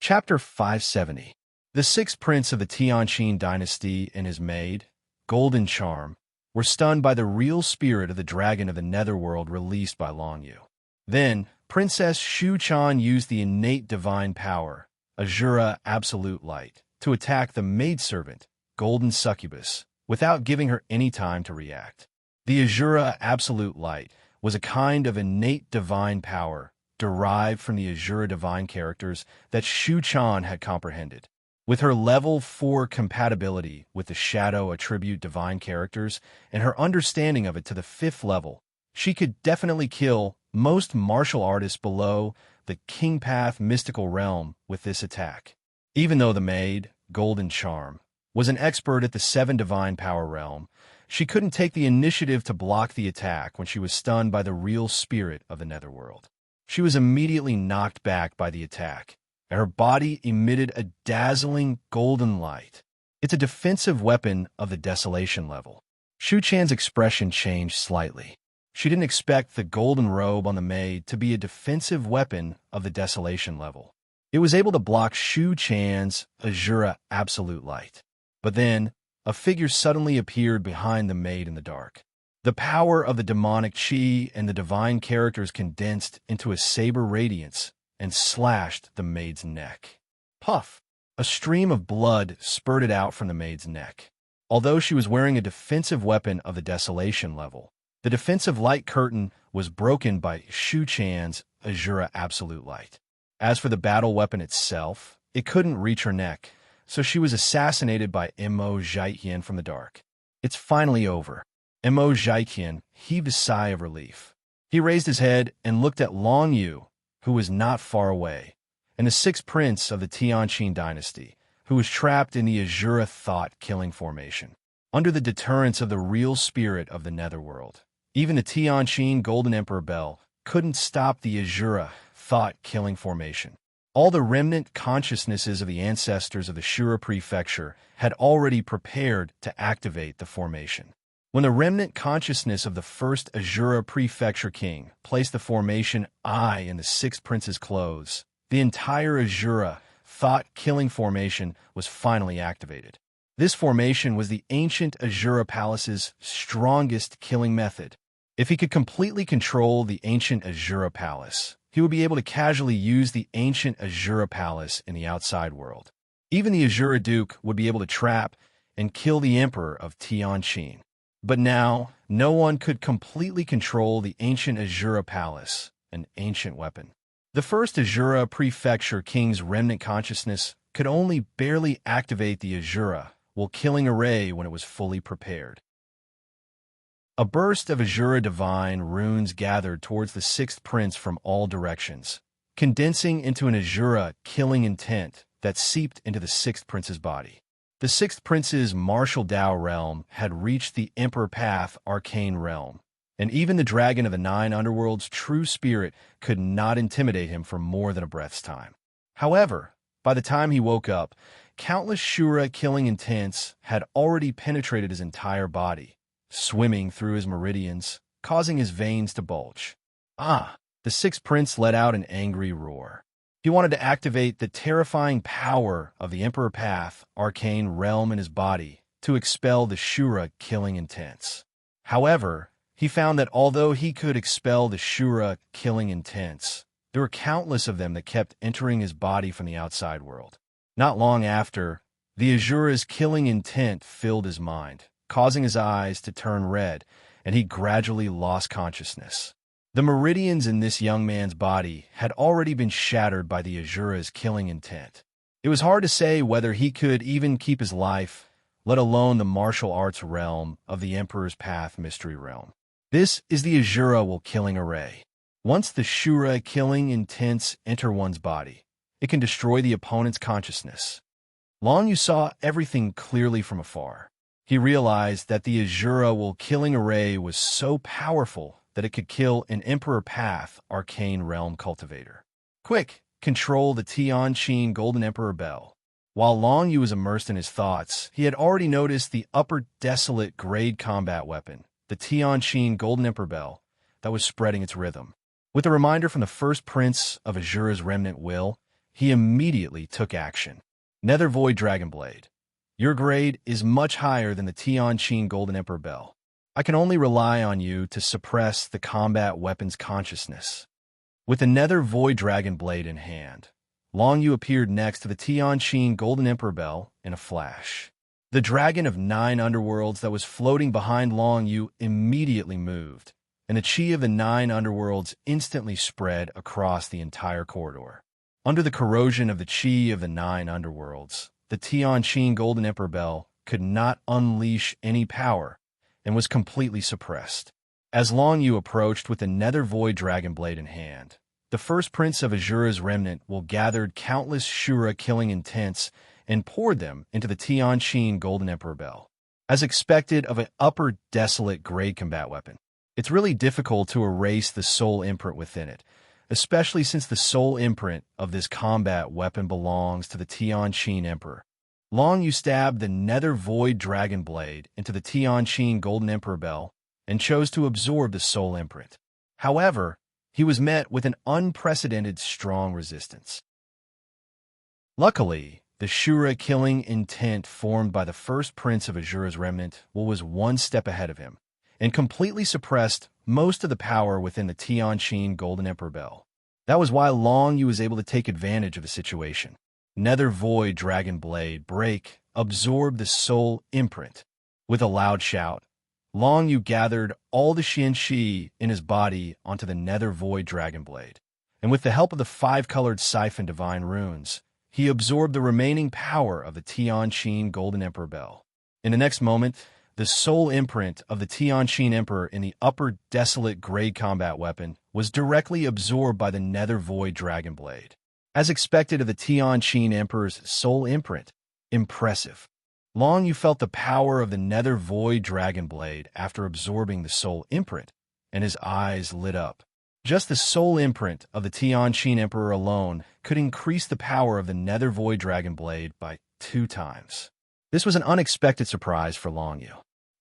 Chapter 570. The sixth prince of the Tianqin dynasty and his maid, Golden Charm, were stunned by the real spirit of the dragon of the netherworld released by Long Yu. Then, Princess Shu Chan used the innate divine power, Azura Absolute Light, to attack the maidservant, Golden Succubus, without giving her any time to react. The Azura Absolute Light was a kind of innate divine power derived from the Azura divine characters that Shu Chan had comprehended. With her level 4 compatibility with the Shadow attribute divine characters and her understanding of it to the 5th level, she could definitely kill most martial artists below the King Path mystical realm with this attack. Even though the maid, Golden Charm, was an expert at the 7 divine power realm, she couldn't take the initiative to block the attack when she was stunned by the real spirit of the netherworld. She was immediately knocked back by the attack, and her body emitted a dazzling golden light. It's a defensive weapon of the desolation level. Shu Chan's expression changed slightly. She didn't expect the golden robe on the maid to be a defensive weapon of the desolation level. It was able to block Shu Chan's Azura Absolute Light. But then, a figure suddenly appeared behind the maid in the dark. The power of the demonic chi and the divine characters condensed into a saber radiance and slashed the maid's neck. Puff! A stream of blood spurted out from the maid's neck. Although she was wearing a defensive weapon of the desolation level, the defensive light curtain was broken by Shu Chan's Azura Absolute Light. As for the battle weapon itself, it couldn't reach her neck, so she was assassinated by Mo Zhaitian from the dark. It's finally over. Mo Zhaitian heaved a sigh of relief. He raised his head and looked at Long Yu, who was not far away, and the sixth prince of the Tianqin dynasty, who was trapped in the Azura thought-killing formation. Under the deterrence of the real spirit of the netherworld, even the Tianqin Golden Emperor Bell couldn't stop the Azura thought-killing formation. All the remnant consciousnesses of the ancestors of the Shura prefecture had already prepared to activate the formation. When the remnant consciousness of the first Azura prefecture king placed the formation I in the sixth prince's clothes, the entire Azura thought-killing formation was finally activated. This formation was the ancient Azura palace's strongest killing method. If he could completely control the ancient Azura palace, he would be able to casually use the ancient Azura palace in the outside world. Even the Azura Duke would be able to trap and kill the Emperor of Tianqin. But now, no one could completely control the ancient Azura palace, an ancient weapon. The first Azura prefecture king's remnant consciousness could only barely activate the Azura while killing array when it was fully prepared. A burst of Azura divine runes gathered towards the sixth prince from all directions, condensing into an Azura killing intent that seeped into the sixth prince's body. The sixth prince's martial Dao realm had reached the Emperor Path arcane realm, and even the dragon of the 9 underworld's true spirit could not intimidate him for more than a breath's time. However, by the time he woke up, countless Shura killing intents had already penetrated his entire body, swimming through his meridians, causing his veins to bulge. The sixth prince let out an angry roar. He wanted to activate the terrifying power of the Emperor Path arcane realm in his body to expel the Shura killing intents. However, he found that although he could expel the Shura killing intents, there were countless of them that kept entering his body from the outside world. Not long after, the Azura's killing intent filled his mind, causing his eyes to turn red, and he gradually lost consciousness. The meridians in this young man's body had already been shattered by the Azura's killing intent. It was hard to say whether he could even keep his life, let alone the martial arts realm of the Emperor's Path mystery realm. This is the Azura will killing array. Once the Shura killing intents enter one's body, it can destroy the opponent's consciousness. Long Yu saw everything clearly from afar. He realized that the Azura will killing array was so powerful that it could kill an Emperor Path arcane realm cultivator. Quick, control the Tianqin Golden Emperor Bell. While Long Yu was immersed in his thoughts, he had already noticed the upper desolate grade combat weapon, the Tianqin Golden Emperor Bell, that was spreading its rhythm. With a reminder from the first prince of Azura's remnant will, he immediately took action. Nether Void Dragonblade. Your grade is much higher than the Tianqin Golden Emperor Bell. I can only rely on you to suppress the combat weapon's consciousness. With the Nether Void Dragonblade in hand, Long Yu appeared next to the Tianqin Golden Emperor Bell in a flash. The dragon of 9 underworlds that was floating behind Long Yu immediately moved, and the chi of the 9 underworlds instantly spread across the entire corridor. Under the corrosion of the chi of the 9 underworlds, the Tianqin Golden Emperor Bell could not unleash any power and was completely suppressed. As Long Yu approached with the Nether Void Dragonblade in hand, the first prince of Azura's remnant gathered countless Shura-killing intents and poured them into the Tianqin Golden Emperor Bell. As expected of an upper desolate grade combat weapon, it's really difficult to erase the soul imprint within it, especially since the soul imprint of this combat weapon belongs to the Tianqin Emperor. Long Yu stabbed the Nether Void Dragonblade into the Tianqin Golden Emperor Bell and chose to absorb the soul imprint. However, he was met with an unprecedented strong resistance. Luckily, the Shura-killing intent formed by the first prince of Azura's remnant was one step ahead of him, and completely suppressed most of the power within the Tianqin Golden Emperor Bell. That was why Long Yu was able to take advantage of the situation. Nether Void Dragonblade absorbed the soul imprint. With a loud shout, Long Yu gathered all the Xian in his body onto the Nether Void Dragonblade, and with the help of the 5-colored siphon divine runes, he absorbed the remaining power of the Tianqin Golden Emperor Bell. In the next moment, the soul imprint of the Tianqin Emperor in the upper desolate grade combat weapon was directly absorbed by the Nether Void Dragonblade. As expected of the Tianqin Emperor's soul imprint, impressive. Long Yu felt the power of the Nether Void Dragonblade after absorbing the soul imprint, and his eyes lit up. Just the soul imprint of the Tianqin Emperor alone could increase the power of the Nether Void Dragonblade by 2 times. This was an unexpected surprise for Long Yu.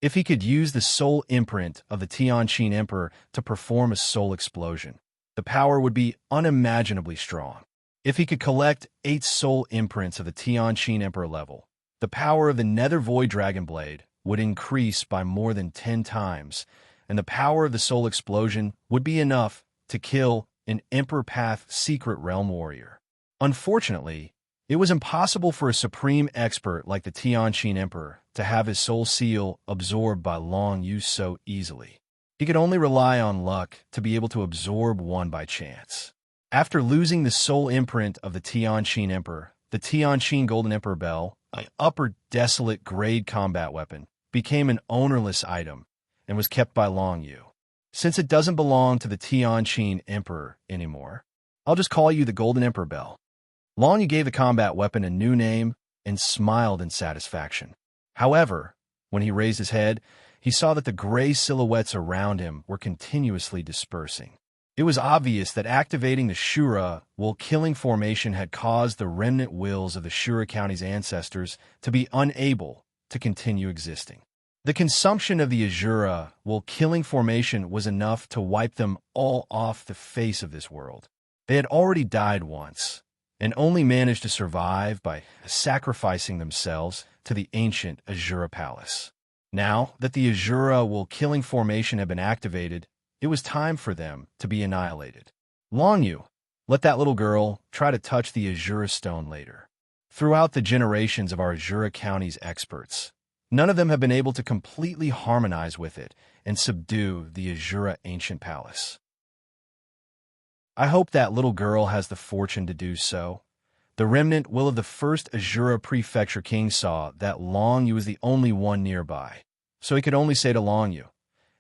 If he could use the soul imprint of the Tianqin Emperor to perform a soul explosion, the power would be unimaginably strong. If he could collect 8 soul imprints of the Tianqin Emperor level, the power of the Nether Void Dragonblade would increase by more than 10 times, and the power of the soul explosion would be enough to kill an Emperor Path Secret Realm warrior. Unfortunately, it was impossible for a supreme expert like the Tianqin Emperor to have his soul seal absorbed by Long Yu so easily. He could only rely on luck to be able to absorb one by chance. After losing the soul imprint of the Tianqin Emperor, the Tianqin Golden Emperor Bell, an upper desolate grade combat weapon, became an ownerless item and was kept by Long Yu. Since it doesn't belong to the Tianqin Emperor anymore, I'll just call you the Golden Emperor Bell. Long Yu gave the combat weapon a new name and smiled in satisfaction. However, when he raised his head, he saw that the gray silhouettes around him were continuously dispersing. It was obvious that activating the Shura killing formation had caused the remnant wills of the Shura County's ancestors to be unable to continue existing. The consumption of the Azura killing formation was enough to wipe them all off the face of this world. They had already died once, and only managed to survive by sacrificing themselves to the ancient Azura Palace. Now that the Azura killing formation had been activated, it was time for them to be annihilated. Long Yu, let that little girl try to touch the Azura stone later. Throughout the generations of our Azura County's experts, none of them have been able to completely harmonize with it and subdue the Azura ancient palace. I hope that little girl has the fortune to do so. The remnant will of the first Azura Prefecture King saw that Long Yu was the only one nearby, so he could only say to Long Yu,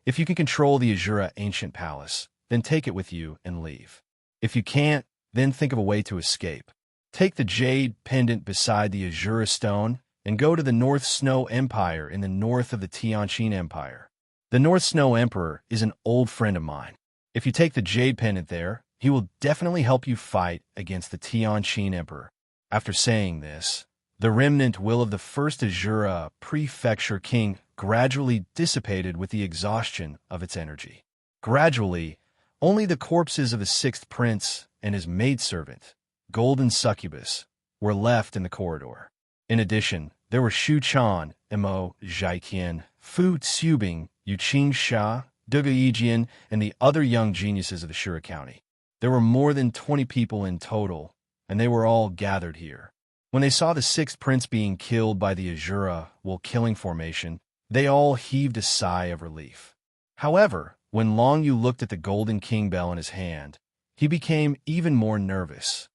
if you can control the Azura ancient palace, then take it with you and leave. If you can't, then think of a way to escape. Take the jade pendant beside the Azura stone and go to the North Snow Empire in the north of the Tianqin Empire. The North Snow Emperor is an old friend of mine. If you take the jade pendant there, he will definitely help you fight against the Tianqin Emperor. After saying this, the remnant will of the first Azura Prefecture King gradually dissipated with the exhaustion of its energy. Gradually, only the corpses of the 6th prince and his maidservant golden succubus, were left in the corridor. In addition, there were Shu Chan, Mo Zhaiqian, Fu Tsubing, Yuqing Sha, Duga Yijian, and the other young geniuses of the Shura County. There were more than 20 people in total, and they were all gathered here. When they saw the sixth prince being killed by the Azura while killing formation, they all heaved a sigh of relief. However, when Long Yu looked at the golden king bell in his hand, he became even more nervous.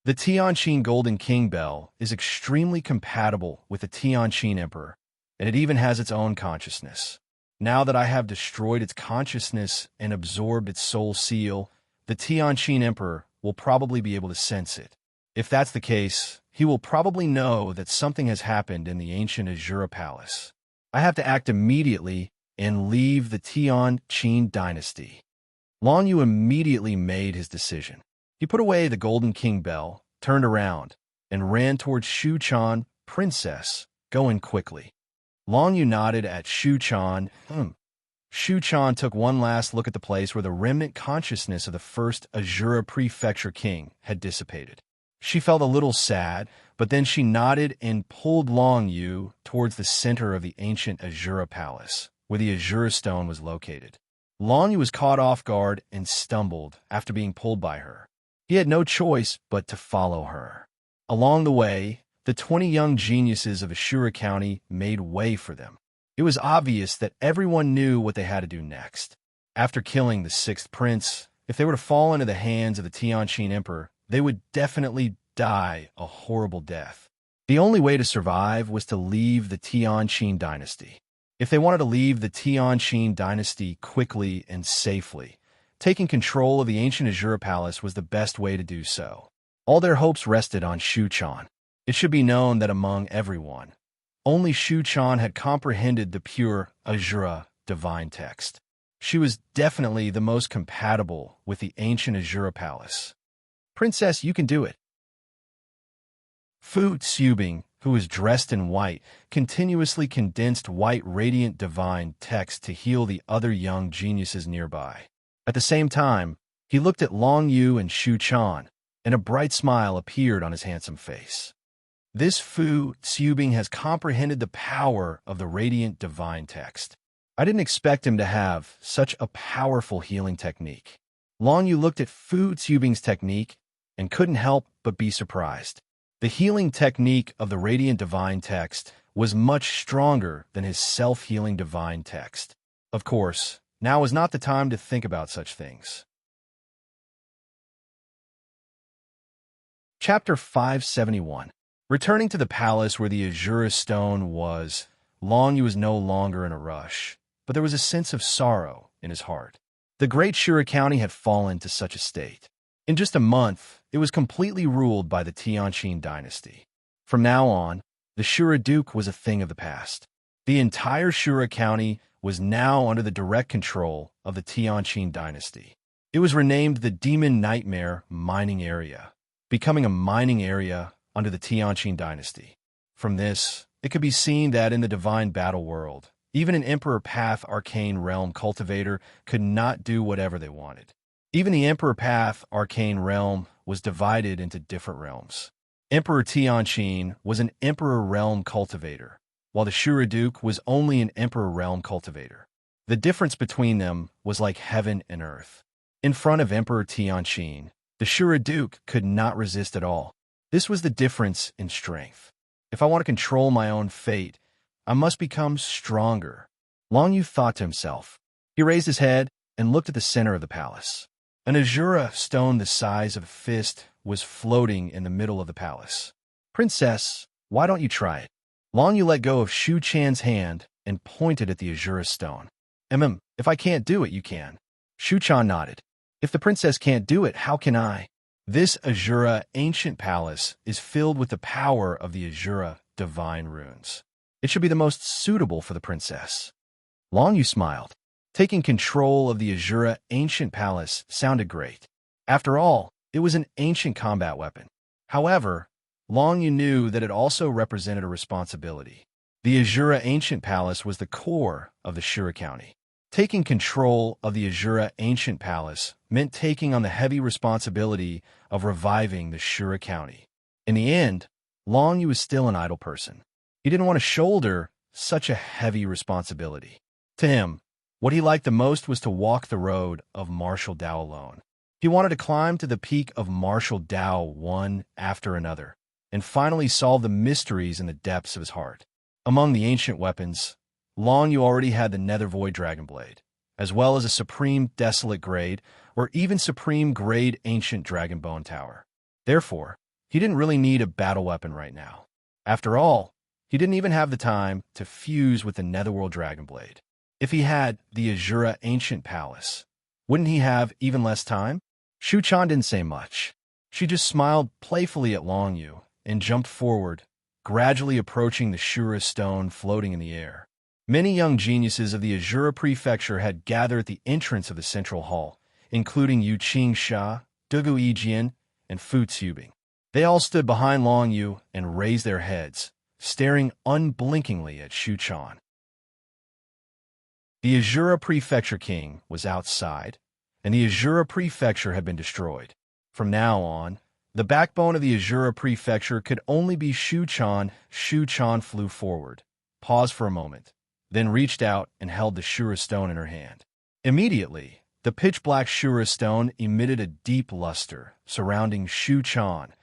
The Tianqin Golden King Bell is extremely compatible with the Tianqin Emperor, and it even has its own consciousness. Now that I have destroyed its consciousness and absorbed its soul seal, the Tianqin Emperor will probably be able to sense it. If that's the case, he will probably know that something has happened in the ancient Azura Palace. I have to act immediately and leave the Tianqin dynasty. Long Yu immediately made his decision. He put away the Golden King Bell, turned around, and ran towards Shu Chan, princess, going quickly. Long Yu nodded at Shu Chan. Shu Chan took one last look at the place where the remnant consciousness of the first Azura Prefecture king had dissipated. She felt a little sad, but then she nodded and pulled Long Yu towards the center of the ancient Azura Palace, where the Azura Stone was located. Long Yu was caught off guard and stumbled after being pulled by her. He had no choice but to follow her. Along the way, the 20 young geniuses of Ashura County made way for them. It was obvious that everyone knew what they had to do next. After killing the sixth prince, if they were to fall into the hands of the Tianqin Emperor, they would definitely die a horrible death. The only way to survive was to leave the Tianqin dynasty. If they wanted to leave the Tianqin dynasty quickly and safely, taking control of the ancient Azura Palace was the best way to do so. All their hopes rested on Shu Chan. It should be known that among everyone, only Shu Chan had comprehended the pure Azura divine text. She was definitely the most compatible with the ancient Azura Palace. Princess, you can do it. Fu Tsubing, who was dressed in white, continuously condensed white radiant divine text to heal the other young geniuses nearby. At the same time, he looked at Long Yu and Shu Chan, and a bright smile appeared on his handsome face. This Fu Tsubing has comprehended the power of the radiant divine text. I didn't expect him to have such a powerful healing technique. Long Yu looked at Fu Tsubing's technique and couldn't help but be surprised. The healing technique of the radiant divine text was much stronger than his self-healing divine text. Of course, now is not the time to think about such things. Chapter 571. Returning to the palace where the Azura Stone was, Long Yu was no longer in a rush, but there was a sense of sorrow in his heart. The great Shura County had fallen to such a state. In just a month, it was completely ruled by the Tianqin dynasty. From now on, the Shura Duke was a thing of the past. The entire Shura County was now under the direct control of the Tianqin dynasty. It was renamed the Demon Nightmare Mining Area, becoming a mining area under the Tianqin dynasty. From this, it could be seen that in the divine battle world, even an Emperor Path Arcane Realm cultivator could not do whatever they wanted. Even the Emperor Path Arcane Realm was divided into different realms. Emperor Tianqin was an Emperor Realm cultivator, while the Shura Duke was only an Emperor Realm cultivator. The difference between them was like heaven and earth. In front of Emperor Tianqin, the Shura Duke could not resist at all. This was the difference in strength. If I want to control my own fate, I must become stronger. Long Yu thought to himself. He raised his head and looked at the center of the palace. An Azura stone the size of a fist was floating in the middle of the palace. Princess, why don't you try it? Long Yu let go of Shu Chan's hand and pointed at the Azura stone. If I can't do it, you can. Shu Chan nodded. If the princess can't do it, how can I? This Azura ancient palace is filled with the power of the Azura divine runes. It should be the most suitable for the princess. Long Yu smiled. Taking control of the Azura ancient palace sounded great. After all, it was an ancient combat weapon. However, Long Yu knew that it also represented a responsibility. The Azura ancient palace was the core of the Shura County. Taking control of the Azura ancient palace meant taking on the heavy responsibility of reviving the Shura county. In the end, Long Yu was still an idle person. He didn't want to shoulder such a heavy responsibility. To him, what he liked the most was to walk the road of martial Dao alone. He wanted to climb to the peak of martial Dao one after another, and finally solve the mysteries in the depths of his heart. Among the ancient weapons, Long Yu already had the Nether Void Dragon Blade, as well as a Supreme Desolate Grade or even Supreme Grade Ancient Dragon Bone Tower. Therefore, he didn't really need a battle weapon right now. After all, he didn't even have the time to fuse with the Netherworld Dragon Blade. If he had the Azura Ancient Palace, wouldn't he have even less time? Shu Chan didn't say much. She just smiled playfully at Long Yu and jumped forward, gradually approaching the Shura stone floating in the air. Many young geniuses of the Azura Prefecture had gathered at the entrance of the central hall, including Yu Qingsha, Dugu Yijian, and Fu Tsubing. They all stood behind Long Yu and raised their heads, staring unblinkingly at Shu Chan. The Azura Prefecture King was outside, and the Azura Prefecture had been destroyed. From now on, the backbone of the Azura Prefecture could only be Shu Chan. Shu Chan flew forward, paused for a moment, then reached out and held the Shura stone in her hand. Immediately, the pitch-black Shura stone emitted a deep luster surrounding Shu Chan.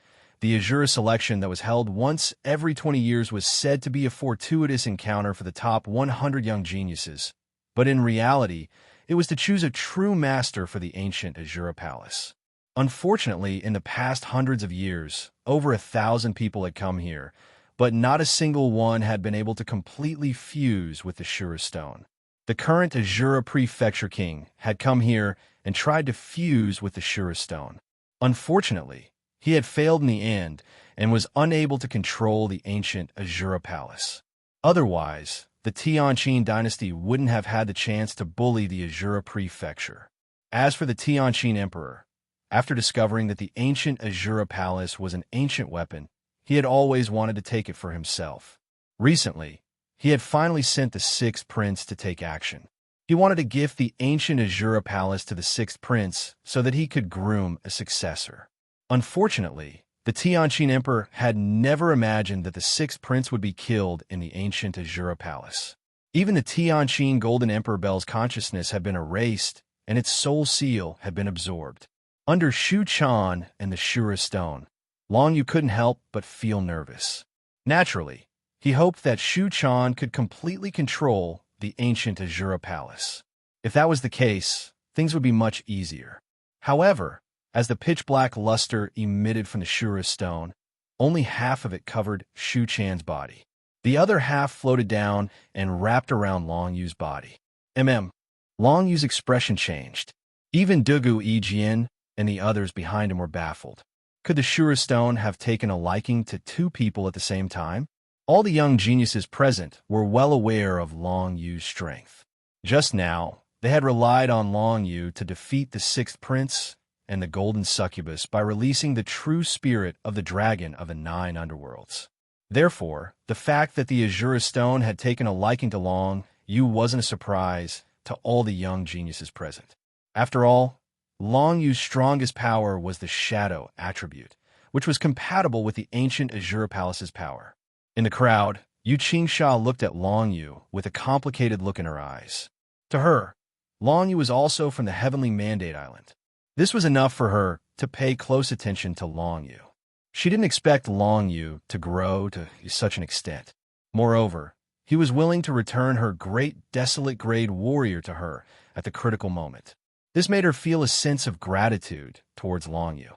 The Azura selection that was held once every 20 years was said to be a fortuitous encounter for the top 100 young geniuses, but in reality, it was to choose a true master for the ancient Azura Palace. Unfortunately, in the past hundreds of years, over 1,000 people had come here, but not a single one had been able to completely fuse with the Shura stone. The current Azura Prefecture King had come here and tried to fuse with the Shura stone. Unfortunately, he had failed in the end and was unable to control the ancient Azura Palace. Otherwise, the Tianqin dynasty wouldn't have had the chance to bully the Azura Prefecture. As for the Tianqin Emperor, after discovering that the ancient Azura Palace was an ancient weapon, he had always wanted to take it for himself. Recently, he had finally sent the sixth prince to take action. He wanted to gift the ancient Azura Palace to the sixth prince so that he could groom a successor. Unfortunately, the Tianqin Emperor had never imagined that the sixth prince would be killed in the ancient Azura Palace. Even the Tianqin Golden Emperor Bell's consciousness had been erased, and its soul seal had been absorbed. Under Shu Chan and the Shura stone, Long Yu couldn't help but feel nervous. Naturally, he hoped that Shu Chan could completely control the ancient Azura Palace. If that was the case, things would be much easier. However, as the pitch-black luster emitted from the Shura stone, only half of it covered Shu Chan's body. The other half floated down and wrapped around Long Yu's body. Long Yu's expression changed. Even Dugu Yijian and the others behind him were baffled. Could the Shura stone have taken a liking to two people at the same time? All the young geniuses present were well aware of Long Yu's strength. Just now, they had relied on Long Yu to defeat the sixth prince and the golden succubus by releasing the true spirit of the dragon of the 9 underworlds. Therefore, the fact that the Azura stone had taken a liking to Long Yu wasn't a surprise to all the young geniuses present. After all, Long Yu's strongest power was the shadow attribute, which was compatible with the ancient Azura Palace's power. In the crowd, Yu Qingsha looked at Long Yu with a complicated look in her eyes. To her, Long Yu was also from the Heavenly Mandate Island. This was enough for her to pay close attention to Long Yu. She didn't expect Long Yu to grow to such an extent. Moreover, he was willing to return her great desolate grade warrior to her at the critical moment. This made her feel a sense of gratitude towards Long Yu.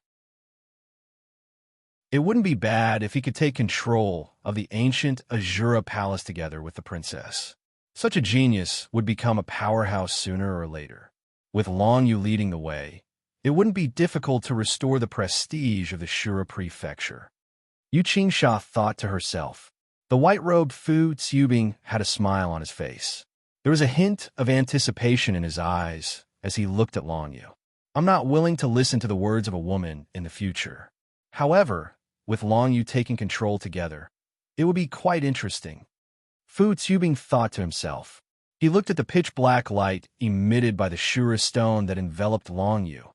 It wouldn't be bad if he could take control of the ancient Azura Palace together with the princess. Such a genius would become a powerhouse sooner or later. With Long Yu leading the way, it wouldn't be difficult to restore the prestige of the Shura Prefecture. Yu Qingsha thought to herself. The white-robed Fu Tsubing had a smile on his face. There was a hint of anticipation in his eyes as he looked at Long Yu. I'm not willing to listen to the words of a woman in the future. However, with Long Yu taking control together, it would be quite interesting. Fu Tsubing thought to himself. He looked at the pitch-black light emitted by the Shura stone that enveloped Long Yu,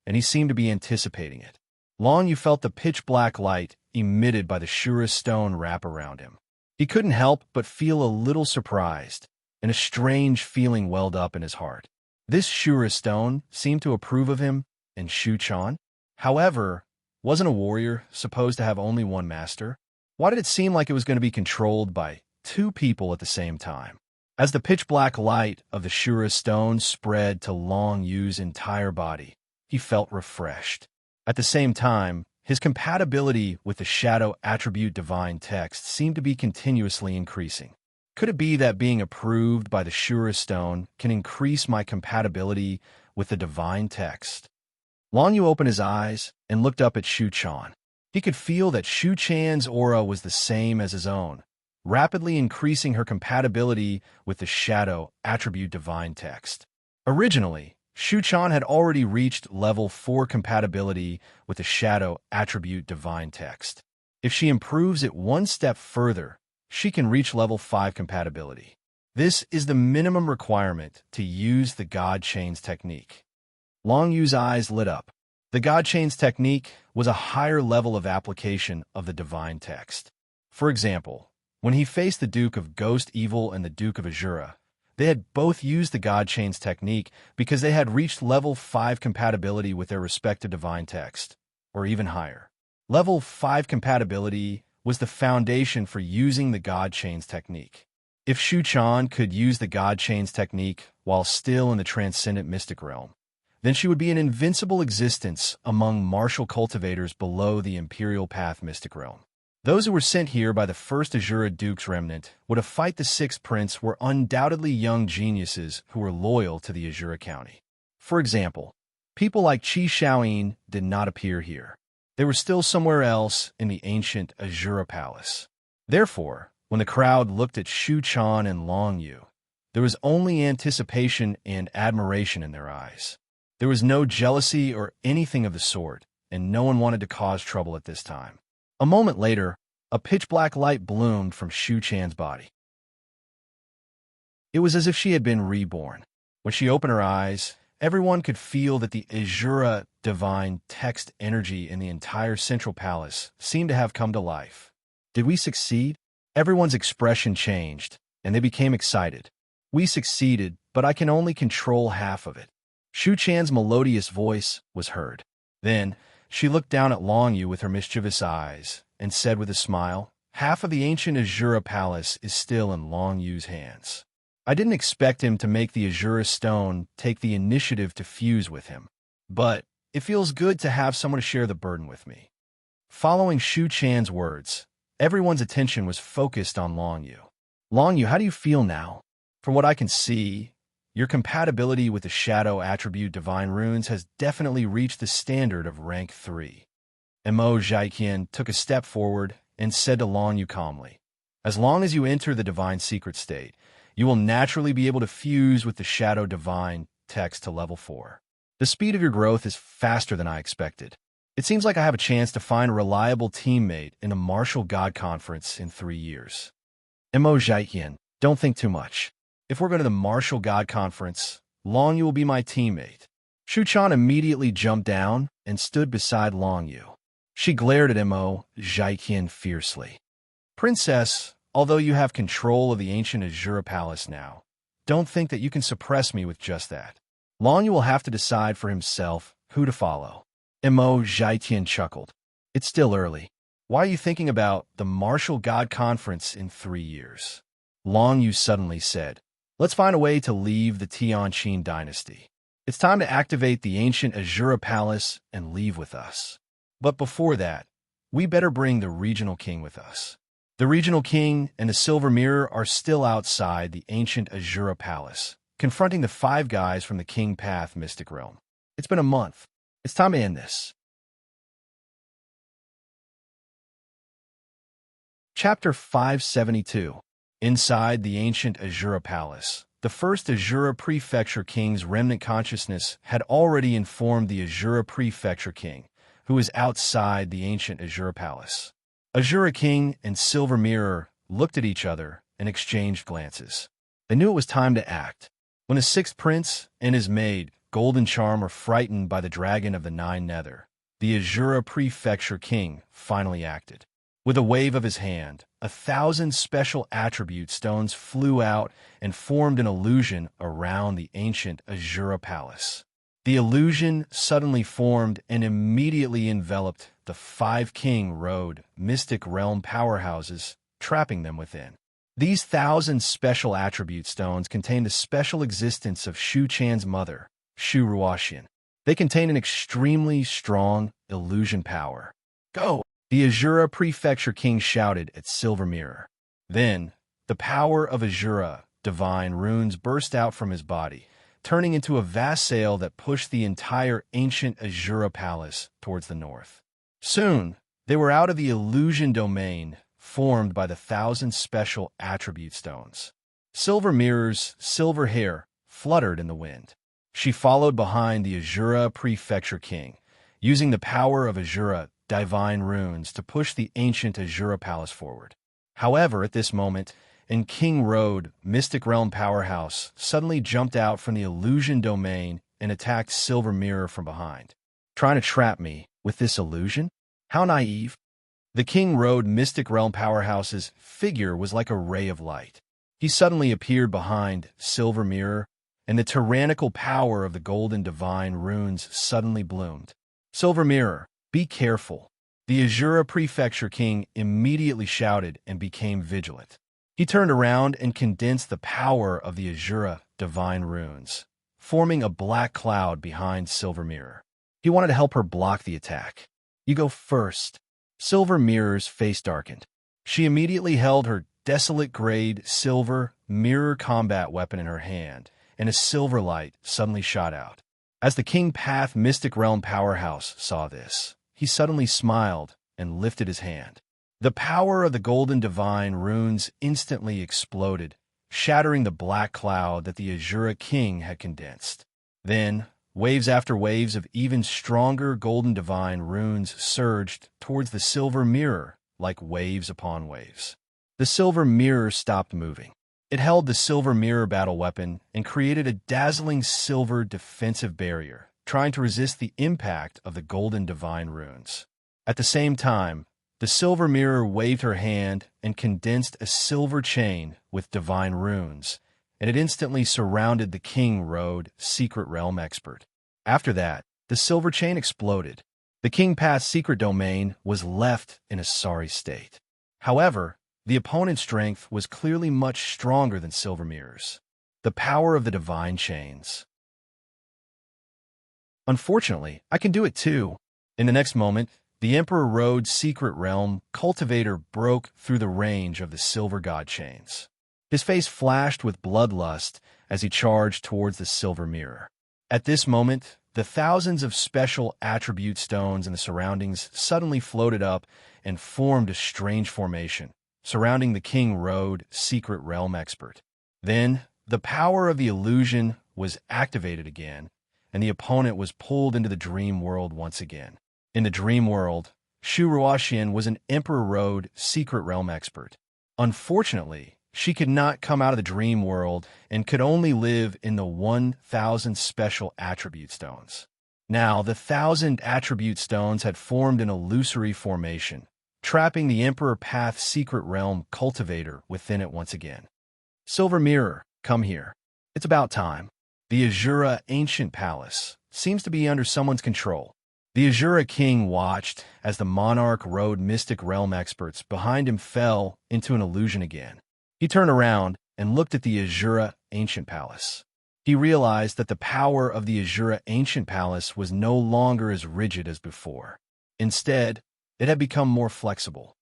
and he seemed to be anticipating it. Long Yu felt the pitch-black light emitted by the Shura stone wrap around him. He couldn't help but feel a little surprised, and a strange feeling welled up in his heart. This Shura stone seemed to approve of him and Shu Chan. However, wasn't a warrior supposed to have only one master? Why did it seem like it was going to be controlled by two people at the same time? As the pitch-black light of the Shura stone spread to Long Yu's entire body, he felt refreshed. At the same time, his compatibility with the shadow attribute divine text seemed to be continuously increasing. Could it be that being approved by the Shura stone can increase my compatibility with the divine text? Long Yu opened his eyes and looked up at Shu Chan. He could feel that Shu Chan's aura was the same as his own, rapidly increasing her compatibility with the shadow attribute divine text. Originally, Shu Chan had already reached level 4 compatibility with the shadow attribute divine text. If she improves it one step further, she can reach level 5 compatibility. This is the minimum requirement to use the God Chains technique. Long Yu's eyes lit up. The God Chains technique was a higher level of application of the divine text. For example, when he faced the Duke of Ghost Evil and the Duke of Azura, they had both used the God Chains technique because they had reached level 5 compatibility with their respective divine text, or even higher. Level 5 compatibility was the foundation for using the God Chains technique. If Shu Chan could use the God Chains technique while still in the transcendent mystic realm, then she would be an invincible existence among martial cultivators below the Imperial Path mystic realm. Those who were sent here by the first Azura Duke's remnant would have fight the Sixth Prince were undoubtedly young geniuses who were loyal to the Azura County. For example, people like Qi Shaoyin did not appear here. They were still somewhere else in the ancient Azura Palace. Therefore, when the crowd looked at Shu Chan and Long Yu, there was only anticipation and admiration in their eyes. There was no jealousy or anything of the sort, and no one wanted to cause trouble at this time. A moment later, a pitch-black light bloomed from Shu Chan's body. It was as if she had been reborn. When she opened her eyes, everyone could feel that the Azura divine text energy in the entire central palace seemed to have come to life. Did we succeed? Everyone's expression changed, and they became excited. We succeeded, but I can only control half of it. Shu Chan's melodious voice was heard. Then, she looked down at Long Yu with her mischievous eyes and said with a smile, "Half of the ancient Azura Palace is still in Long Yu's hands. I didn't expect him to make the Azura Stone take the initiative to fuse with him, but it feels good to have someone to share the burden with me." Following Shu Chan's words, everyone's attention was focused on Long Yu. Long Yu, how do you feel now? From what I can see, your compatibility with the shadow attribute divine runes has definitely reached the standard of rank 3. Mo Zhaiqian took a step forward and said to Long Yu calmly, "As long as you enter the divine secret state, you will naturally be able to fuse with the shadow divine text to level 4. The speed of your growth is faster than I expected. It seems like I have a chance to find a reliable teammate in a martial god conference in 3 years. Mo Zhaiqian, don't think too much. If we're going to the martial god conference, Long Yu will be my teammate." Shu Chan immediately jumped down and stood beside Long Yu. She glared at Mo Zhaiqian fiercely. "Princess, although you have control of the ancient Azura Palace now, don't think that you can suppress me with just that. Long Yu will have to decide for himself who to follow." Mo Zhaiqian chuckled. "It's still early. Why are you thinking about the martial god conference in 3 years? Long Yu suddenly said, "Let's find a way to leave the Tianqin dynasty. It's time to activate the ancient Azura Palace and leave with us. But before that, we better bring the regional king with us. The regional king and the silver mirror are still outside the ancient Azura Palace, confronting the 5 guys from the King Path mystic realm. It's been a month. It's time to end this." Chapter 572. Inside the ancient Azura Palace, the first Azura Prefecture King's remnant consciousness had already informed the Azura Prefecture King, who was outside the ancient Azura Palace. Azura King and Silver Mirror looked at each other and exchanged glances. They knew it was time to act. When the sixth prince and his maid, Golden Charm, were frightened by the dragon of the Nine Nether, the Azura Prefecture King finally acted. With a wave of his hand, 1,000 special attribute stones flew out and formed an illusion around the ancient Azura Palace. The illusion suddenly formed and immediately enveloped the 5 King Road mystic realm powerhouses, trapping them within. These 1,000 special attribute stones contain the special existence of Shu Chan's mother, Shu Ruoxian. They contain an extremely strong illusion power. Go! The Azura Prefecture King shouted at Silver Mirror. Then, the power of Azura, divine runes, burst out from his body, turning into a vast sail that pushed the entire ancient Azura Palace towards the north. Soon, they were out of the illusion domain formed by the 1,000 special attribute stones. Silver Mirror's silver hair fluttered in the wind. She followed behind the Azura Prefecture King, using the power of Azura divine runes to push the ancient Azura Palace forward. However, at this moment, in King Road, Mystic Realm Powerhouse suddenly jumped out from the illusion domain and attacked Silver Mirror from behind. Trying to trap me with this illusion? How naive. The King Road Mystic Realm Powerhouse's figure was like a ray of light. He suddenly appeared behind Silver Mirror, and the tyrannical power of the golden divine runes suddenly bloomed. Silver Mirror, be careful. The Azura Prefecture King immediately shouted and became vigilant. He turned around and condensed the power of the Azura divine runes, forming a black cloud behind Silver Mirror. He wanted to help her block the attack. You go first. Silver Mirror's face darkened. She immediately held her desolate grade silver mirror combat weapon in her hand, and a silver light suddenly shot out. As the King Path Mystic Realm Powerhouse saw this, he suddenly smiled and lifted his hand. The power of the golden divine runes instantly exploded, shattering the black cloud that the Azura King had condensed. Then, waves after waves of even stronger golden divine runes surged towards the Silver Mirror like waves upon waves. The Silver Mirror stopped moving. It held the Silver Mirror battle weapon and created a dazzling silver defensive barrier, trying to resist the impact of the golden divine runes. At the same time, the Silver Mirror waved her hand and condensed a silver chain with divine runes, and it instantly surrounded the King Road Secret Realm expert. After that, the silver chain exploded. The King Path secret domain was left in a sorry state. However, the opponent's strength was clearly much stronger than Silver Mirror's. The power of the divine chains. Unfortunately, I can do it too. In the next moment, the Emperor Road Secret Realm Cultivator broke through the range of the Silver God chains. His face flashed with bloodlust as he charged towards the Silver Mirror. At this moment, the thousands of special attribute stones in the surroundings suddenly floated up and formed a strange formation, surrounding the King Road Secret Realm expert. Then, the power of the illusion was activated again, and the opponent was pulled into the dream world once again. In the dream world, Shu Ruoxian was an Emperor Road Secret Realm expert. Unfortunately, she could not come out of the dream world and could only live in the 1,000 special attribute stones. Now, the 1,000 attribute stones had formed an illusory formation, trapping the Emperor Path Secret Realm Cultivator within it once again. Silver Mirror, come here. It's about time. The Azura Ancient Palace seems to be under someone's control. The Azura King watched as the Monarch Road Mystic Realm experts behind him fell into an illusion again. He turned around and looked at the Azura Ancient Palace. He realized that the power of the Azura Ancient Palace was no longer as rigid as before. Instead, it had become more flexible.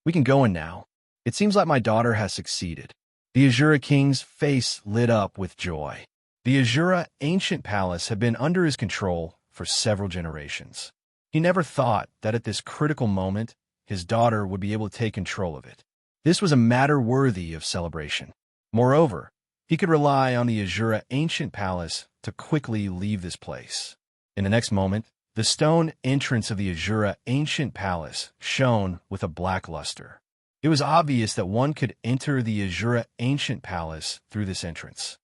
We can go in now. It seems like my daughter has succeeded. The Azura King's face lit up with joy. The Azura Ancient Palace had been under his control for several generations. He never thought that at this critical moment, his daughter would be able to take control of it. This was a matter worthy of celebration. Moreover, he could rely on the Azura Ancient Palace to quickly leave this place. In the next moment, the stone entrance of the Azura Ancient Palace shone with a black luster. It was obvious that one could enter the Azura ancient palace through this entrance.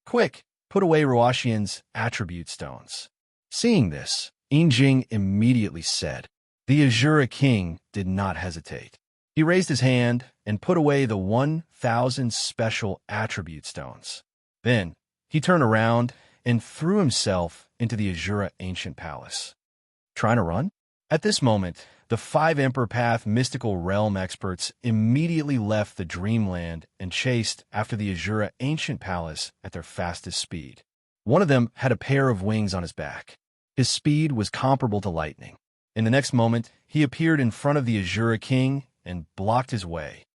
Quick, put away Roashian's attribute stones. Seeing this, Injing immediately said. The Azura king did not hesitate. He raised his hand and put away the 1,000 special attribute stones. Then, he turned around and threw himself into the Azura ancient palace. Trying to run? At this moment, the 5 Emperor Path mystical realm experts immediately left the dreamland and chased after the Azura ancient palace at their fastest speed. One of them had a pair of wings on his back. His speed was comparable to lightning. In the next moment, he appeared in front of the Azura king and blocked his way.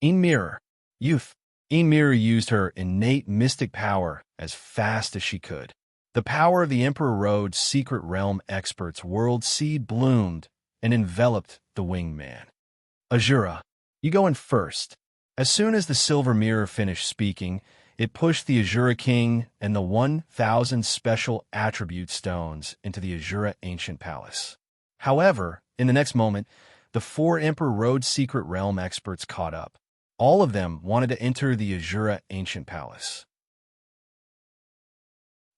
Mirror, youth. Mirror used her innate mystic power as fast as she could. The power of the Emperor Road's secret realm expert's world seed bloomed and enveloped the winged man. Azura, you go in first. As soon as the silver mirror finished speaking, it pushed the Azura king and the 1,000 special attribute stones into the Azura ancient palace. However, in the next moment, the 4 Emperor Road secret realm experts caught up. All of them wanted to enter the Azura ancient palace.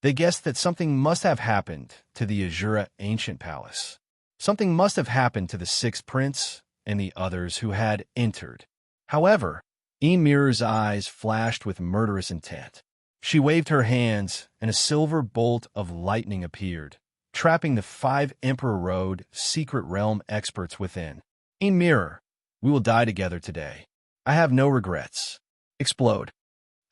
They guessed that something must have happened to the Azura ancient palace. Something must have happened to the 6th prince and the others who had entered. However, Mirror's eyes flashed with murderous intent. She waved her hands, and a silver bolt of lightning appeared, trapping the 5 Emperor Road secret realm experts within. Mirror, we will die together today. I have no regrets. Explode.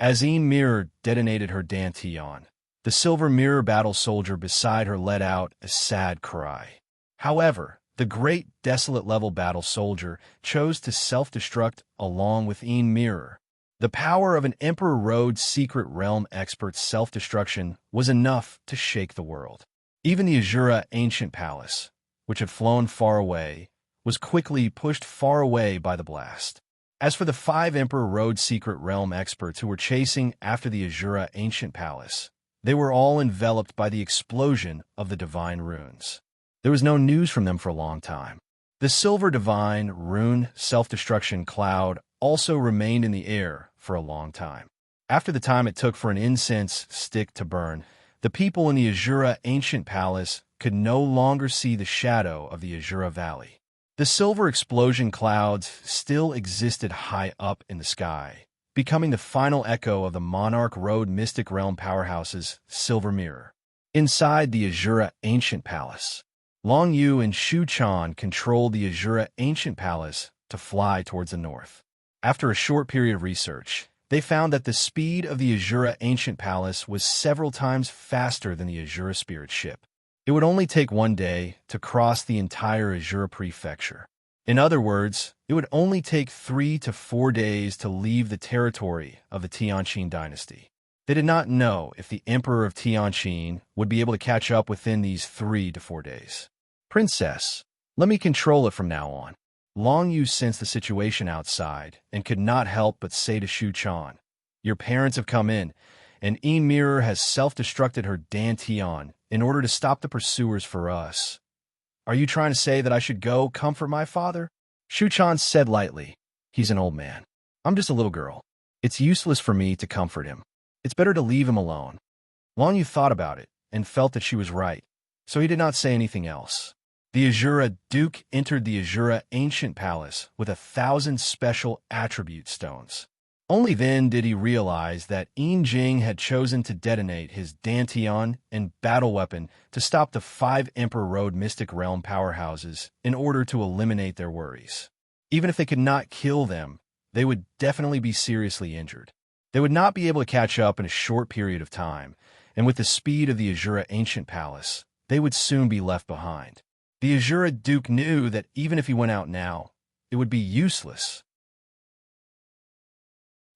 As Mirror detonated her dantian, the silver mirror battle soldier beside her let out a sad cry. However, the great desolate level battle soldier chose to self-destruct along with Mirror. The power of an Emperor Road secret realm expert's self-destruction was enough to shake the world. Even the Azura ancient palace, which had flown far away, was quickly pushed far away by the blast. As for the 5 Emperor Road secret realm experts who were chasing after the Azura ancient palace, they were all enveloped by the explosion of the divine runes. There was no news from them for a long time. The silver divine rune self-destruction cloud also remained in the air for a long time. After the time it took for an incense stick to burn, the people in the Azura ancient palace could no longer see the shadow of the Azura Valley. The silver explosion clouds still existed high up in the sky, becoming the final echo of the Monarch Road Mystic Realm powerhouse's silver mirror. Inside the Azura ancient palace, Long Yu and Shu Chan controlled the Azura ancient palace to fly towards the north. After a short period of research, they found that the speed of the Azura ancient palace was several times faster than the Azura spirit ship. It would only take 1 day to cross the entire Azura prefecture. In other words, it would only take 3 to 4 days to leave the territory of the Tianqin dynasty. They did not know if the Emperor of Tianqin would be able to catch up within these 3 to 4 days. Princess, let me control it from now on. Long Yu sensed the situation outside and could not help but say to Shu Chan, your parents have come in, and Mirror has self-destructed her dantian in order to stop the pursuers for us. Are you trying to say that I should go comfort my father? Shu Chan said lightly, he's an old man. I'm just a little girl. It's useless for me to comfort him. It's better to leave him alone. Long Yu thought about it and felt that she was right, so he did not say anything else. The Azura Duke entered the Azura ancient palace with 1,000 special attribute stones. Only then did he realize that Jing had chosen to detonate his dantian and battle weapon to stop the 5 Emperor Road Mystic Realm powerhouses in order to eliminate their worries. Even if they could not kill them, they would definitely be seriously injured. They would not be able to catch up in a short period of time, and with the speed of the Azura ancient palace, they would soon be left behind. The Azura Duke knew that even if he went out now, it would be useless.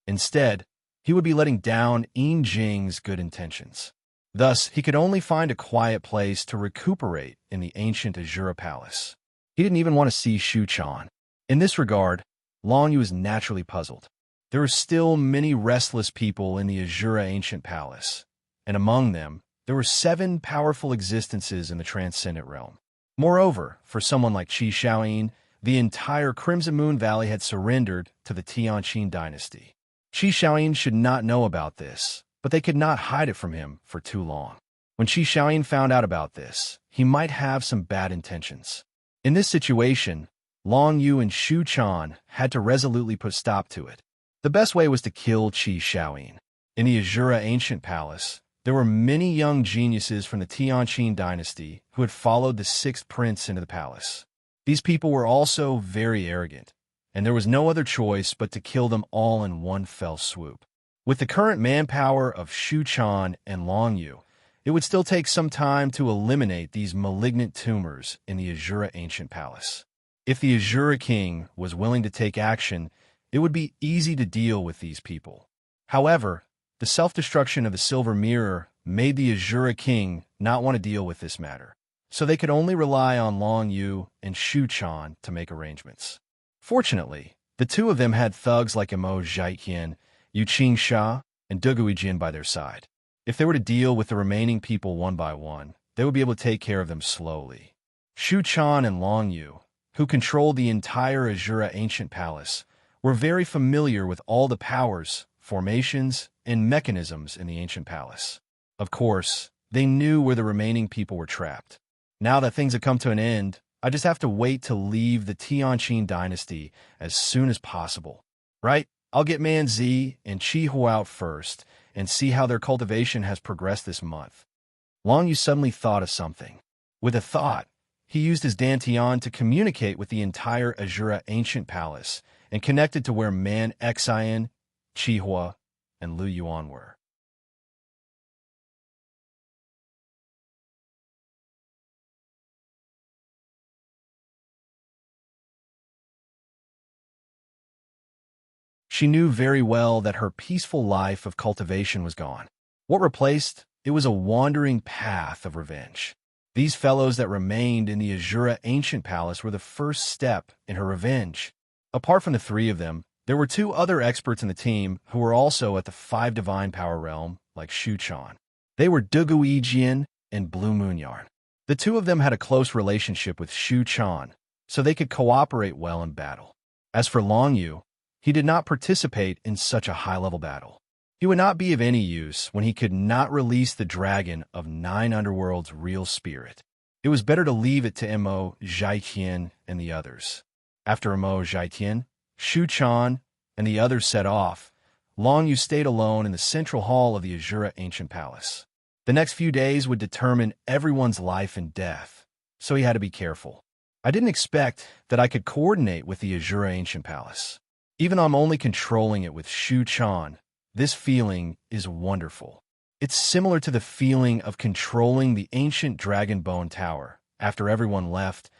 Instead, he would be letting down Jing's good intentions. Thus, he could only find a quiet place to recuperate in the ancient Azura palace. He didn't even want to see Shu Chan. In this regard, Long Yu was naturally puzzled. There were still many restless people in the Azura ancient palace, and among them, there were 7 powerful existences in the transcendent realm. Moreover, for someone like Qi Shaoyin, the entire Crimson Moon Valley had surrendered to the Tianqing dynasty. Qi Xiaoyin should not know about this, but they could not hide it from him for too long. When Qi Xiaoyin found out about this, he might have some bad intentions. In this situation, Long Yu and Shu Quan had to resolutely put stop to it. The best way was to kill Qi Xiaoyin. In the Azura Ancient Palace, there were many young geniuses from the Tianqing dynasty who had followed the sixth prince into the palace. These people were also very arrogant, and there was no other choice but to kill them all in one fell swoop. With the current manpower of Shu Quan and Long Yu, it would still take some time to eliminate these malignant tumors in the Azura Ancient Palace. If the Azura King was willing to take action, it would be easy to deal with these people. However, the self-destruction of the Silver Mirror made the Azura King not want to deal with this matter, so they could only rely on Long Yu and Shu Quan to make arrangements. Fortunately, the two of them had thugs like Emo Zhaiqian, Yu Qingsha, and Dugui Jin by their side. If they were to deal with the remaining people one by one, they would be able to take care of them slowly. Shu Quan and Long Yu, who controlled the entire Azura Ancient Palace, were very familiar with all the powers, formations, and mechanisms in the Ancient Palace. Of course, they knew where the remaining people were trapped. Now that things have come to an end, I just have to wait to leave the Tianqing dynasty as soon as possible. Right? I'll get Man Zi and Qi Hu out first and see how their cultivation has progressed this month. Long Yu suddenly thought of something. With a thought, he used his Dantian to communicate with the entire Azura Ancient Palace and connected to where Man Xian, Qi Hua, and Lu Yuan were. She knew very well that her peaceful life of cultivation was gone. What replaced? It was a wandering path of revenge. These fellows that remained in the Azura Ancient Palace were the first step in her revenge. Apart from the three of them, there were two other experts in the team who were also at the 5 Divine Power realm, like Shu Quan. They were Dugui Jin and Blue Moon Yarn. The two of them had a close relationship with Shu Quan, so they could cooperate well in battle. As for Long Yu, he did not participate in such a high-level battle. He would not be of any use when he could not release the dragon of 9 underworld's real spirit. It was better to leave it to Emo Zhaiqian and the others. After Emo Zhaiqian, Shu Quan, and the others set off, Long Yu stayed alone in the central hall of the Azura Ancient Palace. The next few days would determine everyone's life and death, so he had to be careful. I didn't expect that I could coordinate with the Azura Ancient Palace. Even though I'm only controlling it with Shu Quan, this feeling is wonderful. It's similar to the feeling of controlling the ancient Dragon Bone Tower. After everyone left,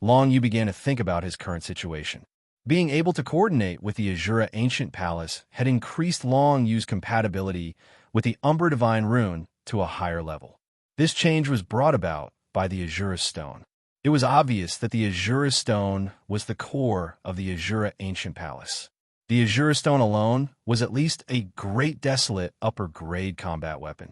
Long Yu began to think about his current situation. Being able to coordinate with the Azura Ancient Palace had increased Long Yu's compatibility with the Umbra Divine Rune to a higher level. This change was brought about by the Azura Stone. It was obvious that the Azura Stone was the core of the Azura Ancient Palace. The Azura Stone alone was at least a Great Desolate upper-grade combat weapon.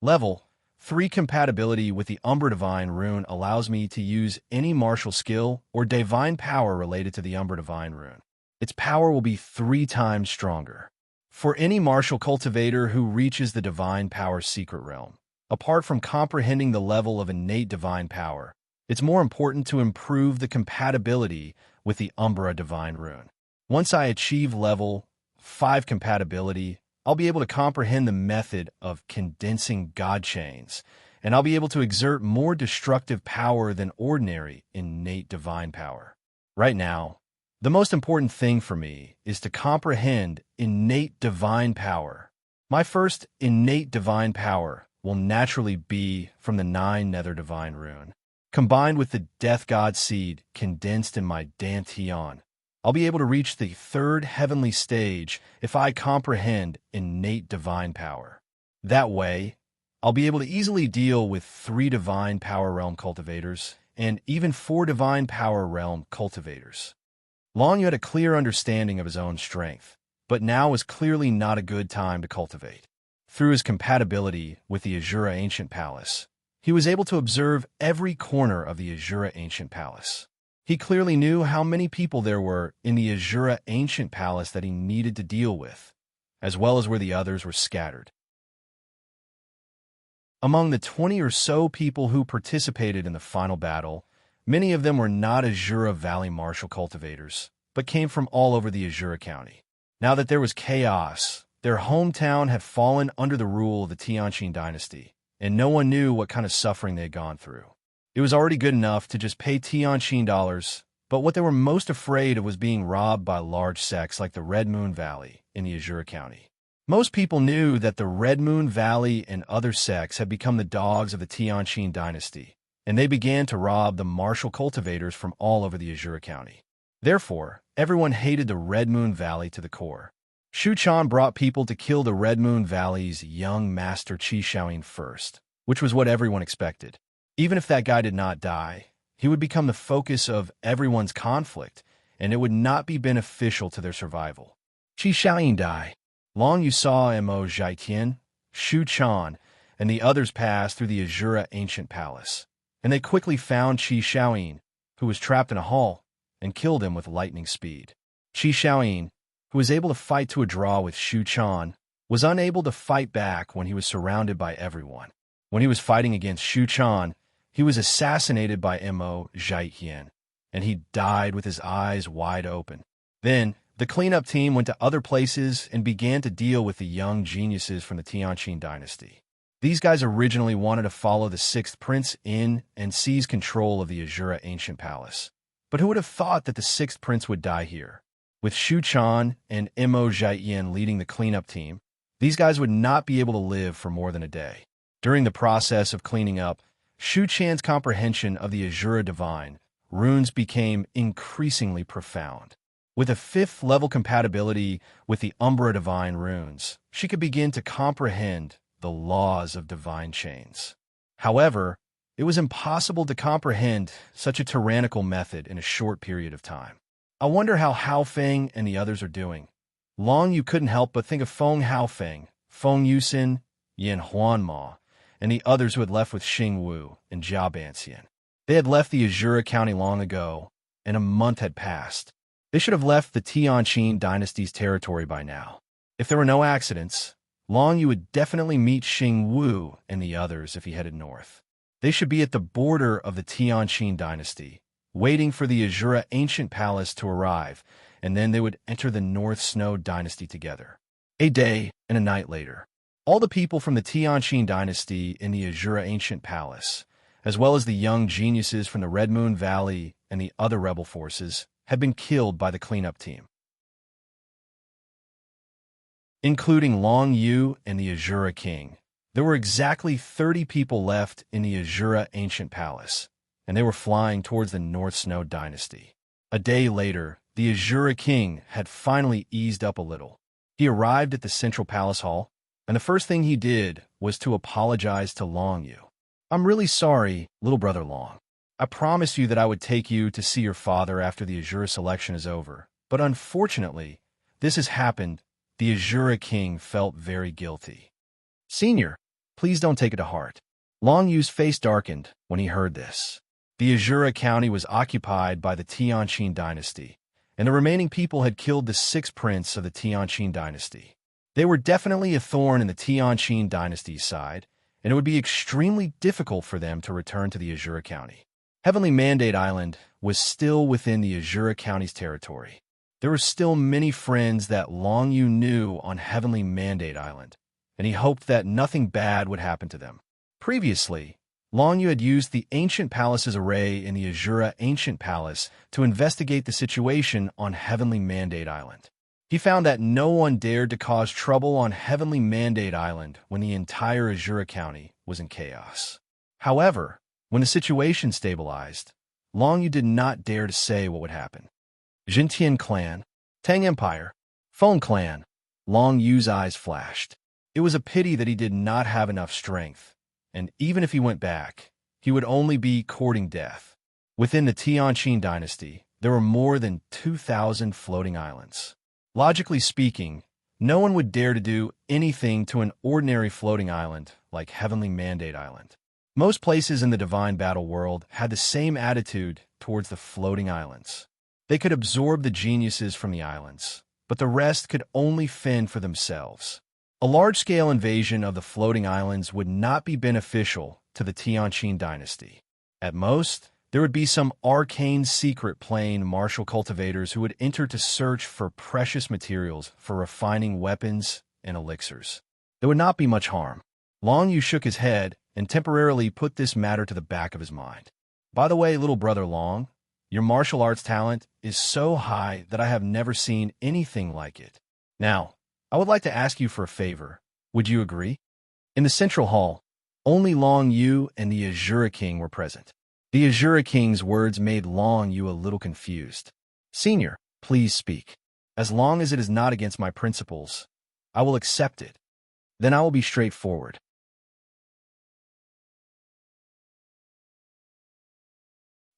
Level 3 compatibility with the Umbra Divine Rune allows me to use any martial skill or divine power related to the Umbra Divine Rune. Its power will be 3 times stronger. For any martial cultivator who reaches the Divine Power Secret Realm, apart from comprehending the level of innate divine power, it's more important to improve the compatibility with the Umbra Divine Rune. Once I achieve level 5 compatibility, I'll be able to comprehend the method of condensing God chains, and I'll be able to exert more destructive power than ordinary innate divine power. Right now, the most important thing for me is to comprehend innate divine power. My first innate divine power will naturally be from the 9 Nether Divine Rune. Combined with the Death God Seed condensed in my Dantian, I'll be able to reach the 3rd heavenly stage if I comprehend innate divine power. That way, I'll be able to easily deal with 3 Divine Power Realm cultivators and even 4 Divine Power Realm cultivators. Long Yu had a clear understanding of his own strength, but now was clearly not a good time to cultivate. Through his compatibility with the Azura Ancient Palace, he was able to observe every corner of the Azura Ancient Palace. He clearly knew how many people there were in the Azura ancient palace that he needed to deal with, as well as where the others were scattered. Among the 20 or so people who participated in the final battle, many of them were not Azura Valley martial cultivators, but came from all over the Azura County. Now that there was chaos, their hometown had fallen under the rule of the Tianqing dynasty, and no one knew what kind of suffering they had gone through. It was already good enough to just pay Tianqing dollars, but what they were most afraid of was being robbed by large sects like the Red Moon Valley in the Azura County. Most people knew that the Red Moon Valley and other sects had become the dogs of the Tianqing dynasty, and they began to rob the martial cultivators from all over the Azura County. Therefore, everyone hated the Red Moon Valley to the core. Shu Chan brought people to kill the Red Moon Valley's young master Qi Xiaoyin first, which was what everyone expected. Even if that guy did not die, he would become the focus of everyone's conflict, and it would not be beneficial to their survival. Qi Xiaoyin died. Long Yu saw Mo Zhaitian, Shu Chan, and the others pass through the Azura ancient palace, and they quickly found Qi Xiaoyin, who was trapped in a hall, and killed him with lightning speed. Qi Xiaoyin, who was able to fight to a draw with Shu Chan, was unable to fight back when he was surrounded by everyone. When he was fighting against Shu Chan, he was assassinated by Mo Zhaitian, and he died with his eyes wide open. Then, the cleanup team went to other places and began to deal with the young geniuses from the Tianqing dynasty. These guys originally wanted to follow the sixth prince in and seize control of the Azura ancient palace. But who would have thought that the sixth prince would die here? With Shu Chan and Mo Zhaitian leading the cleanup team, these guys would not be able to live for more than a day. During the process of cleaning up, Shu Chan's comprehension of the Azura divine runes became increasingly profound. With a 5th level compatibility with the Umbra divine runes, she could begin to comprehend the laws of divine chains. However, it was impossible to comprehend such a tyrannical method in a short period of time. I wonder how Hao Feng and the others are doing. Long Yu couldn't help but think of Feng Haofeng, Feng Yusin, Yin Huanma, and the others who had left with Xing Wu and Jiao Banxian. They had left the Azura County long ago, and a month had passed. They should have left the Tianqing dynasty's territory by now. If there were no accidents, Long Yu would definitely meet Xing Wu and the others if he headed north. They should be at the border of the Tianqing dynasty, waiting for the Azura ancient palace to arrive, and then they would enter the North Snow dynasty together. A day and a night later, all the people from the Tianqing dynasty in the Azura ancient palace, as well as the young geniuses from the Red Moon Valley and the other rebel forces, had been killed by the cleanup team, including Long Yu and the Azura King. There were exactly 30 people left in the Azura ancient palace, and they were flying towards the North Snow dynasty. A day later, the Azura King had finally eased up a little. He arrived at the central palace hall, and the first thing he did was to apologize to Long Yu. "I'm really sorry, little brother Long. I promised you that I would take you to see your father after the Azura selection is over, but unfortunately, this has happened." The Azura King felt very guilty. "Senior, please don't take it to heart." Long Yu's face darkened when he heard this. The Azura County was occupied by the Tianqing dynasty, and the remaining people had killed the 6th prince of the Tianqing dynasty. They were definitely a thorn in the Tianqing dynasty's side, and it would be extremely difficult for them to return to the Azura County. Heavenly Mandate Island was still within the Azura County's territory. There were still many friends that Long Yu knew on Heavenly Mandate Island, and he hoped that nothing bad would happen to them. Previously, Long Yu had used the Ancient Palace's array in the Azura Ancient Palace to investigate the situation on Heavenly Mandate Island. He found that no one dared to cause trouble on Heavenly Mandate Island when the entire Azura County was in chaos. However, when the situation stabilized, Long Yu did not dare to say what would happen. Jintian Clan, Tang Empire, Feng Clan. Long Yu's eyes flashed. It was a pity that he did not have enough strength, and even if he went back, he would only be courting death. Within the Tianqing dynasty, there were more than 2,000 floating islands. Logically speaking, no one would dare to do anything to an ordinary floating island like Heavenly Mandate Island. Most places in the divine battle world had the same attitude towards the floating islands. They could absorb the geniuses from the islands, but the rest could only fend for themselves. A large-scale invasion of the floating islands would not be beneficial to the Tianqing dynasty. At most, there would be some arcane secret plane martial cultivators who would enter to search for precious materials for refining weapons and elixirs. There would not be much harm. Long Yu shook his head and temporarily put this matter to the back of his mind. By the way, little brother Long, your martial arts talent is so high that I have never seen anything like it. Now, I would like to ask you for a favor. Would you agree? In the central hall, only Long Yu and the Azure King were present. The Azure King's words made Long Yu a little confused. Senior, please speak. As long as it is not against my principles, I will accept it. Then I will be straightforward.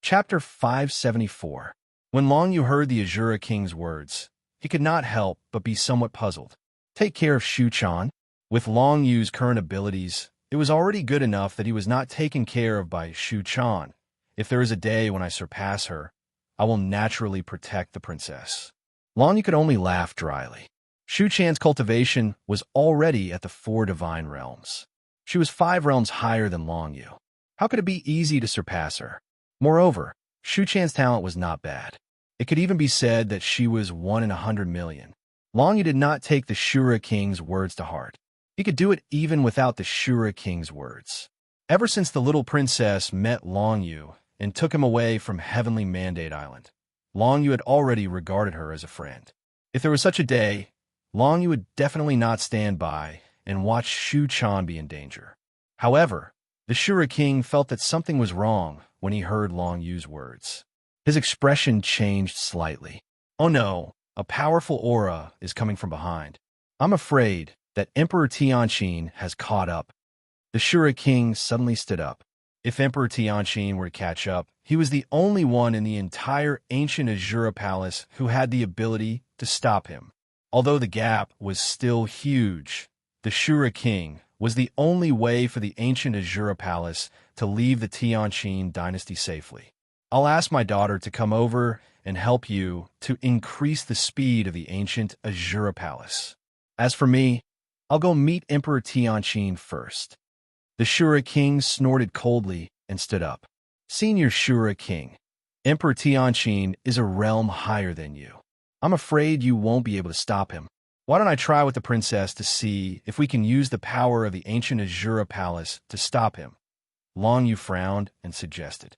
Chapter 574. When Long Yu heard the Azure King's words, he could not help but be somewhat puzzled. Take care of Shu Chan. With Long Yu's current abilities, it was already good enough that he was not taken care of by Shu Chan. If there is a day when I surpass her, I will naturally protect the princess. Long Yu could only laugh dryly. Shu Chan's cultivation was already at the 4 divine realms. She was 5 realms higher than Long Yu. How could it be easy to surpass her? Moreover, Shu Chan's talent was not bad. It could even be said that she was 1 in 100 million. Long Yu did not take the Shura King's words to heart. He could do it even without the Shura King's words. Ever since the little princess met Long Yu and took him away from Heavenly Mandate Island, Long Yu had already regarded her as a friend. If there was such a day, Long Yu would definitely not stand by and watch Shu Chan be in danger. However, the Shura King felt that something was wrong when he heard Long Yu's words. His expression changed slightly. Oh no, a powerful aura is coming from behind. I'm afraid that Emperor Tianqing has caught up. The Shura King suddenly stood up. If Emperor Tianqing were to catch up, he was the only one in the entire ancient Azure Palace who had the ability to stop him. Although the gap was still huge, the Shura King was the only way for the ancient Azure Palace to leave the Tianqing dynasty safely. I'll ask my daughter to come over and help you to increase the speed of the ancient Azure Palace. As for me, I'll go meet Emperor Tianqing first. The Shura King snorted coldly and stood up. Senior Shura King, Emperor Tianqing is a realm higher than you. I'm afraid you won't be able to stop him. Why don't I try with the princess to see if we can use the power of the ancient Azure Palace to stop him? Long Yu frowned and suggested.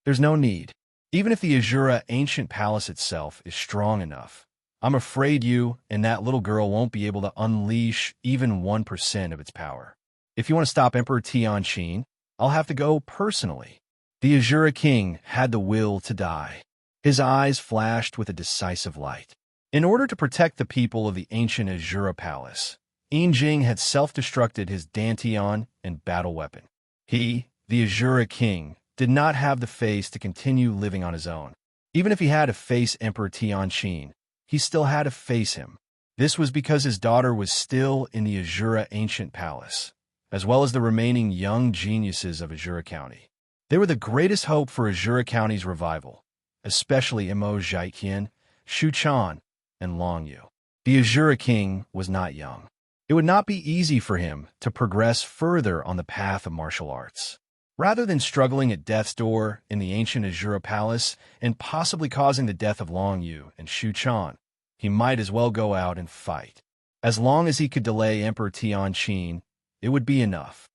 There's no need. Even if the Azure ancient palace itself is strong enough, I'm afraid you and that little girl won't be able to unleash even 1% of its power. If you want to stop Emperor Tianqing, I'll have to go personally. The Azure King had the will to die. His eyes flashed with a decisive light. In order to protect the people of the ancient Azure Palace, Jing had self-destructed his Dantian and battle weapon. He, the Azure King, did not have the face to continue living on his own. Even if he had to face Emperor Tianqing, he still had to face him. This was because his daughter was still in the Azure Ancient Palace, as well as the remaining young geniuses of Azure County. They were the greatest hope for Azure County's revival, especially Mo Zhaiqian, Shu Chan, and Long Yu. The Azure King was not young. It would not be easy for him to progress further on the path of martial arts. Rather than struggling at death's door in the ancient Azure Palace and possibly causing the death of Long Yu and Shu Chan, he might as well go out and fight. As long as he could delay Emperor Tianqing, it would be enough.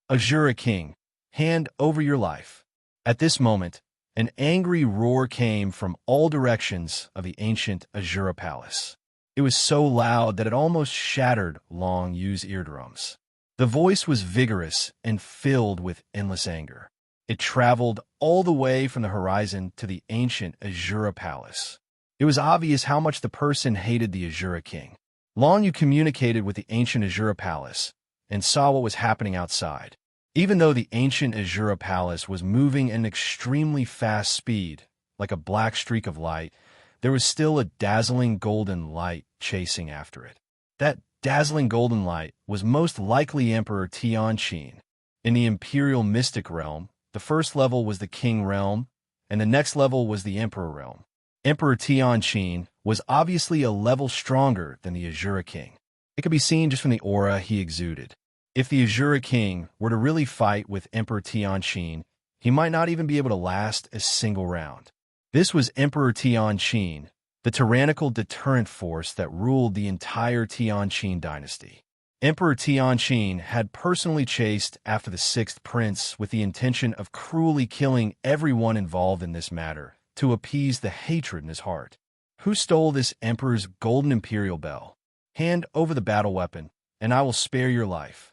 Azure King, hand over your life. At this moment, an angry roar came from all directions of the ancient Azure Palace. It was so loud that it almost shattered Long Yu's eardrums. The voice was vigorous and filled with endless anger. It traveled all the way from the horizon to the ancient Azure Palace. It was obvious how much the person hated the Azure King. Long Yu communicated with the ancient Azure Palace and saw what was happening outside. Even though the ancient Azure Palace was moving at an extremely fast speed, like a black streak of light, there was still a dazzling golden light chasing after it. That dazzling golden light was most likely Emperor Tianqin. In the Imperial Mystic Realm, the first level was the King Realm, and the next level was the Emperor Realm. Emperor Tianqin was obviously a level stronger than the Azura King. It could be seen just from the aura he exuded. If the Azura King were to really fight with Emperor Tianqin, he might not even be able to last a single round. This was Emperor Tianqin, the tyrannical deterrent force that ruled the entire Tianqin dynasty. Emperor Tianqin had personally chased after the sixth prince with the intention of cruelly killing everyone involved in this matter to appease the hatred in his heart. Who stole this emperor's golden imperial bell? Hand over the battle weapon, and I will spare your life.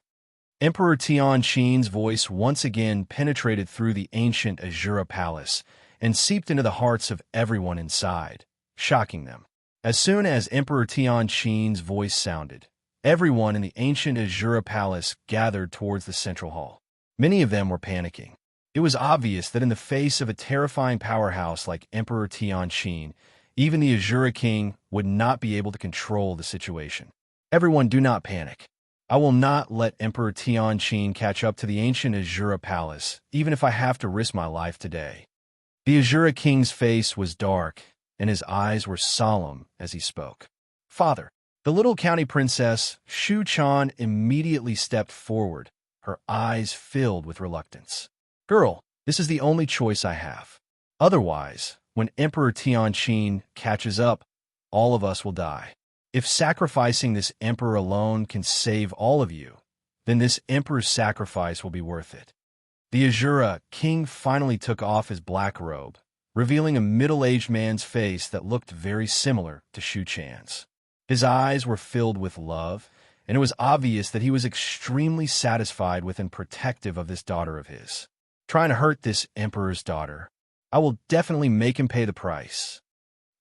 Emperor Tianqin's voice once again penetrated through the ancient Azura Palace and seeped into the hearts of everyone inside, shocking them. As soon as Emperor Tianqin's voice sounded, everyone in the ancient Azura Palace gathered towards the central hall. Many of them were panicking. It was obvious that in the face of a terrifying powerhouse like Emperor Tianqin, even the Azura King would not be able to control the situation. Everyone, do not panic. I will not let Emperor Tianqin catch up to the ancient Azura Palace, even if I have to risk my life today. The Azura King's face was dark, and his eyes were solemn as he spoke. Father. The little county princess, Shu Chan, immediately stepped forward, her eyes filled with reluctance. Girl, this is the only choice I have. Otherwise, when Emperor Tianqin catches up, all of us will die. If sacrificing this emperor alone can save all of you, then this emperor's sacrifice will be worth it. The Azura King finally took off his black robe, revealing a middle-aged man's face that looked very similar to Shu Chan's. His eyes were filled with love, and it was obvious that he was extremely satisfied with and protective of this daughter of his. Trying to hurt this emperor's daughter, I will definitely make him pay the price.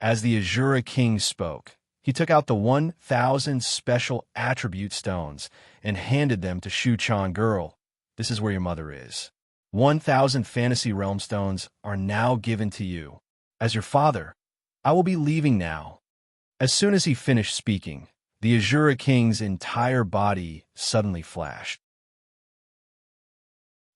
As the Azura King spoke, he took out the 1,000 special attribute stones and handed them to Shu Chan. Girl, this is where your mother is. 1,000 fantasy realm stones are now given to you. As your father, I will be leaving now. As soon as he finished speaking, the Azura King's entire body suddenly flashed.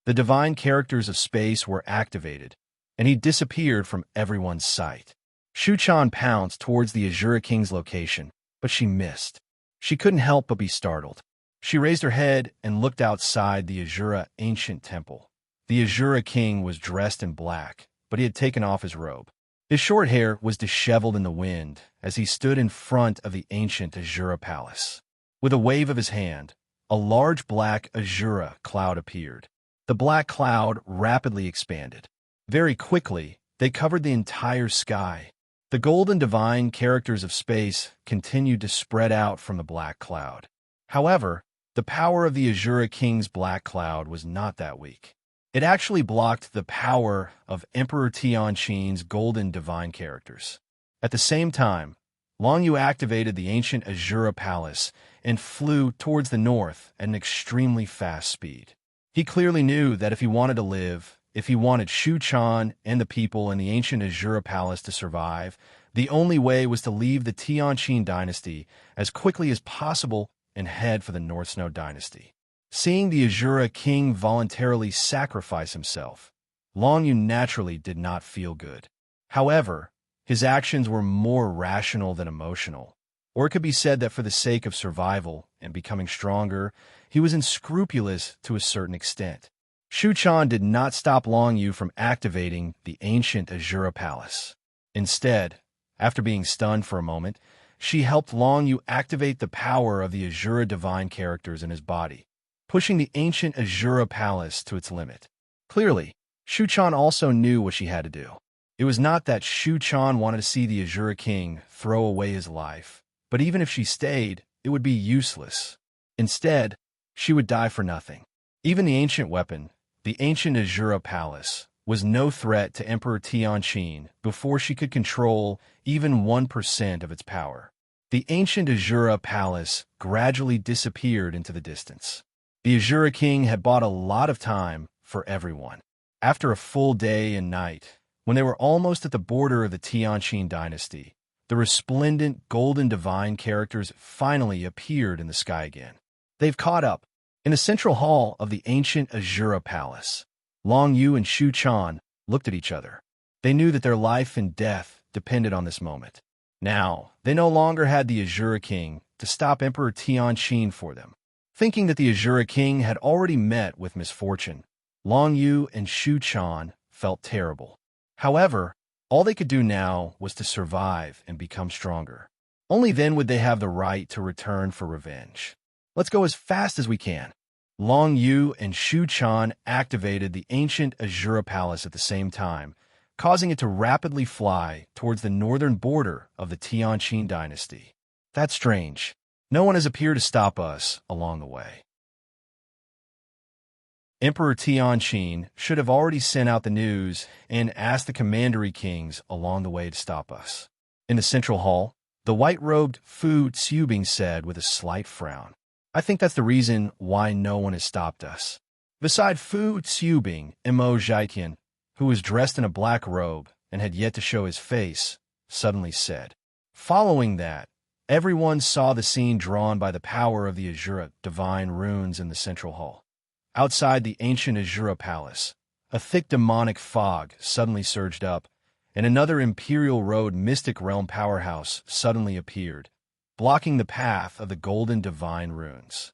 The divine characters of space were activated, and he disappeared from everyone's sight. Shu Chan pounced towards the Azura King's location, but she missed. She couldn't help but be startled. She raised her head and looked outside the Azura ancient temple. The Azura King was dressed in black, but he had taken off his robe. His short hair was disheveled in the wind as he stood in front of the ancient Azura Palace. With a wave of his hand, a large black Azura cloud appeared. The black cloud rapidly expanded. Very quickly, they covered the entire sky. The golden divine characters of space continued to spread out from the black cloud. However, the power of the Azura King's black cloud was not that weak. It actually blocked the power of Emperor Tianqin's golden divine characters. At the same time, Long Yu activated the ancient Azura Palace and flew towards the north at an extremely fast speed. He clearly knew that if he wanted to live, if he wanted Shu Chan and the people in the ancient Azura Palace to survive, the only way was to leave the Tianqin dynasty as quickly as possible and head for the North Snow dynasty. Seeing the Azura King voluntarily sacrifice himself, Long Yu naturally did not feel good. However, his actions were more rational than emotional, or it could be said that for the sake of survival and becoming stronger, he was unscrupulous to a certain extent. Shu Chan did not stop Long Yu from activating the ancient Azura Palace. Instead, after being stunned for a moment, she helped Long Yu activate the power of the Azura divine characters in his body, pushing the ancient Azura Palace to its limit. Clearly, Shu Chan also knew what she had to do. It was not that Shu Chan wanted to see the Azura King throw away his life, but even if she stayed, it would be useless. Instead, she would die for nothing. Even the ancient weapon, the ancient Azura Palace, was no threat to Emperor Tianqin before she could control even 1% of its power. The ancient Azura Palace gradually disappeared into the distance. The Azura King had bought a lot of time for everyone. After a full day and night, when they were almost at the border of the Tianqin dynasty, the resplendent golden divine characters finally appeared in the sky again. They've caught up. In the central hall of the ancient Azura Palace, Long Yu and Shu Chan looked at each other. They knew that their life and death depended on this moment. Now, they no longer had the Azura King to stop Emperor Tianqin for them. Thinking that the Azura King had already met with misfortune, Long Yu and Shu Chan felt terrible. However, all they could do now was to survive and become stronger. Only then would they have the right to return for revenge. Let's go as fast as we can. Long Yu and Shu Chan activated the ancient Azura Palace at the same time, causing it to rapidly fly towards the northern border of the Tianqin dynasty. That's strange. No one has appeared to stop us along the way. Emperor Tianqin should have already sent out the news and asked the commandery kings along the way to stop us. In the central hall, the white-robed Fu Tsubing said with a slight frown, I think that's the reason why no one has stopped us. Beside Fu Tsubing, Mo Zhaitian, who was dressed in a black robe and had yet to show his face, suddenly said. Following that, everyone saw the scene drawn by the power of the Azura divine runes in the central hall. Outside the ancient Azura Palace, a thick demonic fog suddenly surged up, and another Imperial Road mystic realm powerhouse suddenly appeared, blocking the path of the golden divine runes.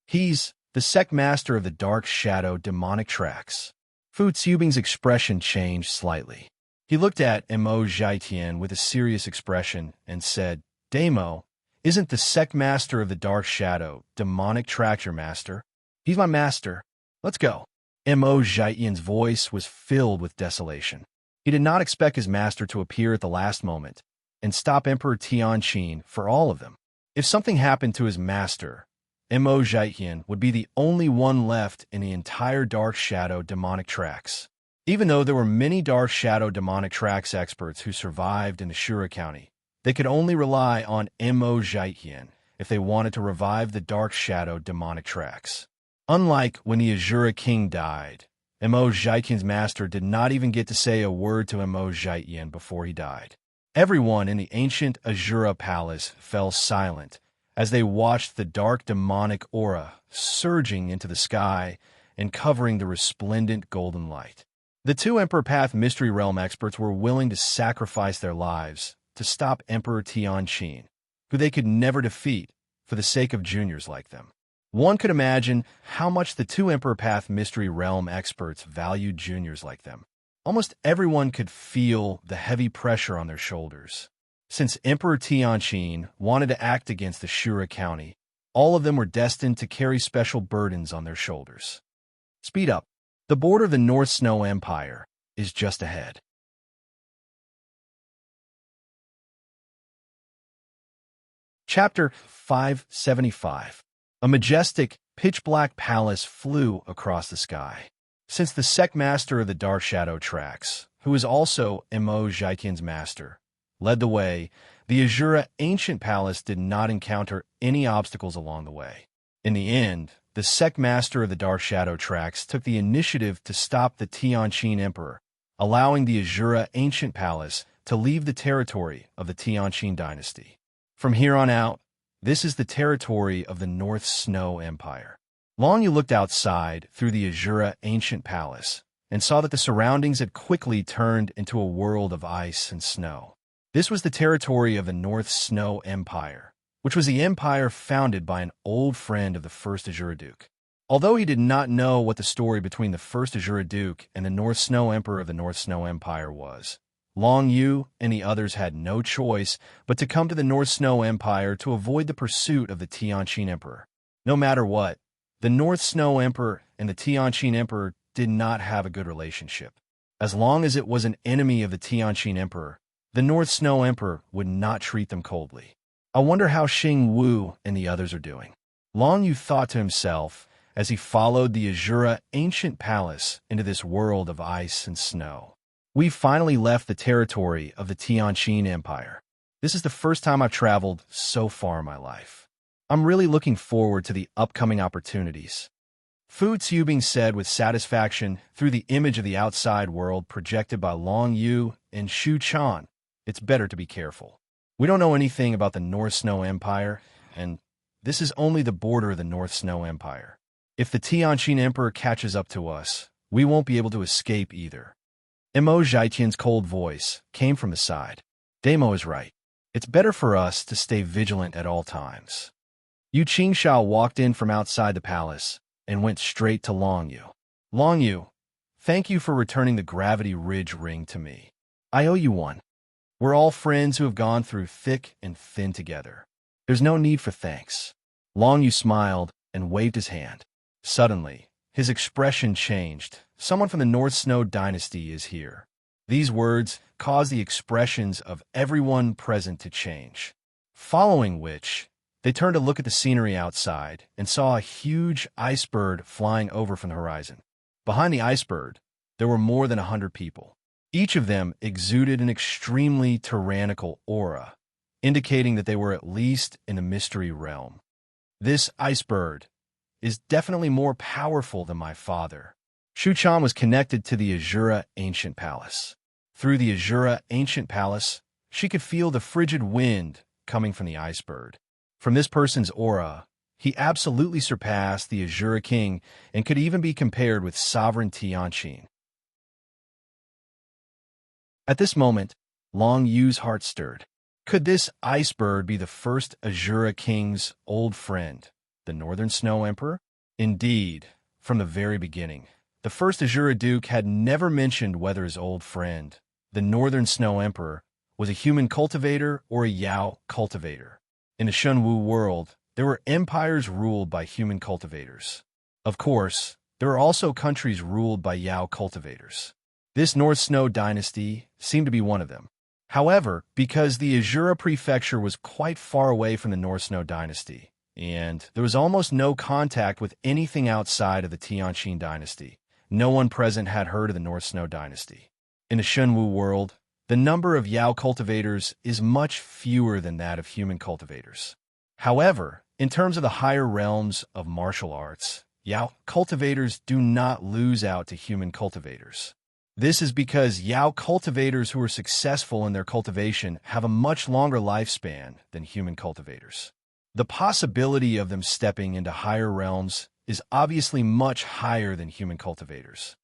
He's the sect master of the dark shadow demonic tracks. Fu Tsubing's expression changed slightly. He looked at Mo Zhaitian with a serious expression and said, Damo, isn't the sect master of the dark shadow demonic track your master? He's my master. Let's go. Mo Zhaitian's voice was filled with desolation. He did not expect his master to appear at the last moment and stop Emperor Tianqin for all of them. If something happened to his master, Mo Zhaitian would be the only one left in the entire Dark Shadow demonic tracks. Even though there were many Dark Shadow demonic tracks experts who survived in the Shura County, they could only rely on Mo Zhaitian if they wanted to revive the Dark Shadow demonic tracks. Unlike when the Azura King died, Mo Zhaitian's master did not even get to say a word to Mo Zhaitian before he died. Everyone in the ancient Azura Palace fell silent as they watched the dark demonic aura surging into the sky and covering the resplendent golden light. The two Emperor Path Mystery Realm experts were willing to sacrifice their lives to stop Emperor Tianqin, who they could never defeat for the sake of juniors like them. One could imagine how much the two Emperor Path Mystery Realm experts valued juniors like them. Almost everyone could feel the heavy pressure on their shoulders. Since Emperor Tianqin wanted to act against the Shura County, all of them were destined to carry special burdens on their shoulders. Speed up. The border of the North Snow Empire is just ahead. Chapter 575. A majestic, pitch-black palace flew across the sky. Since the sect master of the Dark Shadow tracks, who is also Mo Zhaitian's master, led the way, the Azura ancient palace did not encounter any obstacles along the way. In the end, the sect master of the Dark Shadow tracks took the initiative to stop the Tianqin Emperor, allowing the Azura ancient palace to leave the territory of the Tianqin dynasty. From here on out, this is the territory of the North Snow Empire. Long Yu looked outside through the Azura ancient palace and saw that the surroundings had quickly turned into a world of ice and snow. This was the territory of the North Snow Empire, which was the empire founded by an old friend of the first Azura Duke. Although he did not know what the story between the first Azura Duke and the North Snow Emperor of the North Snow Empire was, Long Yu and the others had no choice but to come to the North Snow Empire to avoid the pursuit of the Tianqin Emperor. No matter what, the North Snow Emperor and the Tianqin Emperor did not have a good relationship. As long as it was an enemy of the Tianqin Emperor, the North Snow Emperor would not treat them coldly. I wonder how Xing Wu and the others are doing. Long Yu thought to himself as he followed the Azura ancient palace into this world of ice and snow. We've finally left the territory of the Tianqin Empire. This is the first time I've traveled so far in my life. I'm really looking forward to the upcoming opportunities. Fu Tsubing said with satisfaction through the image of the outside world projected by Long Yu and Shu Chan. It's better to be careful. We don't know anything about the North Snow Empire, and this is only the border of the North Snow Empire. If the Tianqin Emperor catches up to us, we won't be able to escape either. Mo Zhaitian's cold voice came from his side. Damo is right. It's better for us to stay vigilant at all times. Yu Qingshao walked in from outside the palace and went straight to Long Yu. Long Yu, thank you for returning the Gravity Ridge ring to me. I owe you one. We're all friends who have gone through thick and thin together. There's no need for thanks. Long Yu smiled and waved his hand. Suddenly, his expression changed. Someone from the North Snow dynasty is here. These words caused the expressions of everyone present to change. Following which, they turned to look at the scenery outside and saw a huge icebird flying over from the horizon. Behind the icebird, there were more than 100 people. Each of them exuded an extremely tyrannical aura, indicating that they were at least in the mystery realm. This icebird is definitely more powerful than my father. Shu Chan was connected to the Azura Ancient Palace. Through the Azura Ancient Palace, she could feel the frigid wind coming from the icebird. From this person's aura, he absolutely surpassed the Azura King and could even be compared with Sovereign Tianqin. At this moment, Long Yu's heart stirred. Could this icebird be the first Azura King's old friend, the Northern Snow Emperor? Indeed, from the very beginning, the first Azura Duke had never mentioned whether his old friend, the Northern Snow Emperor, was a human cultivator or a Yao cultivator. In the Shunwu world, there were empires ruled by human cultivators. Of course, there were also countries ruled by Yao cultivators. This North Snow dynasty seemed to be one of them. However, because the Azura prefecture was quite far away from the North Snow dynasty, and there was almost no contact with anything outside of the Tianqin dynasty, no one present had heard of the North Snow dynasty. In the Shunwu world, the number of Yao cultivators is much fewer than that of human cultivators. However, in terms of the higher realms of martial arts, Yao cultivators do not lose out to human cultivators. This is because Yao cultivators who are successful in their cultivation have a much longer lifespan than human cultivators. The possibility of them stepping into higher realms is obviously much higher than human cultivators.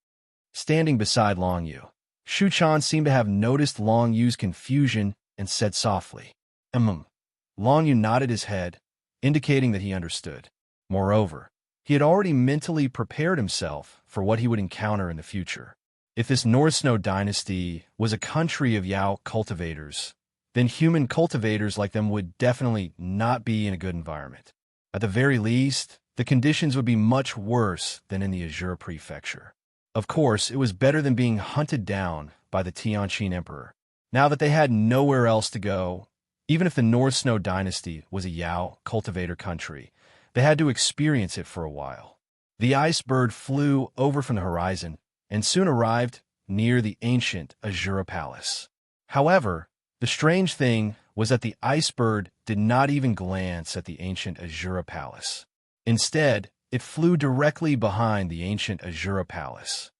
Standing beside Long Yu, Shu Chan seemed to have noticed Long Yu's confusion and said softly, Long Yu nodded his head, indicating that he understood. Moreover, he had already mentally prepared himself for what he would encounter in the future. If this North Snow dynasty was a country of Yao cultivators, then human cultivators like them would definitely not be in a good environment. At the very least, the conditions would be much worse than in the Azura prefecture. Of course, it was better than being hunted down by the Tianqin Emperor. Now that they had nowhere else to go, even if the North Snow dynasty was a Yao cultivator country, they had to experience it for a while. The ice bird flew over from the horizon and soon arrived near the ancient Azura Palace. However, the strange thing was that the ice bird did not even glance at the ancient Azura Palace. Instead, it flew directly behind the ancient Azura Palace.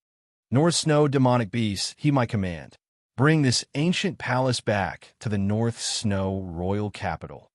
North Snow demonic beasts, heed my command. Bring this ancient palace back to the North Snow royal capital.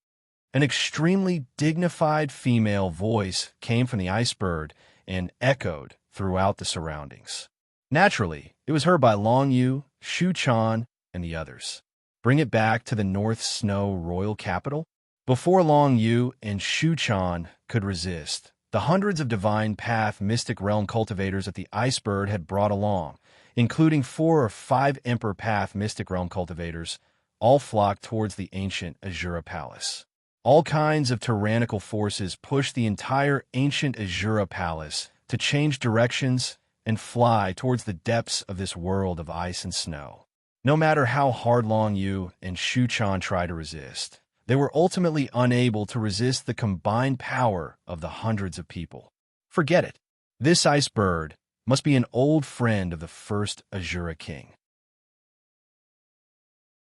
An extremely dignified female voice came from the ice bird and echoed throughout the surroundings. Naturally, it was heard by Long Yu, Shu Chan, and the others. Bring it back to the North Snow royal capital? Before Long Yu and Shu Chan could resist, the hundreds of Divine Path Mystic Realm cultivators that the Icebird had brought along, including 4 or 5 Emperor Path Mystic Realm cultivators, all flocked towards the ancient Azura Palace. All kinds of tyrannical forces pushed the entire ancient Azura Palace to change directions and fly towards the depths of this world of ice and snow. No matter how hard Long Yu and Shu Chan tried to resist, they were ultimately unable to resist the combined power of the hundreds of people. Forget it. This ice bird must be an old friend of the first Azura King.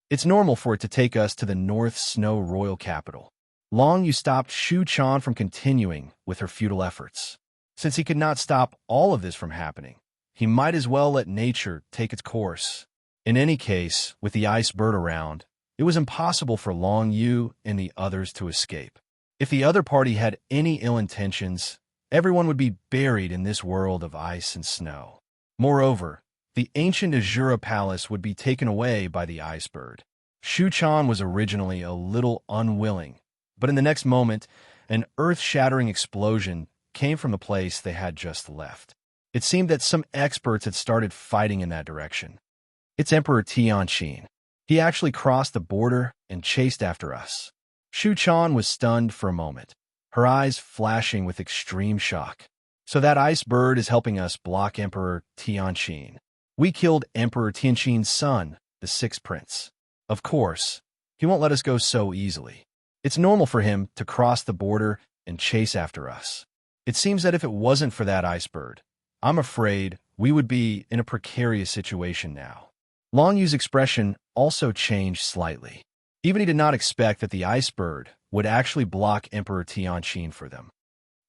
It's normal for it to take us to the North Snow royal capital. Long Yu stopped Shu Chan from continuing with her futile efforts. Since he could not stop all of this from happening, he might as well let nature take its course. In any case, with the ice bird around, It was impossible for Long Yu and the others to escape. If the other party had any ill intentions, everyone would be buried in this world of ice and snow. Moreover, the ancient Azura Palace would be taken away by the ice bird. Shu Chan was originally a little unwilling, but in the next moment, an earth-shattering explosion came from the place they had just left. It seemed that some experts had started fighting in that direction. It's Emperor Tianqin. He actually crossed the border and chased after us. Shu Chan was stunned for a moment, her eyes flashing with extreme shock. So that ice bird is helping us block Emperor Tianqin. We killed Emperor Tianqin's son, the sixth prince. Of course, he won't let us go so easily. It's normal for him to cross the border and chase after us. It seems that if it wasn't for that ice bird, I'm afraid we would be in a precarious situation now. Long Yu's expression also changed slightly. Even he did not expect that the ice bird would actually block Emperor Tianqin for them.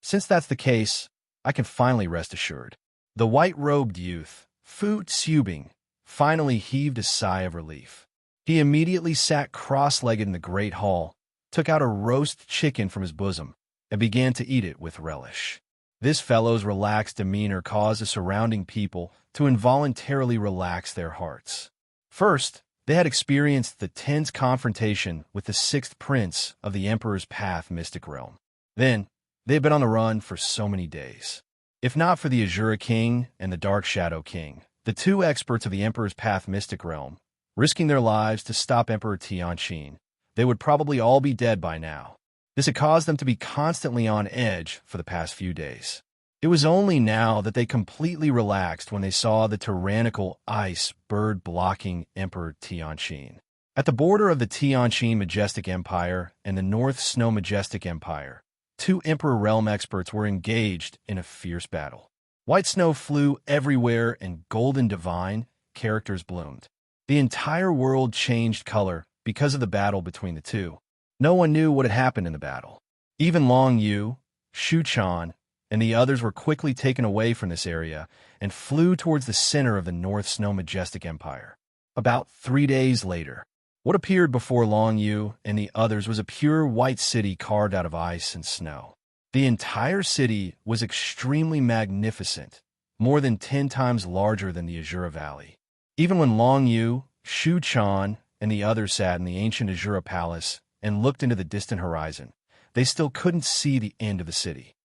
Since that's the case, I can finally rest assured. The white-robed youth, Fu Tsubing, finally heaved a sigh of relief. He immediately sat cross-legged in the great hall, took out a roast chicken from his bosom, and began to eat it with relish. This fellow's relaxed demeanor caused the surrounding people to involuntarily relax their hearts. First, they had experienced the tense confrontation with the sixth prince of the Emperor's Path mystic realm. Then, they had been on the run for so many days. If not for the Azura King and the Dark Shadow King, the two experts of the Emperor's Path mystic realm, risking their lives to stop Emperor Tianqin, they would probably all be dead by now. This had caused them to be constantly on edge for the past few days. It was only now that they completely relaxed when they saw the tyrannical ice bird blocking Emperor Tianqin. At the border of the Tianqin Majestic Empire and the North Snow Majestic Empire, two Emperor Realm experts were engaged in a fierce battle. White snow flew everywhere and golden divine characters bloomed. The entire world changed color because of the battle between the two. No one knew what had happened in the battle. Even Long Yu, Shu Chan, and the others were quickly taken away from this area and flew towards the center of the North Snow Majestic Empire. About 3 days later, what appeared before Long Yu and the others was a pure white city carved out of ice and snow. The entire city was extremely magnificent, more than 10 times larger than the Azura Valley. Even when Long Yu, Shu Chan, and the others sat in the ancient Azura Palace and looked into the distant horizon, they still couldn't see the end of the city.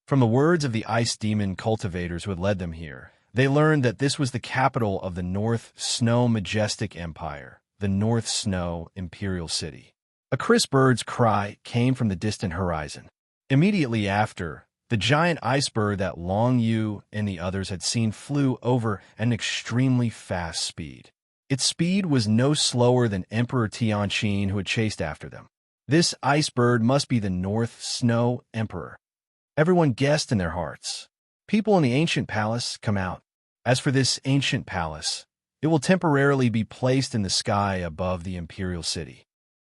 From the words of the ice demon cultivators who had led them here, they learned that this was the capital of the North Snow Majestic Empire, the North Snow Imperial City. A crisp bird's cry came from the distant horizon. Immediately after, the giant ice bird that Long Yu and the others had seen flew over at an extremely fast speed. Its speed was no slower than Emperor Tianqin, who had chased after them. This ice bird must be the North Snow Emperor. Everyone guessed in their hearts. People in the ancient palace, come out. As for this ancient palace, it will temporarily be placed in the sky above the imperial city.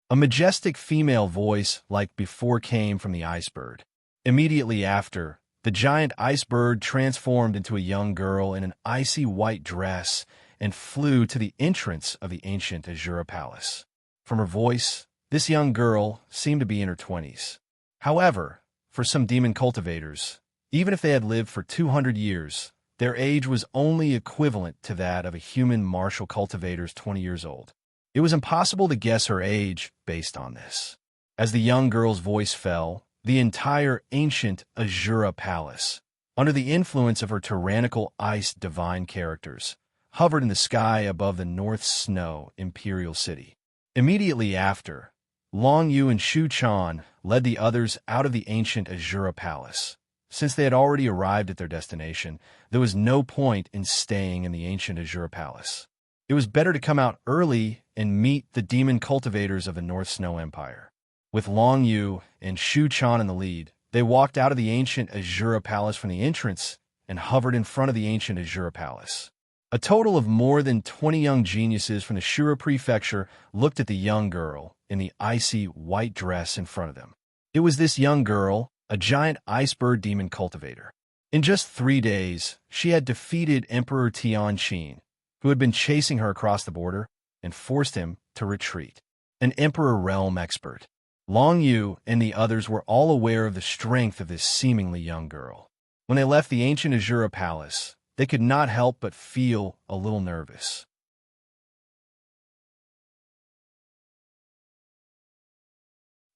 A majestic female voice like before came from the ice bird. Immediately after, the giant ice bird transformed into a young girl in an icy white dress and flew to the entrance of the ancient Azura Palace. From her voice, this young girl seemed to be in her 20s. However, for some demon cultivators, even if they had lived for 200 years, their age was only equivalent to that of a human martial cultivator's 20 years old. It was impossible to guess her age based on this. As the young girl's voice fell, the entire ancient Azura Palace, under the influence of her tyrannical ice divine characters, hovered in the sky above the North Snow Imperial City. Immediately after, Long Yu and Shu Chan led the others out of the ancient Azura Palace. Since they had already arrived at their destination, there was no point in staying in the ancient Azura Palace. It was better to come out early and meet the demon cultivators of the North Snow Empire. With Long Yu and Shu Chan in the lead, they walked out of the ancient Azura Palace from the entrance and hovered in front of the ancient Azura Palace. A total of more than 20 young geniuses from the Shura Prefecture looked at the young girl in the icy white dress in front of them. It was this young girl, a giant ice bird demon cultivator. In just 3 days, she had defeated Emperor Tianqin, who had been chasing her across the border. and forced him to retreat. An Emperor realm expert. Long Yu and the others were all aware of the strength of this seemingly young girl. When they left the ancient Azura palace, they could not help but feel a little nervous.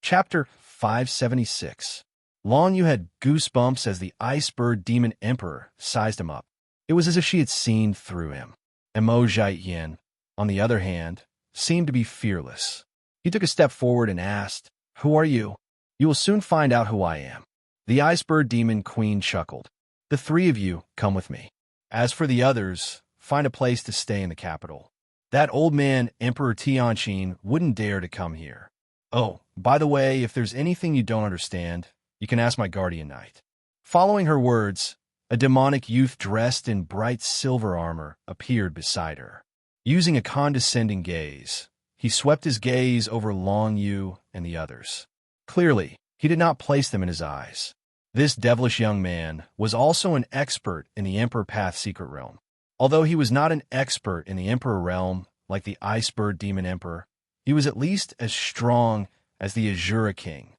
Chapter 576. Long Yu had goosebumps as the Ice-Bird Demon Emperor sized him up. It was as if she had seen through him. And Mo Jian, on the other hand, seemed to be fearless. He took a step forward and asked, "Who are you?" "You will soon find out who I am." The Ice-Bird Demon Queen chuckled. "The three of you come with me. As for the others, find a place to stay in the capital. That old man, Emperor Tianqin, wouldn't dare to come here. Oh, by the way, if there's anything you don't understand, you can ask my guardian knight." Following her words, a demonic youth dressed in bright silver armor appeared beside her. Using a condescending gaze, he swept his gaze over Long Yu and the others. Clearly, he did not place them in his eyes. This devilish young man was also an expert in the Emperor Path Secret Realm. Although he was not an expert in the Emperor Realm like the Ice-Bird Demon Emperor, he was at least as strong as the Azura King.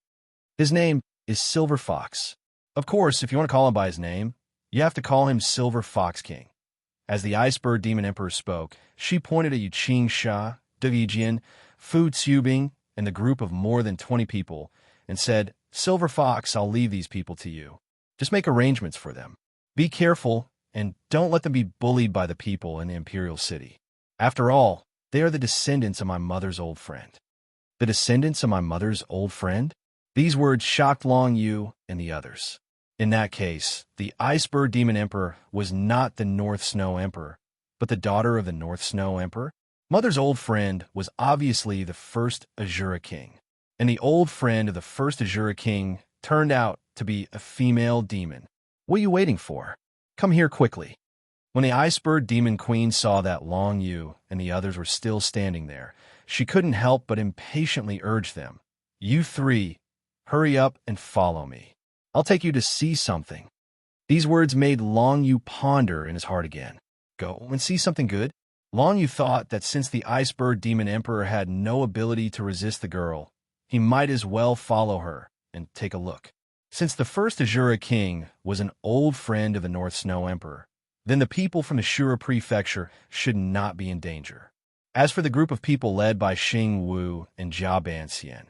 His name is Silver Fox. Of course, if you want to call him by his name, you have to call him Silver Fox King. As the Ice-Bird Demon Emperor spoke, she pointed at Yuqing Sha, Devijian, Fu Tsubing, and the group of more than 20 people, and said, "Silver Fox, I'll leave these people to you. Just make arrangements for them. Be careful, and don't let them be bullied by the people in the Imperial City. After all, they are the descendants of my mother's old friend." The descendants of my mother's old friend? These words shocked Long Yu and the others. In that case, the Ice-Bird Demon Emperor was not the North Snow Emperor, but the daughter of the North Snow Emperor? Mother's old friend was obviously the first Azura King, and the old friend of the first Azura King turned out to be a female demon. What are you waiting for? Come here quickly. When the Ice-Bird Demon Queen saw that Long Yu and the others were still standing there, she couldn't help but impatiently urge them, "You three, hurry up and follow me. I'll take you to see something." These words made Long Yu ponder in his heart again. Go and see something good? Long Yu thought that since the Ice-Bird Demon Emperor had no ability to resist the girl, he might as well follow her and take a look. Since the first Azura King was an old friend of the North Snow Emperor, then the people from the Shura Prefecture should not be in danger. As for the group of people led by Xing Wu and Jia Banxian,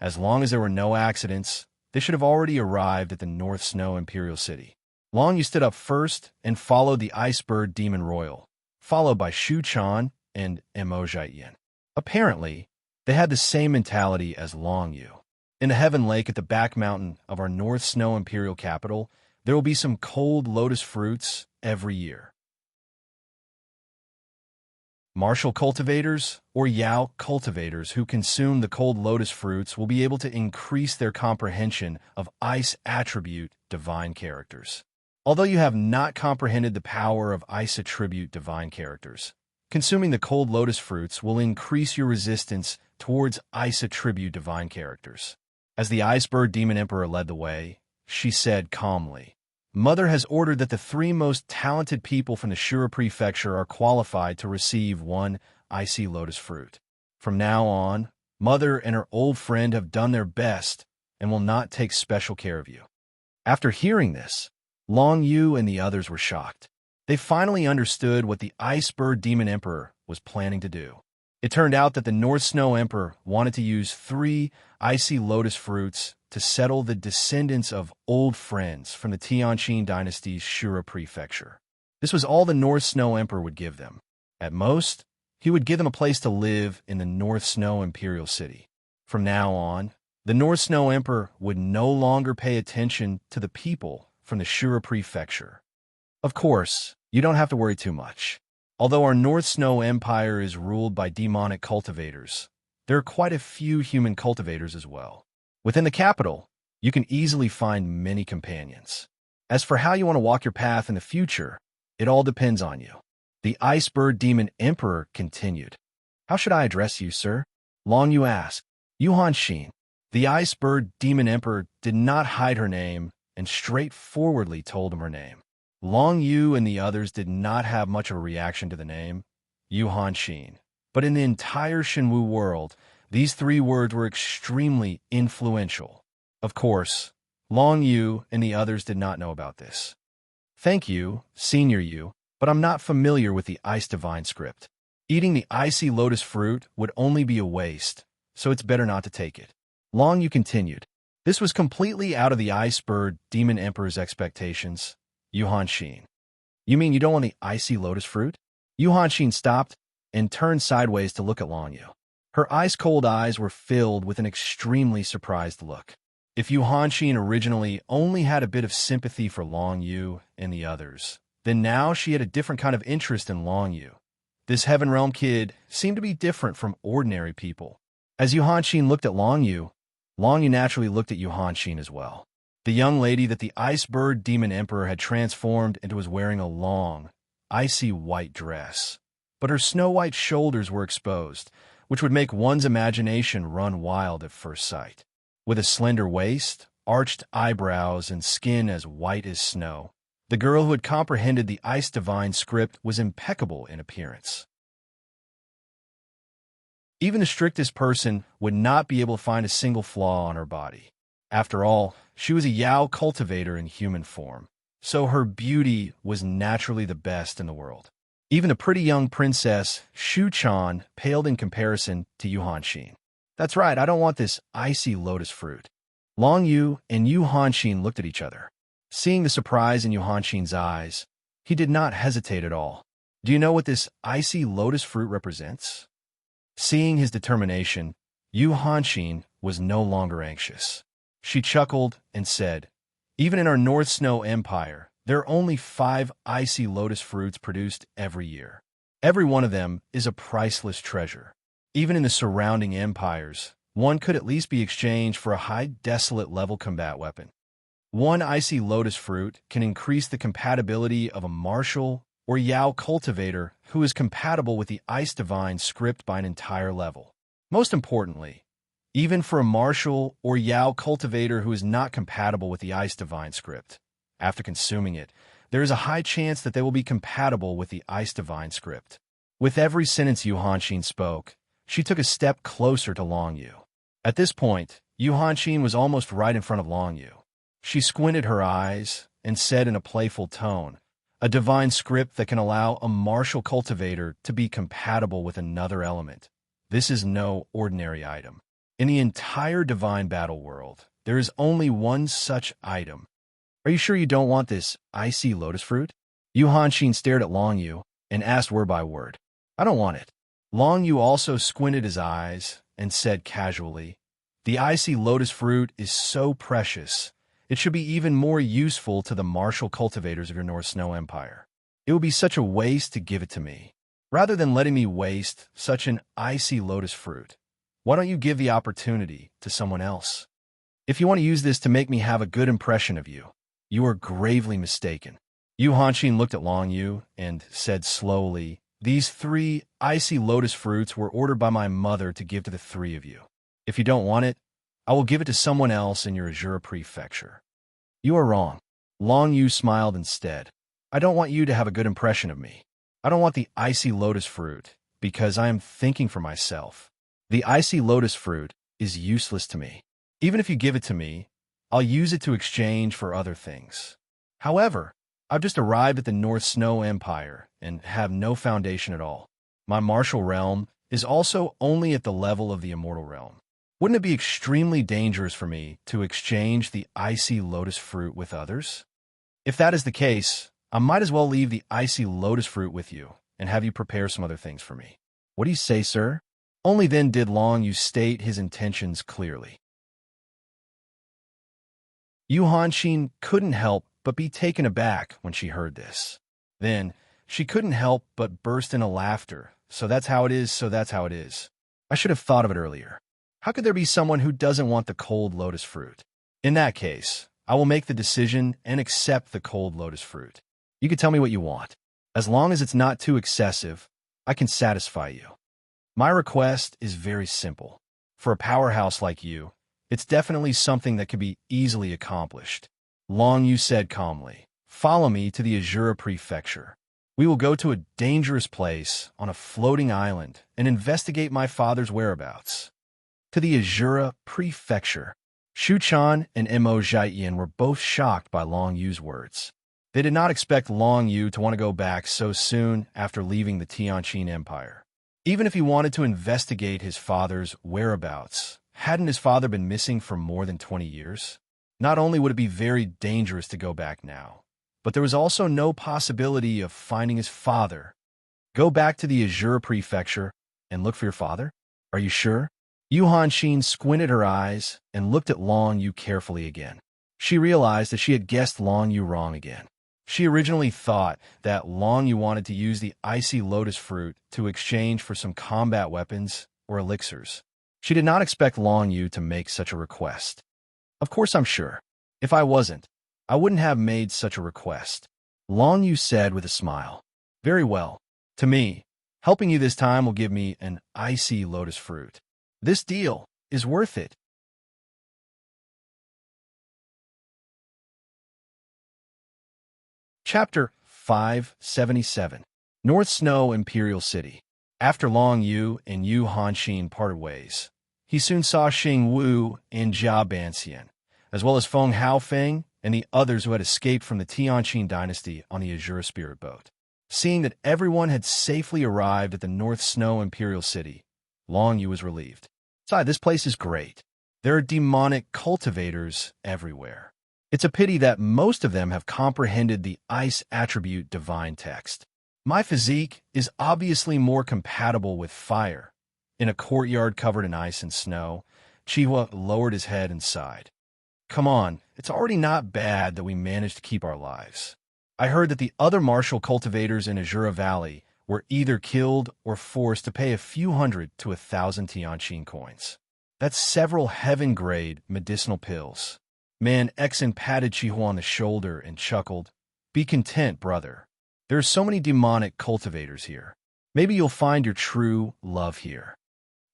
as long as there were no accidents, they should have already arrived at the North Snow Imperial City. Long Yu stood up first and followed the Ice-Bird Demon Royal, followed by Shu Chan and Mo Jian. Apparently, they had the same mentality as Long Yu. In the Heaven Lake at the back mountain of our North Snow Imperial capital, there will be some cold lotus fruits every year. Martial cultivators, or Yao cultivators who consume the cold lotus fruits will be able to increase their comprehension of ice attribute divine characters. Although you have not comprehended the power of ice attribute divine characters, consuming the cold lotus fruits will increase your resistance towards ice attribute divine characters. As the Ice-Bird Demon Emperor led the way, she said calmly, "Mother has ordered that the three most talented people from the Shura Prefecture are qualified to receive one icy lotus fruit. From now on, Mother and her old friend have done their best and will not take special care of you." After hearing this, Long Yu and the others were shocked. They finally understood what the Ice-Bird Demon Emperor was planning to do. It turned out that the North Snow Emperor wanted to use 3 icy lotus fruits to settle the descendants of old friends from the Tianqin dynasty's Shura Prefecture. This was all the North Snow Emperor would give them. At most, he would give them a place to live in the North Snow Imperial City. From now on, the North Snow Emperor would no longer pay attention to the people from the Shura Prefecture. Of course, you don't have to worry too much. Although our North Snow Empire is ruled by demonic cultivators, there are quite a few human cultivators as well. Within the capital, you can easily find many companions. As for how you want to walk your path in the future, it all depends on you. The Ice-Bird Demon Emperor continued. "How should I address you, sir?" Long Yu asked. "Yuhan Xin." The Ice-Bird Demon Emperor did not hide her name and straightforwardly told him her name. Long Yu and the others did not have much of a reaction to the name, Yuhan Xin, but But in the entire Shenwu world, these 3 words were extremely influential. Of course, Long Yu and the others did not know about this. Thank you, Senior Yu, but I'm not familiar with the Ice Divine script. Eating the icy lotus fruit would only be a waste, so it's better not to take it. Long Yu continued. This was completely out of the Ice Bird Demon Emperor's expectations. Yu Hanxin. You mean you don't want the icy lotus fruit? Yu Hanxin stopped and turned sideways to look at Long Yu. Her ice-cold eyes were filled with an extremely surprised look. If Yu Hanxin originally only had a bit of sympathy for Long Yu and the others, then now she had a different kind of interest in Long Yu. This Heaven Realm kid seemed to be different from ordinary people. As Yu Hanxin looked at Long Yu naturally looked at Yu Hanxin as well. The young lady that the Ice Bird Demon Emperor had transformed into was wearing a long, icy white dress, but her snow-white shoulders were exposed, which would make one's imagination run wild at first sight. With a slender waist, arched eyebrows, and skin as white as snow, the girl who had comprehended the Ice Divine script was impeccable in appearance. Even the strictest person would not be able to find a single flaw on her body. After all, she was a Yao cultivator in human form, so her beauty was naturally the best in the world. Even the pretty young princess, Shu Chan, paled in comparison to Yu Hanxin. That's right, I don't want this icy lotus fruit. Long Yu and Yu Hanxin looked at each other. Seeing the surprise in Yu Hanxin's eyes, he did not hesitate at all. Do you know what this icy lotus fruit represents? Seeing his determination, Yu Hanxin was no longer anxious. She chuckled and said, even in our North Snow Empire, there are only 5 icy lotus fruits produced every year. Every one of them is a priceless treasure. Even in the surrounding empires, one could at least be exchanged for a high desolate level combat weapon. One icy lotus fruit can increase the compatibility of a martial or Yao cultivator who is compatible with the Ice Divine script by an entire level. Most importantly, even for a martial or Yao cultivator who is not compatible with the Ice Divine script, after consuming it, there is a high chance that they will be compatible with the Ice Divine script. With every sentence Yu Hanxin spoke, she took a step closer to Long Yu. At this point, Yu Hanxin was almost right in front of Long Yu. She squinted her eyes and said in a playful tone, a divine script that can allow a martial cultivator to be compatible with another element. This is no ordinary item. In the entire divine battle world, there is only one such item. Are you sure you don't want this icy lotus fruit? Yu Hanxin stared at Long Yu and asked word by word. I don't want it. Long Yu also squinted his eyes and said casually, the icy lotus fruit is so precious, it should be even more useful to the martial cultivators of your North Snow Empire. It would be such a waste to give it to me. Rather than letting me waste such an icy lotus fruit, why don't you give the opportunity to someone else? If you want to use this to make me have a good impression of you, you are gravely mistaken. Yu Hanxin looked at Long Yu and said slowly, these 3 icy lotus fruits were ordered by my mother to give to the 3 of you. If you don't want it, I will give it to someone else in your Azura prefecture. You are wrong. Long Yu smiled instead. I don't want you to have a good impression of me. I don't want the icy lotus fruit, because I am thinking for myself. The icy lotus fruit is useless to me. Even if you give it to me, I'll use it to exchange for other things. However, I've just arrived at the North Snow Empire and have no foundation at all. My martial realm is also only at the level of the immortal realm. Wouldn't it be extremely dangerous for me to exchange the icy lotus fruit with others? If that is the case, I might as well leave the icy lotus fruit with you and have you prepare some other things for me. What do you say, sir? Only then did Long Yu state his intentions clearly. Yu Hanxin couldn't help but be taken aback when she heard this. Then, she couldn't help but burst into laughter. So that's how it is, so that's how it is. I should have thought of it earlier. How could there be someone who doesn't want the cold lotus fruit? In that case, I will make the decision and accept the cold lotus fruit. You can tell me what you want. As long as it's not too excessive, I can satisfy you. My request is very simple. For a powerhouse like you, it's definitely something that can be easily accomplished. Long Yu said calmly, follow me to the Azura prefecture. We will go to a dangerous place on a floating island and investigate my father's whereabouts. To the Azura Prefecture. Shu Chan and Mo Jian were both shocked by Long Yu's words. They did not expect Long Yu to want to go back so soon after leaving the Tianqin Empire. Even if he wanted to investigate his father's whereabouts, hadn't his father been missing for more than 20 years? Not only would it be very dangerous to go back now, but there was also no possibility of finding his father. Go back to the Azura Prefecture and look for your father? Are you sure? Yu Hanxin squinted her eyes and looked at Long Yu carefully again. She realized that she had guessed Long Yu wrong again. She originally thought that Long Yu wanted to use the icy lotus fruit to exchange for some combat weapons or elixirs. She did not expect Long Yu to make such a request. Of course I'm sure. If I wasn't, I wouldn't have made such a request. Long Yu said with a smile. Very well. To me, helping you this time will give me an icy lotus fruit. This deal is worth it. Chapter 577. North Snow Imperial City. After Long Yu and Yu Hanxin parted ways, he soon saw Xing Wu and Jia Banxian, as well as Feng Haofeng and the others who had escaped from the Tianqin dynasty on the Azura Spirit Boat. Seeing that everyone had safely arrived at the North Snow Imperial City, Long Yu was relieved. Besides, this place is great. There are demonic cultivators everywhere. It's a pity that most of them have comprehended the ice attribute divine text. My physique is obviously more compatible with fire. In a courtyard covered in ice and snow, Chihua lowered his head and sighed. Come on, it's already not bad that we managed to keep our lives. I heard that the other martial cultivators in Azura Valley were either killed or forced to pay a few hundred to 1,000 Tianqin coins. That's several heaven-grade medicinal pills. Man Exon patted Chihua on the shoulder and chuckled. Be content, brother. There are so many demonic cultivators here. Maybe you'll find your true love here.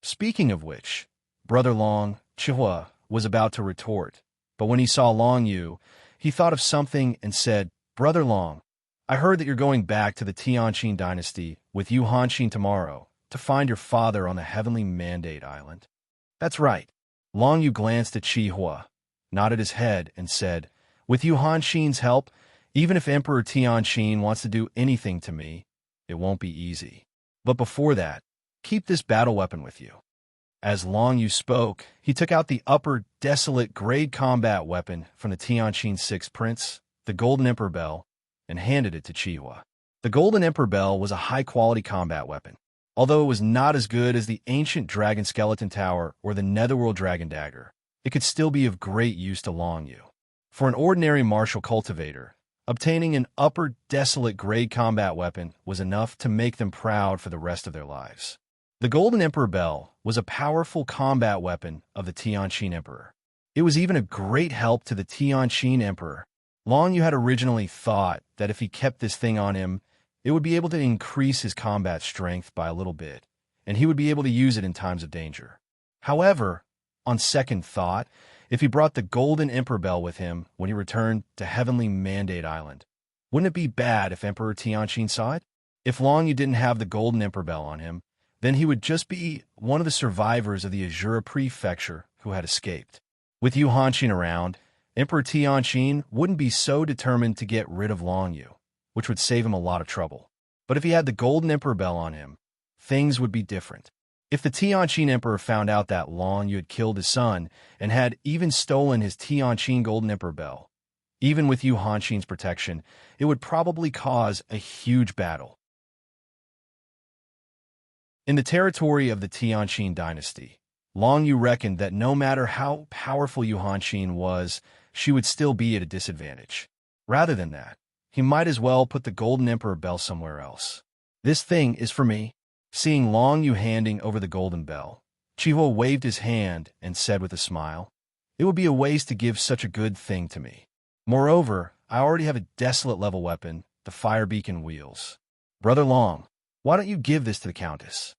Speaking of which, Brother Long, Chihua was about to retort, but when he saw Long Yu, he thought of something and said, Brother Long, I heard that you're going back to the Tianqin dynasty with Yu Hanxin tomorrow to find your father on the Heavenly Mandate Island. That's right. Long Yu glanced at Chihua, nodded his head, and said, with Yu Hanxin's help, even if Emperor Tianqin wants to do anything to me, it won't be easy. But before that, keep this battle weapon with you. As Long Yu spoke, he took out the upper desolate grade combat weapon from the Tianqin Sixth Prince, the Golden Emperor Bell, and handed it to Chihua. The Golden Emperor Bell was a high-quality combat weapon. Although it was not as good as the ancient Dragon Skeleton Tower or the Netherworld Dragon Dagger, it could still be of great use to Long Yu. For an ordinary martial cultivator, obtaining an upper desolate grade combat weapon was enough to make them proud for the rest of their lives. The Golden Emperor Bell was a powerful combat weapon of the Tianqin Emperor. It was even a great help to the Tianqin Emperor. Long Yu had originally thought that if he kept this thing on him, it would be able to increase his combat strength by a little bit, and he would be able to use it in times of danger. However, on second thought, if he brought the Golden Emperor Bell with him when he returned to Heavenly Mandate Island, wouldn't it be bad if Emperor Tianqin saw it? If Long Yu didn't have the Golden Emperor Bell on him, then he would just be one of the survivors of the Azura Prefecture who had escaped. With Yu Hanxin around, Emperor Tianqin wouldn't be so determined to get rid of Long Yu, which would save him a lot of trouble. But if he had the Golden Emperor Bell on him, things would be different. If the Tianqin Emperor found out that Long Yu had killed his son and had even stolen his Tianqin Golden Emperor Bell, even with Yu Hanxin's protection, it would probably cause a huge battle. In the territory of the Tianqin dynasty, Long Yu reckoned that no matter how powerful Yu Hanxin was, she would still be at a disadvantage. Rather than that, he might as well put the Golden Emperor Bell somewhere else. This thing is for me. Seeing Long Yu handing over the Golden Bell, Chihua waved his hand and said with a smile, it would be a waste to give such a good thing to me. Moreover, I already have a desolate level weapon, the Fire Beacon Wheels. Brother Long, why don't you give this to the Countess?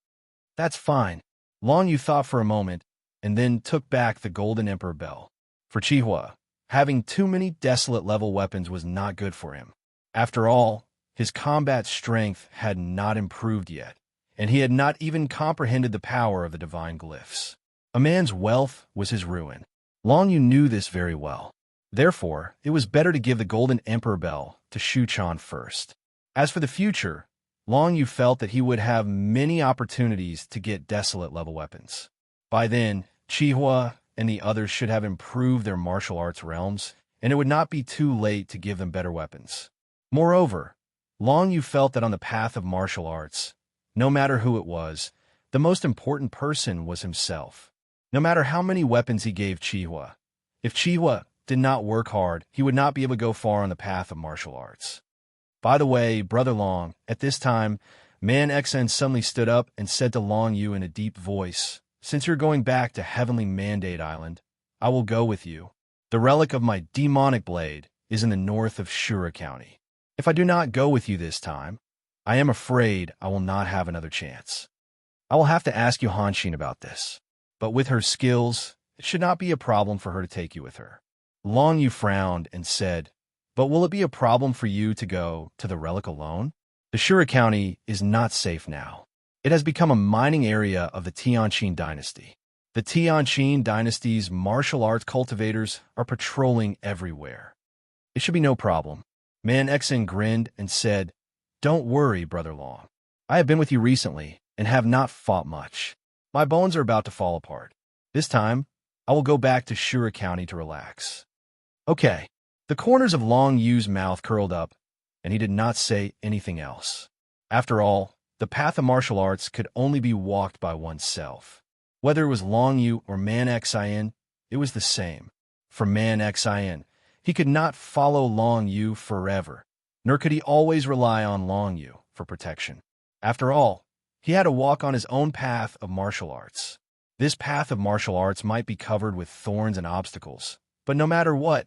That's fine. Long Yu thought for a moment and then took back the Golden Emperor Bell. For Chihua, having too many desolate level weapons was not good for him. After all, His combat strength had not improved yet, and he had not even comprehended the power of the divine glyphs. A man's wealth was his ruin. Long Yu knew this very well. Therefore, it was better to give the Golden Emperor Bell to Shu Quan first. As for the future, Long Yu felt that he would have many opportunities to get Desolate-level weapons. By then, Chihua and the others should have improved their martial arts realms, and it would not be too late to give them better weapons. Moreover, Long Yu felt that on the path of martial arts, no matter who it was, the most important person was himself. No matter how many weapons he gave Chihua, if Chihua did not work hard, he would not be able to go far on the path of martial arts. By the way, Brother Long, at this time, Man Xen suddenly stood up and said to Long Yu in a deep voice, "Since you're going back to Heavenly Mandate Island, I will go with you. The relic of my demonic blade is in the north of Shura County. If I do not go with you this time, I am afraid I will not have another chance. I will have to ask you Hanshin about this, but with her skills, it should not be a problem for her to take you with her." Long Yu frowned and said, "But will it be a problem for you to go to the relic alone? The Shura County is not safe now. It has become a mining area of the Tianqin dynasty. The Tianqin dynasty's martial arts cultivators are patrolling everywhere. It should be no problem." Man Xen grinned and said, "Don't worry, Brother Long. I have been with you recently and have not fought much. My bones are about to fall apart. This time, I will go back to Shura County to relax." Okay. The corners of Long Yu's mouth curled up, and he did not say anything else. After all, the path of martial arts could only be walked by oneself. Whether it was Long Yu or Man Xen, it was the same. For Man Xen, he could not follow Long Yu forever, nor could he always rely on Long Yu for protection. After all, he had to walk on his own path of martial arts. This path of martial arts might be covered with thorns and obstacles, but no matter what,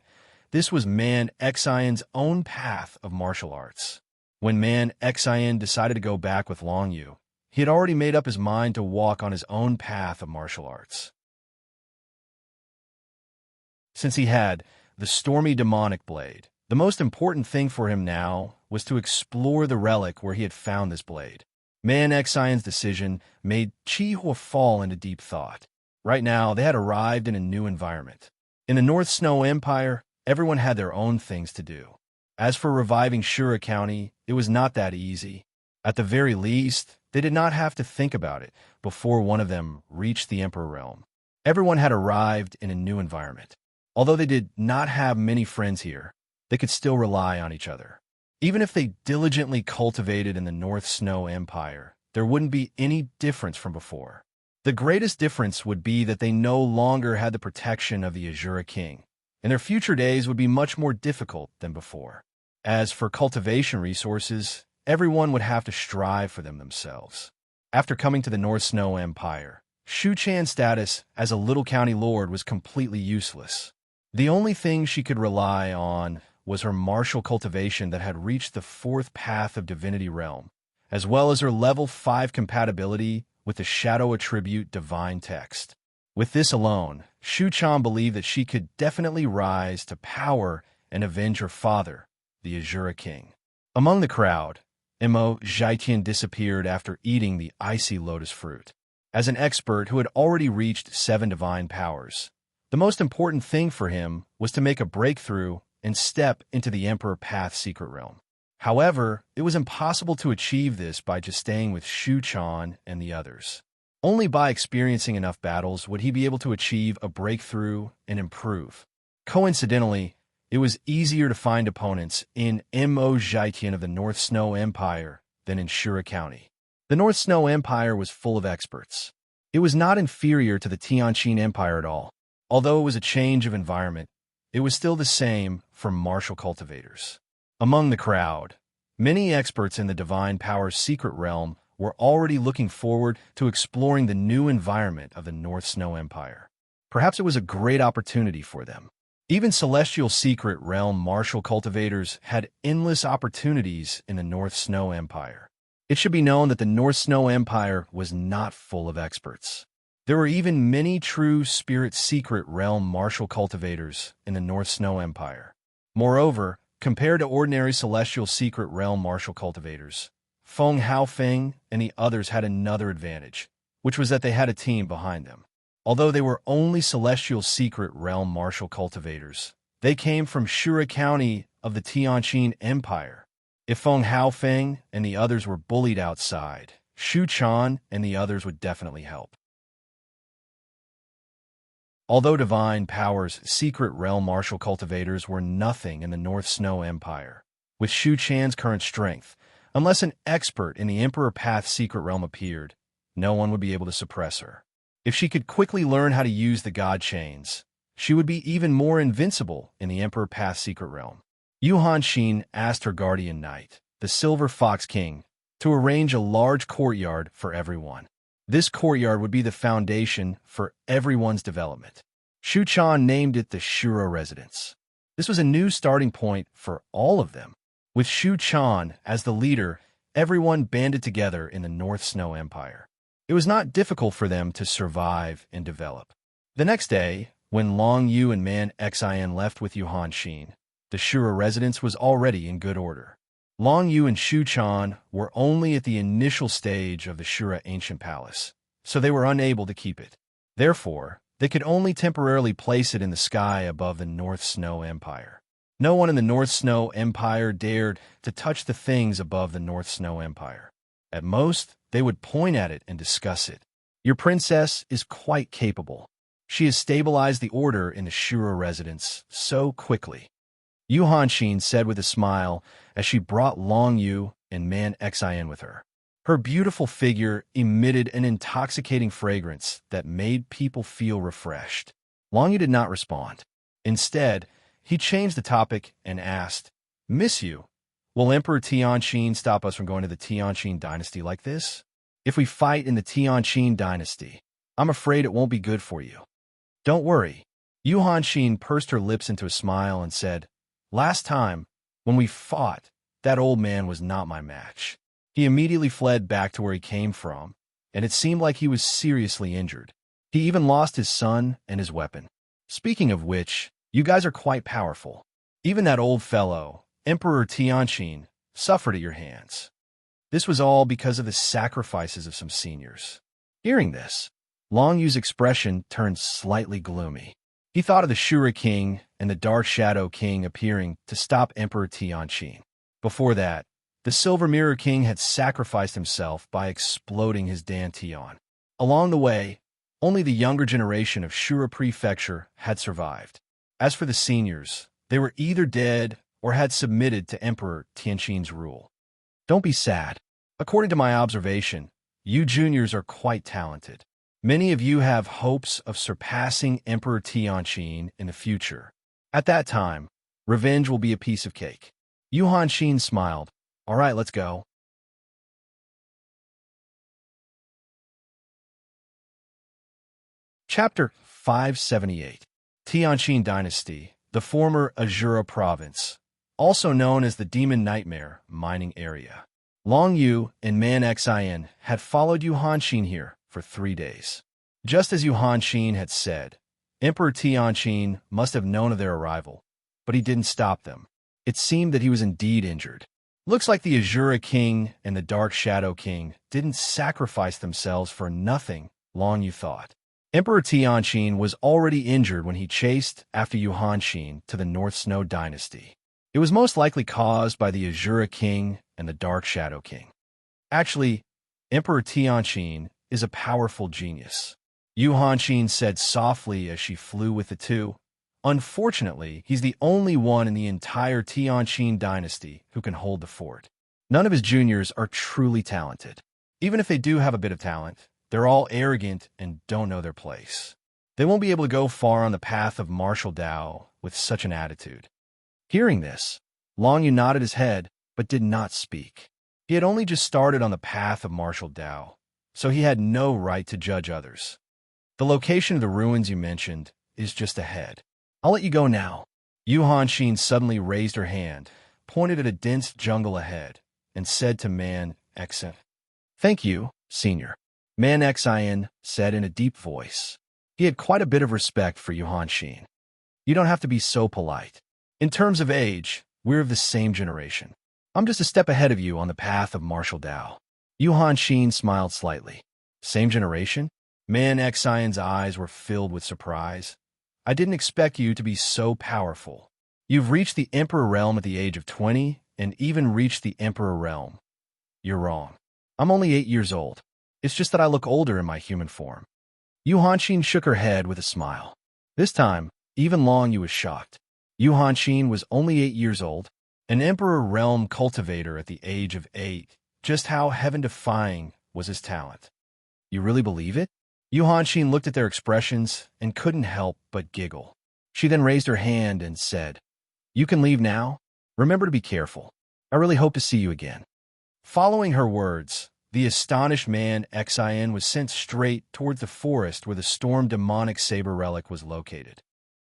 this was Man Xen's own path of martial arts. When Man Xen decided to go back with Long Yu, he had already made up his mind to walk on his own path of martial arts. Since he had the stormy demonic blade, the most important thing for him now was to explore the relic where he had found this blade. Man Xen's decision made Chihua fall into deep thought. Right now, they had arrived in a new environment. In the North Snow Empire, everyone had their own things to do. As for reviving Shura County, it was not that easy. At the very least, they did not have to think about it before one of them reached the Emperor Realm. Everyone had arrived in a new environment. Although they did not have many friends here, they could still rely on each other. Even if they diligently cultivated in the North Snow Empire, there wouldn't be any difference from before. The greatest difference would be that they no longer had the protection of the Azura King, and their future days would be much more difficult than before. As for cultivation resources, everyone would have to strive for them themselves. After coming to the North Snow Empire, Shu Quan's status as a little county lord was completely useless. The only thing she could rely on was her martial cultivation that had reached the 4th path of Divinity Realm, as well as her level 5 compatibility with the Shadow Attribute Divine Text. With this alone, Shu Quan believed that she could definitely rise to power and avenge her father, the Azura King. Among the crowd, Mo Zhaitian disappeared after eating the icy lotus fruit. As an expert who had already reached 7 divine powers, the most important thing for him was to make a breakthrough and step into the Emperor Path secret realm. However, it was impossible to achieve this by just staying with Shu Quan and the others. Only by experiencing enough battles would he be able to achieve a breakthrough and improve. Coincidentally, it was easier to find opponents in Mo Zhaitian of the North Snow Empire than in Shura County. The North Snow Empire was full of experts. It was not inferior to the Tianqin Empire at all. Although it was a change of environment, it was still the same for martial cultivators. Among the crowd, many experts in the Divine Power's secret realm were already looking forward to exploring the new environment of the North Snow Empire. Perhaps it was a great opportunity for them. Even Celestial Secret Realm martial cultivators had endless opportunities in the North Snow Empire. It should be known that the North Snow Empire was not full of experts. There were even many true Spirit Secret Realm martial cultivators in the North Snow Empire. Moreover, Compared to ordinary celestial secret realm martial cultivators, Feng Haofeng and the others had another advantage, which was that they had a team behind them. Although they were only celestial secret realm martial cultivators, they came from Shura County of the Tianqin Empire. If Feng Haofeng and the others were bullied outside, Shu Chan and the others would definitely help. Although divine powers, secret realm martial cultivators were nothing in the North Snow Empire. With Shu Chan's current strength, unless an expert in the Emperor Path secret realm appeared, no one would be able to suppress her. If she could quickly learn how to use the God Chains, she would be even more invincible in the Emperor Path secret realm. Yuhan Xin asked her guardian knight, the Silver Fox King, to arrange a large courtyard for everyone. This courtyard would be the foundation for everyone's development. Shu Chan named it the Shura Residence. This was a new starting point for all of them. With Shu Chan as the leader, everyone banded together in the North Snow Empire. It was not difficult for them to survive and develop. The next day, when Long Yu and Man Xin left with Yuhan Xin, the Shura Residence was already in good order. Long Yu and Shu Chan were only at the initial stage of the Shura Ancient Palace, so they were unable to keep it. Therefore, they could only temporarily place it in the sky above the North Snow Empire. No one in the North Snow Empire dared to touch the things above the North Snow Empire. At most, they would point at it and discuss it. Your princess is quite capable. She has stabilized the order in the Shura Residence so quickly. Yuhan Xin said with a smile as she brought Long Yu and Man Xin with her. Her beautiful figure emitted an intoxicating fragrance that made people feel refreshed. Long Yu did not respond. Instead, he changed the topic and asked, "Miss Yu, will Emperor Tianqin stop us from going to the Tianqin dynasty like this? If we fight in the Tianqin dynasty, I'm afraid it won't be good for you." "Don't worry." Yuhan Xin pursed her lips into a smile and said, "Last time, when we fought, that old man was not my match. He immediately fled back to where he came from, and it seemed like he was seriously injured. He even lost his son and his weapon. Speaking of which, you guys are quite powerful. Even that old fellow, Emperor Tianqin, suffered at your hands. This was all because of the sacrifices of some seniors." Hearing this, Long Yu's expression turned slightly gloomy. He thought of the Shura King and the Dark Shadow King appearing to stop Emperor Tianqin. Before that, the Silver Mirror King had sacrificed himself by exploding his dantian. Along the way, only the younger generation of Shura Prefecture had survived. As for the seniors, they were either dead or had submitted to Emperor Tianqin's rule. Don't be sad. According to my observation, you juniors are quite talented. Many of you have hopes of surpassing Emperor Tianqin in the future. At that time, revenge will be a piece of cake. Yuhan Xin smiled. All right, let's go. Chapter 578. Tianqin Dynasty, the former Azura Province, also known as the Demon Nightmare Mining Area. Long Yu and Man Xin had followed Yuhan Xin here for 3 days. Just as Yuhan Xin had said, Emperor Tianqin must have known of their arrival, but he didn't stop them. It seemed that he was indeed injured. Looks like the Azura King and the Dark Shadow King didn't sacrifice themselves for nothing, Long Yu thought. Emperor Tianqin was already injured when he chased after Yuhan Xin to the North Snow Dynasty. It was most likely caused by the Azura King and the Dark Shadow King. Actually, Emperor Tianqin is a powerful genius, Yuhan Xin said softly as she flew with the two. Unfortunately, he's the only one in the entire Tianqin dynasty who can hold the fort. None of his juniors are truly talented. Even if they do have a bit of talent, they're all arrogant and don't know their place. They won't be able to go far on the path of martial Dao with such an attitude. Hearing this, Long Yu nodded his head, but did not speak. He had only just started on the path of martial Dao, so he had no right to judge others. The location of the ruins you mentioned is just ahead. I'll let you go now. Yuhan Xin suddenly raised her hand, pointed at a dense jungle ahead, and said to Man Xin, "Thank you, Senior." Man Xin said in a deep voice. He had quite a bit of respect for Yuhan Xin. You don't have to be so polite. In terms of age, We're of the same generation. I'm just a step ahead of you on the path of martial Tao. Yu Hanxin smiled slightly. Same generation? Man Xian's eyes were filled with surprise. I didn't expect you to be so powerful. You've reached the Emperor realm at the age of 20, and even reached the Emperor realm. You're wrong. I'm only 8 years old. It's just that I look older in my human form. Yu Hanxin shook her head with a smile. This time, even Long Yu was shocked. Yu Hanxin was only 8 years old, an Emperor realm cultivator at the age of 8. Just how heaven-defying was his talent? You really believe it? Yu Hanxin looked at their expressions and couldn't help but giggle. She then raised her hand and said, "You can leave now. Remember to be careful. I really hope to see you again." Following her words, the astonished man Xian was sent straight towards the forest where the storm demonic saber relic was located.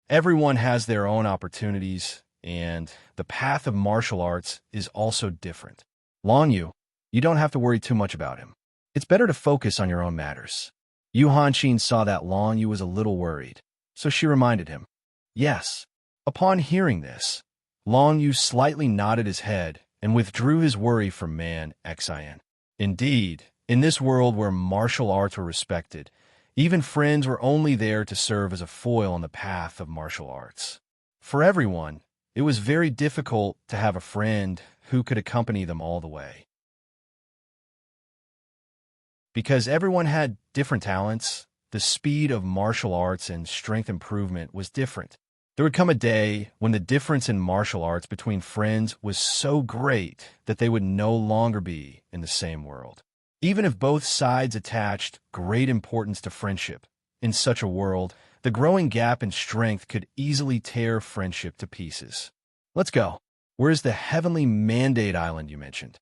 Everyone has their own opportunities, and the path of martial arts is also different. Long Yu, you don't have to worry too much about him. It's better to focus on your own matters. Yu Hanxin saw that Long Yu was a little worried, so she reminded him. Yes. Upon hearing this, Long Yu slightly nodded his head and withdrew his worry from man Xian. Indeed, in this world where martial arts were respected, even friends were only there to serve as a foil on the path of martial arts. For everyone, it was very difficult to have a friend who could accompany them all the way. Because everyone had different talents, the speed of martial arts and strength improvement was different. There would come a day when the difference in martial arts between friends was so great that they would no longer be in the same world. Even if both sides attached great importance to friendship, in such a world, the growing gap in strength could easily tear friendship to pieces. Let's go. Where's the heavenly mandate island you mentioned?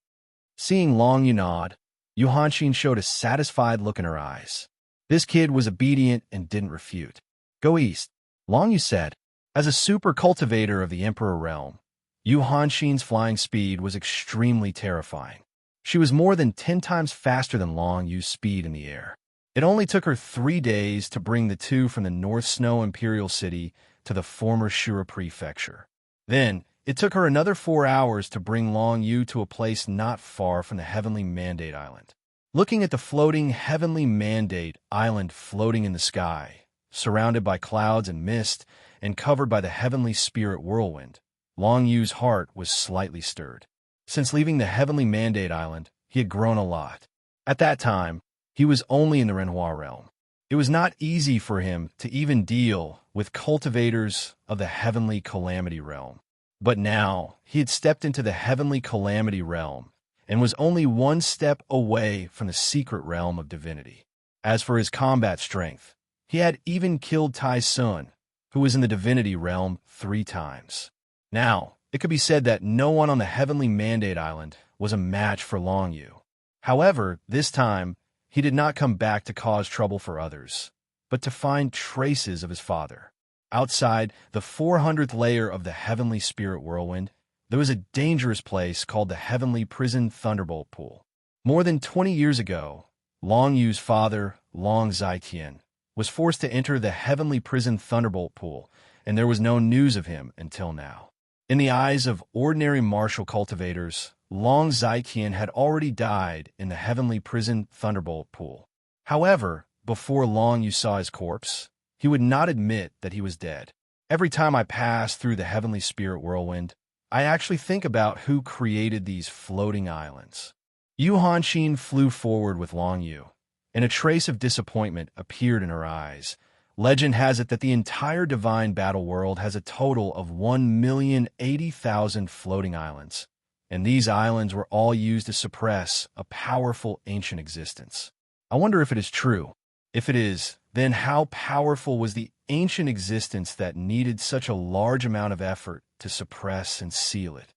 Seeing Long Yu nod, Yu Hanxin showed a satisfied look in her eyes. This kid was obedient and didn't refute. Go east, Long Yu said. As a super cultivator of the Emperor realm, Yu Hanxin's flying speed was extremely terrifying. She was more than 10 times faster than Long Yu's speed in the air. It only took her 3 days to bring the two from the North Snow Imperial City to the former Shura Prefecture. Then, it took her another 4 hours to bring Long Yu to a place not far from the Heavenly Mandate Island. Looking at the floating Heavenly Mandate Island floating in the sky, surrounded by clouds and mist, and covered by the Heavenly Spirit Whirlwind, Long Yu's heart was slightly stirred. Since leaving the Heavenly Mandate Island, he had grown a lot. At that time, he was only in the Renhua realm. It was not easy for him to even deal with cultivators of the Heavenly Calamity realm. But now, he had stepped into the Heavenly Calamity realm and was only 1 step away from the secret realm of divinity. As for his combat strength, he had even killed Tai Sun, who was in the divinity realm 3 times. Now, it could be said that no one on the Heavenly Mandate Island was a match for Long Yu. However, this time, he did not come back to cause trouble for others, but to find traces of his father. Outside the 400th layer of the Heavenly Spirit Whirlwind, there was a dangerous place called the Heavenly Prison Thunderbolt Pool. More than 20 years ago, Long Yu's father, Long Zaiqian, was forced to enter the Heavenly Prison Thunderbolt Pool, and there was no news of him until now. In the eyes of ordinary martial cultivators, Long Zaiqian had already died in the Heavenly Prison Thunderbolt Pool. However, before Long Yu saw his corpse, he would not admit that he was dead. Every time I pass through the Heavenly Spirit Whirlwind, I actually think about who created these floating islands. Yu Hanxin flew forward with Long Yu, and a trace of disappointment appeared in her eyes. Legend has it that the entire Divine Battle world has a total of 1,080,000 floating islands, and these islands were all used to suppress a powerful ancient existence. I wonder if it is true. If it is, then how powerful was the ancient existence that needed such a large amount of effort to suppress and seal it?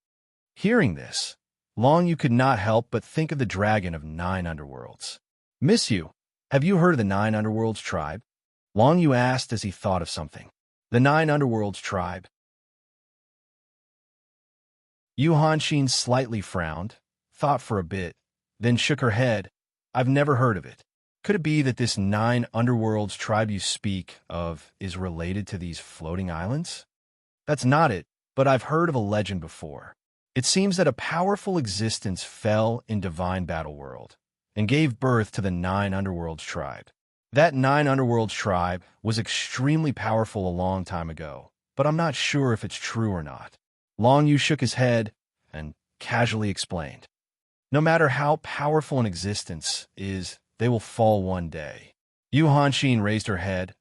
Hearing this, Long Yu could not help but think of the dragon of 9 underworlds. Miss Yu, have you heard of the 9 underworlds tribe? Long Yu asked as he thought of something. The 9 underworlds tribe. Yu Hanxin slightly frowned, thought for a bit, then shook her head. I've never heard of it. Could it be that this 9 underworlds tribe you speak of is related to these floating islands? That's not it. but I've heard of a legend before. It seems that a powerful existence fell in divine battle world and gave birth to the 9 underworlds tribe. That 9 underworlds tribe was extremely powerful a long time ago, but I'm not sure if it's true or not. Long Yu shook his head and casually explained. No matter how powerful an existence is, they will fall one day. Yu Hanxin raised her head,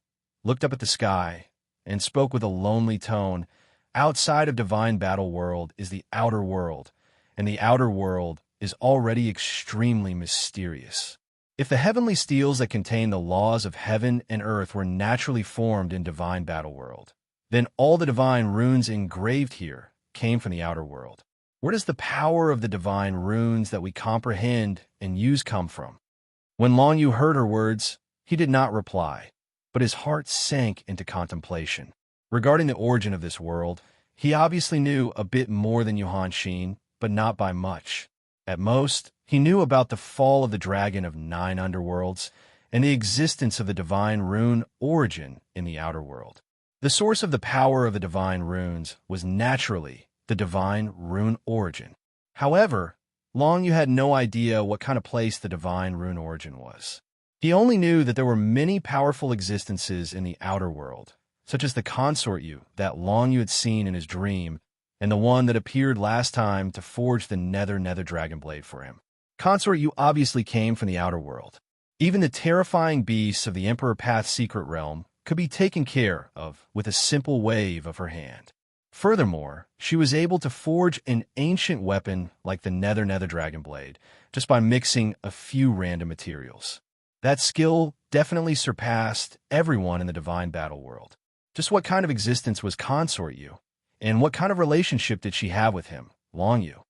looked up at the sky, and spoke with a lonely tone. Outside of divine battle world is the outer world, and the outer world is already extremely mysterious. If the heavenly steels that contain the laws of heaven and earth were naturally formed in divine battle world, then all the divine runes engraved here came from the outer world. Where does the power of the divine runes that we comprehend and use come from? When Long Yu heard her words, he did not reply, but his heart sank into contemplation. Regarding the origin of this world, he obviously knew a bit more than Yu Hanxin, but not by much. At most, he knew about the fall of the dragon of 9 underworlds and the existence of the divine rune origin in the outer world. The source of the power of the divine runes was naturally the divine rune origin. However, Long Yu had no idea what kind of place the divine rune origin was. He only knew that there were many powerful existences in the outer world, such as the consort Yu that Long Yu had seen in his dream, and the one that appeared last time to forge the nether dragon blade for him. Consort Yu obviously came from the outer world. Even the terrifying beasts of the Emperor Path's secret realm could be taken care of with a simple wave of her hand. Furthermore, she was able to forge an ancient weapon like the nether dragon blade just by mixing a few random materials. That skill definitely surpassed everyone in the divine battle world. Just what kind of existence was Consort Yu? And what kind of relationship did she have with him, Long Yu?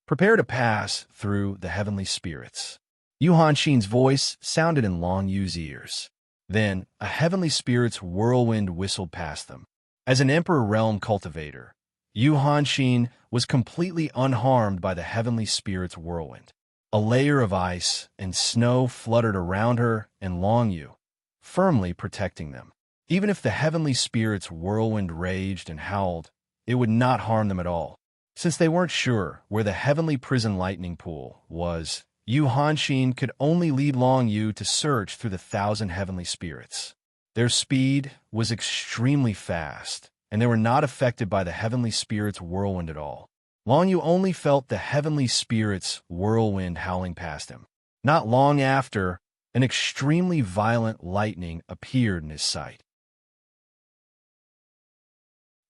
Prepare to pass through the heavenly spirits. Yu Hanxin's voice sounded in Long Yu's ears. Then, a heavenly spirit's whirlwind whistled past them. As an Emperor Realm cultivator, Yu Hanxin was completely unharmed by the heavenly spirit's whirlwind. A layer of ice and snow fluttered around her and Long Yu, firmly protecting them. Even if the heavenly spirit's whirlwind raged and howled, it would not harm them at all. Since they weren't sure where the heavenly prison lightning pool was, Yu Hanxin could only lead Long Yu to search through the 1,000 heavenly spirits. Their speed was extremely fast, and they were not affected by the heavenly spirit's whirlwind at all. Long Yu only felt the heavenly spirit's whirlwind howling past him. Not long after, an extremely violent lightning appeared in his sight.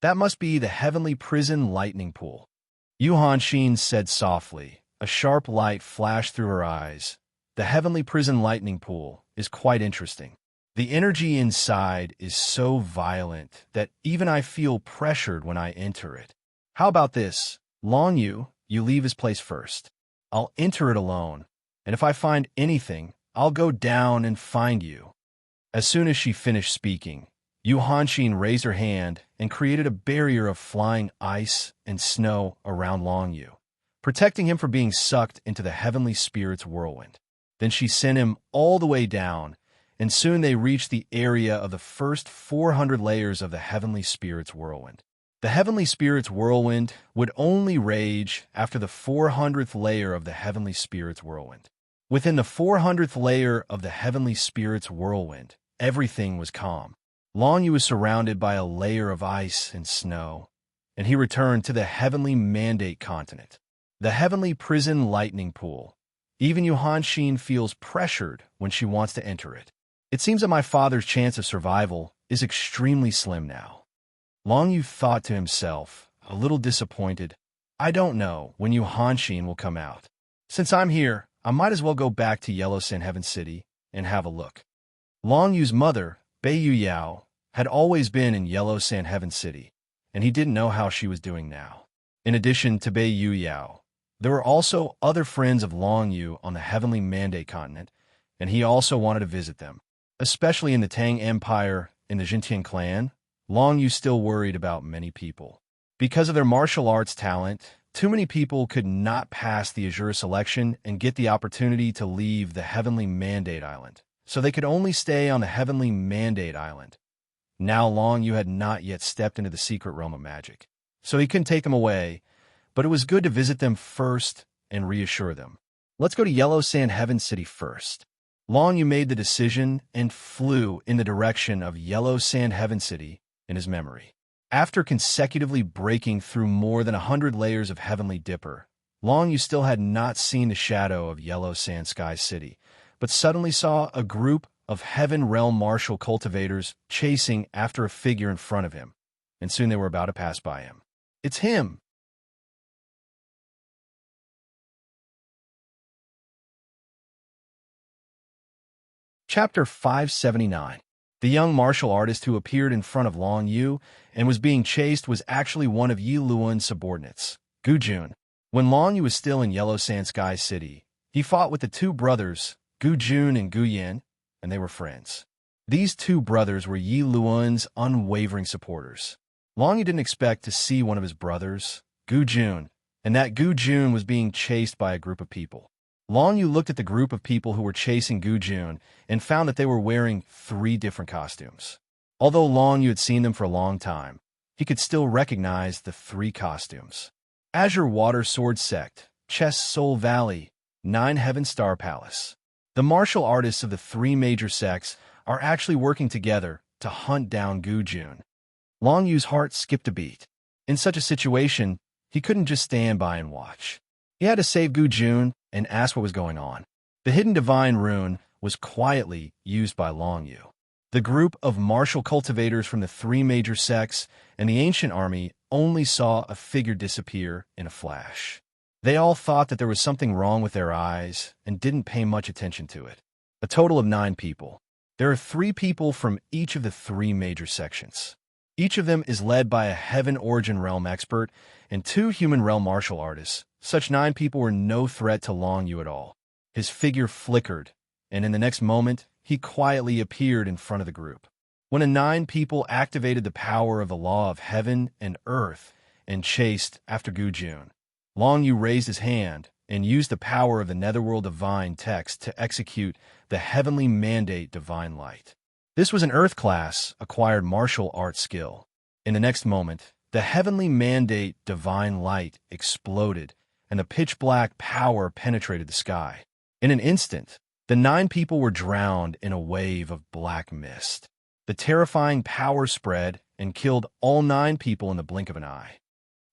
That must be the heavenly prison lightning pool. Yu Hanxin said softly. A sharp light flashed through her eyes. The heavenly prison lightning pool is quite interesting. The energy inside is so violent that even I feel pressured when I enter it. How about this? Long Yu, you leave his place first. I'll enter it alone, and if I find anything, I'll go down and find you. As soon as she finished speaking, Yu Hanxin raised her hand and created a barrier of flying ice and snow around Long Yu, protecting him from being sucked into the heavenly spirit's whirlwind. Then she sent him all the way down, and soon they reached the area of the first 400 layers of the heavenly spirit's whirlwind. The heavenly spirit's whirlwind would only rage after the 400th layer of the heavenly spirit's whirlwind. Within the 400th layer of the heavenly spirit's whirlwind, everything was calm. Long Yu was surrounded by a layer of ice and snow, and he returned to the heavenly mandate continent, the heavenly prison lightning pool. Even Yu Hanxin feels pressured when she wants to enter it. It seems that my father's chance of survival is extremely slim now. Long Yu thought to himself, a little disappointed. I don't know when Yu Hanxin will come out. Since I'm here, I might as well go back to Yellow Sand Heaven City and have a look. Long Yu's mother, Bei Yu Yao, had always been in Yellow Sand Heaven City, and he didn't know how she was doing now. In addition to Bei Yu Yao, there were also other friends of Long Yu on the Heavenly Mandate continent, and he also wanted to visit them. Especially in the Tang Empire and the Jintian clan, Long Yu still worried about many people. Because of their martial arts talent, too many people could not pass the Azure selection and get the opportunity to leave the Heavenly Mandate Island, so they could only stay on the Heavenly Mandate Island. Now Long Yu had not yet stepped into the secret realm of magic. so he couldn't take them away, but it was good to visit them first and reassure them. Let's go to Yellow Sand Heaven City first. Long Yu made the decision and flew in the direction of Yellow Sand Heaven City in his memory. After consecutively breaking through more than 100 layers of Heavenly Dipper, Long Yu still had not seen the shadow of Yellow Sand Sky City, but suddenly saw a group of Heaven Realm martial cultivators chasing after a figure in front of him, and soon they were about to pass by him. It's him! Chapter 579. The young martial artist who appeared in front of Long Yu and was being chased was actually one of Yi Luan's subordinates, Gu Jun. When Long Yu was still in Yellow Sand Sky City, he fought with the two brothers, Gu Jun and Gu Yin, and they were friends. These two brothers were Yi Luan's unwavering supporters. Long Yu didn't expect to see one of his brothers, Gu Jun, and that Gu Jun was being chased by a group of people. Long Yu looked at the group of people who were chasing Gu Jun and found that they were wearing 3 different costumes. Although Long Yu had seen them for a long time, he could still recognize the 3 costumes. Azure Water Sword Sect, Chess Soul Valley, 9 Heaven Star Palace. The martial artists of the 3 major sects are actually working together to hunt down Gu Jun. Long Yu's heart skipped a beat. In such a situation, he couldn't just stand by and watch. He had to save Gu Jun and ask what was going on. The hidden divine rune was quietly used by Long Yu. The group of martial cultivators from the 3 major sects and the ancient army only saw a figure disappear in a flash. They all thought that there was something wrong with their eyes and didn't pay much attention to it. A total of 9 people. There are 3 people from each of the 3 major sections. Each of them is led by a Heaven Origin Realm expert and 2 Human Realm martial artists. Such 9 people were no threat to Long Yu at all. His figure flickered, and in the next moment, he quietly appeared in front of the group. When the 9 people activated the power of the law of heaven and earth and chased after Gu Jun, Long Yu raised his hand and used the power of the Netherworld Divine Text to execute the Heavenly Mandate Divine Light. This was an Earth-class acquired martial arts skill. In the next moment, the Heavenly Mandate Divine Light exploded, and the pitch-black power penetrated the sky. In an instant, the 9 people were drowned in a wave of black mist. The terrifying power spread and killed all 9 people in the blink of an eye.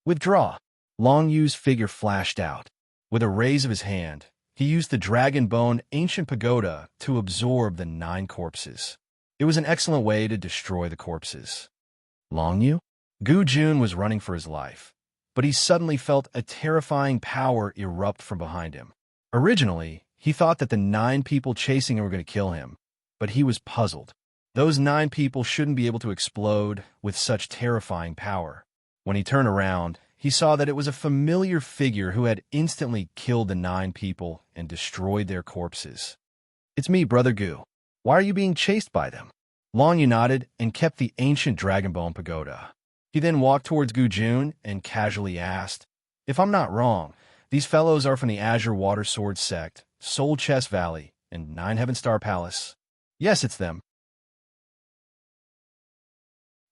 Withdraw! Long Yu's figure flashed out. With a raise of his hand, he used the Dragon Bone Ancient Pagoda to absorb the 9 corpses. It was an excellent way to destroy the corpses. Long Yu? Gu Jun was running for his life, but he suddenly felt a terrifying power erupt from behind him. Originally, he thought that the 9 people chasing him were going to kill him, but he was puzzled. Those 9 people shouldn't be able to explode with such terrifying power. When he turned around, he saw that it was a familiar figure who had instantly killed the 9 people and destroyed their corpses. It's me, Brother Gu. Why are you being chased by them? Long Yu nodded and kept the ancient Dragon Bone Pagoda. He then walked towards Gu Jun and casually asked, "If I'm not wrong, these fellows are from the Azure Water Sword Sect, Soul Chess Valley, and 9 Heaven Star Palace." "Yes, it's them."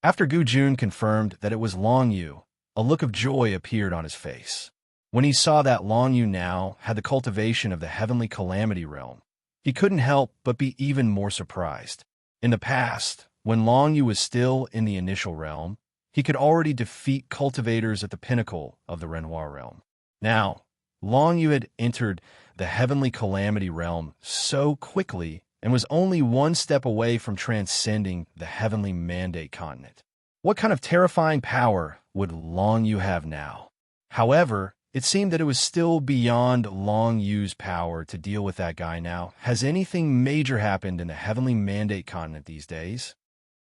After Gu Jun confirmed that it was Long Yu, a look of joy appeared on his face. When he saw that Long Yu now had the cultivation of the Heavenly Calamity Realm, he couldn't help but be even more surprised. In the past, when Long Yu was still in the initial realm, he could already defeat cultivators at the pinnacle of the Renoir realm. Now, Long Yu had entered the Heavenly Calamity Realm so quickly and was only 1 step away from transcending the Heavenly Mandate continent. What kind of terrifying power would Long Yu have now? However, it seemed that it was still beyond Long Yu's power to deal with that guy now. Has anything major happened in the Heavenly Mandate continent these days?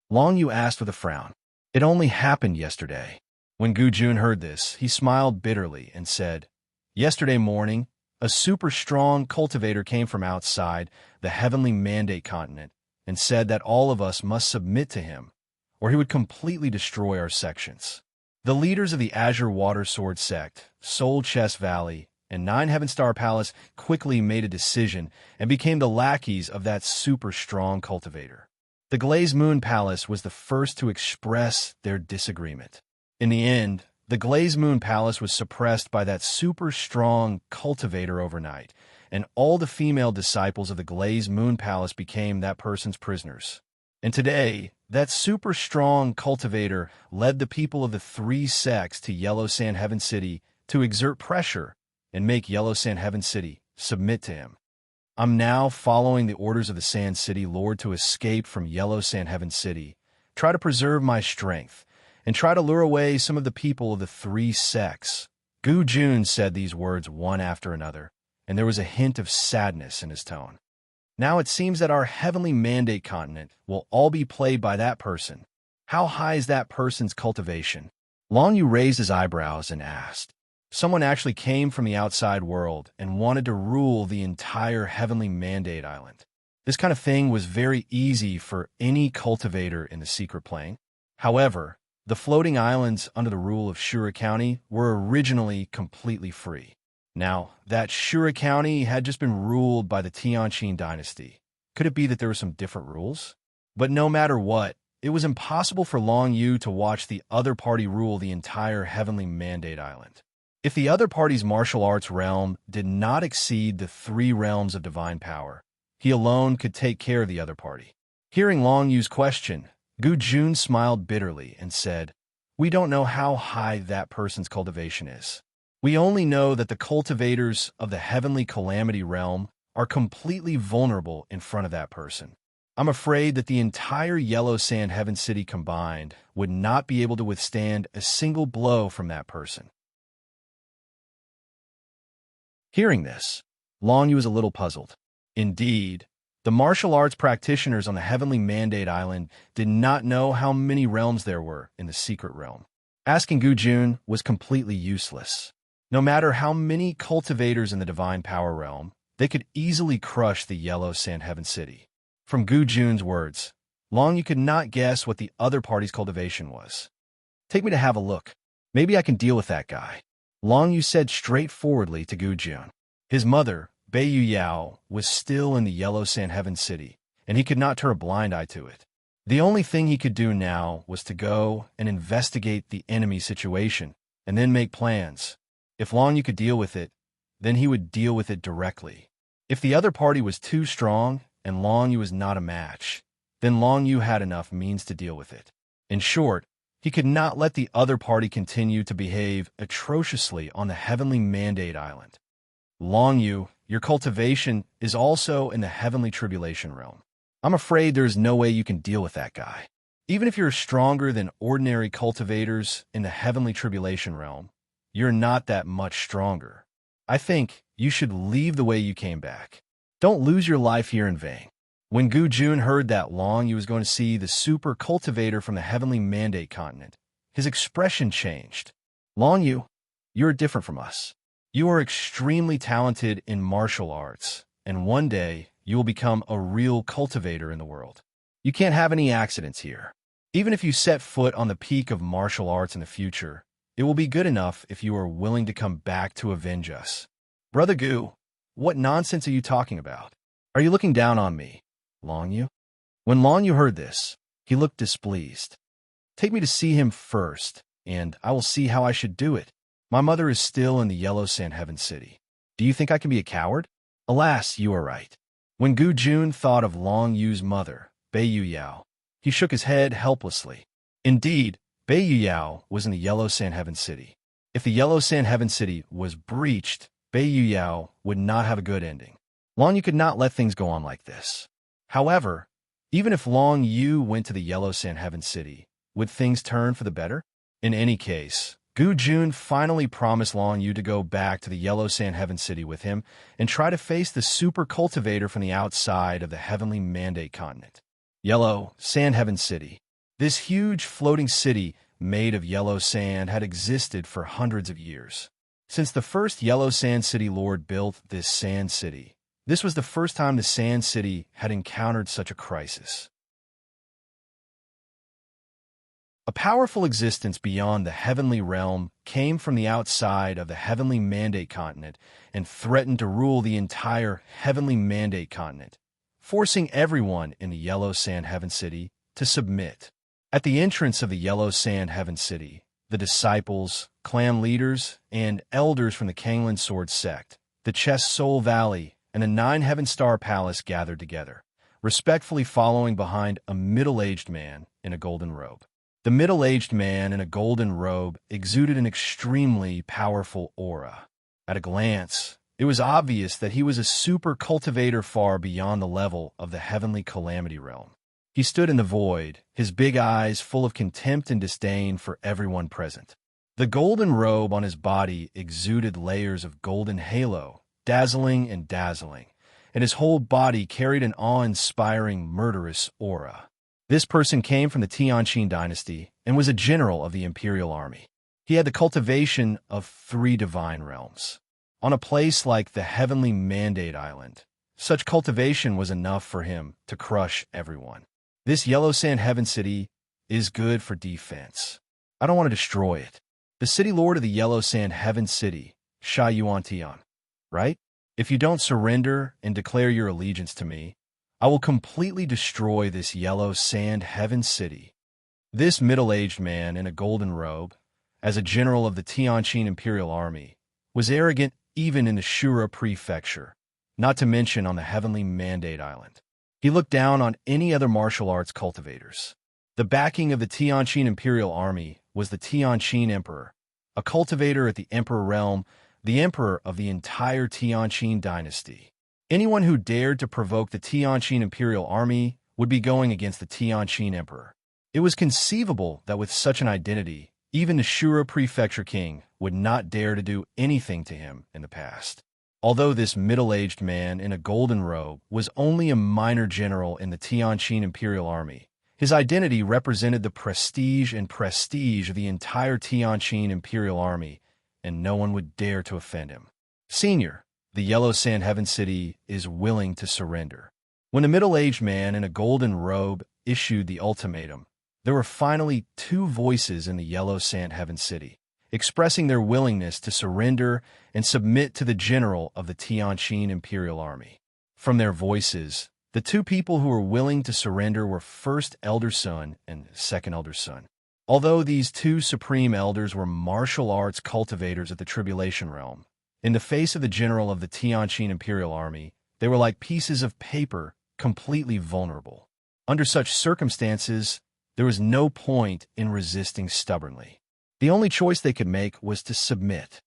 Long Yu asked with a frown. It only happened yesterday. When Gu Jun heard this, he smiled bitterly and said, "Yesterday morning, a super strong cultivator came from outside the Heavenly Mandate continent and said that all of us must submit to him, or he would completely destroy our sections. The leaders of the Azure Water Sword Sect, Soul Chess Valley, and 9 Heaven Star Palace quickly made a decision and became the lackeys of that super strong cultivator. The Glazed Moon Palace was the first to express their disagreement. In the end, The Glazed Moon Palace was suppressed by that super strong cultivator overnight, and all the female disciples of the Glazed Moon Palace became that person's prisoners. And today, that super strong cultivator led the people of the three sects to Yellow Sand Heaven City to exert pressure and make Yellow Sand Heaven City submit to him. I'm now following the orders of the Sand City Lord to escape from Yellow Sand Heaven City, try to preserve my strength, and try to lure away some of the people of the three sects. Gu Jun said these words one after another, and there was a hint of sadness in his tone. Now it seems that our heavenly mandate continent will all be played by that person. How high is that person's cultivation? Long Yu raised his eyebrows and asked. Someone actually came from the outside world and wanted to rule the entire heavenly mandate island. This kind of thing was very easy for any cultivator in the secret plane. However, the floating islands under the rule of Shura County were originally completely free. Now, that Shura County had just been ruled by the Tianqing dynasty. Could it be that there were some different rules? But no matter what, it was impossible for Long Yu to watch the other party rule the entire heavenly mandate island. If the other party's martial arts realm did not exceed the 3 realms of divine power, he alone could take care of the other party. Hearing Long Yu's question, Gu Jun smiled bitterly and said, "We don't know how high that person's cultivation is. We only know that the cultivators of the heavenly calamity realm are completely vulnerable in front of that person. I'm afraid that the entire Yellow Sand Heaven City combined would not be able to withstand a single blow from that person." Hearing this, Long Yu was a little puzzled. Indeed, the martial arts practitioners on the Heavenly Mandate Island did not know how many realms there were in the secret realm. Asking Gu Jun was completely useless. No matter how many cultivators in the Divine Power Realm, they could easily crush the Yellow Sand Heaven City. From Gu Jun's words, Long Yu could not guess what the other party's cultivation was. "Take me to have a look. Maybe I can deal with that guy," Long Yu said straightforwardly to Gu Jun. His mother, Beiyu Yao, was still in the Yellow Sand Heaven City, and he could not turn a blind eye to it. The only thing he could do now was to go and investigate the enemy situation, and then make plans. If Long Yu could deal with it, then he would deal with it directly. If the other party was too strong, and Long Yu was not a match, then Long Yu had enough means to deal with it. In short, he could not let the other party continue to behave atrociously on the Heavenly Mandate Island. "Long Yu, your cultivation is also in the Heavenly Tribulation Realm. I'm afraid there is no way you can deal with that guy. Even if you're stronger than ordinary cultivators in the Heavenly Tribulation Realm, you're not that much stronger. I think you should leave the way you came back. Don't lose your life here in vain." When Gu Jun heard that Long Yu was going to see the super cultivator from the Heavenly Mandate continent, his expression changed. "Long Yu, you're different from us. You are extremely talented in martial arts, and one day you will become a real cultivator in the world. You can't have any accidents here. Even if you set foot on the peak of martial arts in the future, it will be good enough if you are willing to come back to avenge us." "Brother Gu, what nonsense are you talking about? Are you looking down on me, Long Yu?" When Long Yu heard this, he looked displeased. "Take me to see him first, and I will see how I should do it. My mother is still in the Yellow Sand Heaven City. Do you think I can be a coward?" Alas, you are right. When Gu Jun thought of Long Yu's mother, Beiyu Yao, he shook his head helplessly. Indeed, Beiyu Yao was in the Yellow Sand Heaven City. If the Yellow Sand Heaven City was breached, Beiyu Yao would not have a good ending. Long Yu could not let things go on like this. However, even if Long Yu went to the Yellow Sand Heaven City, would things turn for the better? In any case, Gu Jun finally promised Long Yu to go back to the Yellow Sand Heaven City with him and try to face the super cultivator from the outside of the Heavenly Mandate continent. Yellow Sand Heaven City. This huge floating city made of yellow sand had existed for hundreds of years. Since the first Yellow Sand City Lord built this sand city, this was the first time the Sand City had encountered such a crisis. A powerful existence beyond the heavenly realm came from the outside of the Heavenly Mandate continent and threatened to rule the entire Heavenly Mandate continent, forcing everyone in the Yellow Sand Heaven City to submit. At the entrance of the Yellow Sand Heaven City, the disciples, clan leaders, and elders from the Kanglan Sword sect, the Chest Soul Valley, and the 9 Heaven Star Palace gathered together, respectfully following behind a middle-aged man in a golden robe. The middle-aged man in a golden robe exuded an extremely powerful aura. At a glance, it was obvious that he was a super cultivator far beyond the level of the heavenly calamity realm. He stood in the void, his big eyes full of contempt and disdain for everyone present. The golden robe on his body exuded layers of golden halo, dazzling, and his whole body carried an awe-inspiring, murderous aura. This person came from the Tianqin dynasty and was a general of the imperial army. He had the cultivation of 3 divine realms. On a place like the heavenly Mandate Island, such cultivation was enough for him to crush everyone. This Yellow Sand Heaven City is good for defense. I don't want to destroy it. The city lord of the Yellow Sand Heaven City, Sha Yuan Tian, right? If you don't surrender and declare your allegiance to me, I will completely destroy this Yellow Sand Heaven City. This middle-aged man in a golden robe, as a general of the Tianqin Imperial Army, was arrogant even in the Shura Prefecture, not to mention on the heavenly Mandate Island. He looked down on any other martial arts cultivators. The backing of the Tianqin Imperial Army was the Tianqin Emperor, a cultivator at the Emperor realm, the emperor of the entire Tianqin dynasty. Anyone who dared to provoke the Tianqin Imperial Army would be going against the Tianqin Emperor. It was conceivable that with such an identity, even the Shura Prefecture King would not dare to do anything to him in the past. Although this middle-aged man in a golden robe was only a minor general in the Tianqin Imperial Army, his identity represented the prestige of the entire Tianqin Imperial Army, and no one would dare to offend him. Senior, the Yellow Sand Heaven City is willing to surrender. When the middle-aged man in a golden robe issued the ultimatum, there were finally 2 voices in the Yellow Sand Heaven City, expressing their willingness to surrender and submit to the general of the Tianqin Imperial Army. From their voices, the 2 people who were willing to surrender were First Elder Son and Second Elder Son. Although these 2 supreme elders were martial arts cultivators of the Tribulation Realm, in the face of the general of the Tianqin Imperial Army, they were like pieces of paper, completely vulnerable. Under such circumstances, there was no point in resisting stubbornly. The only choice they could make was to submit.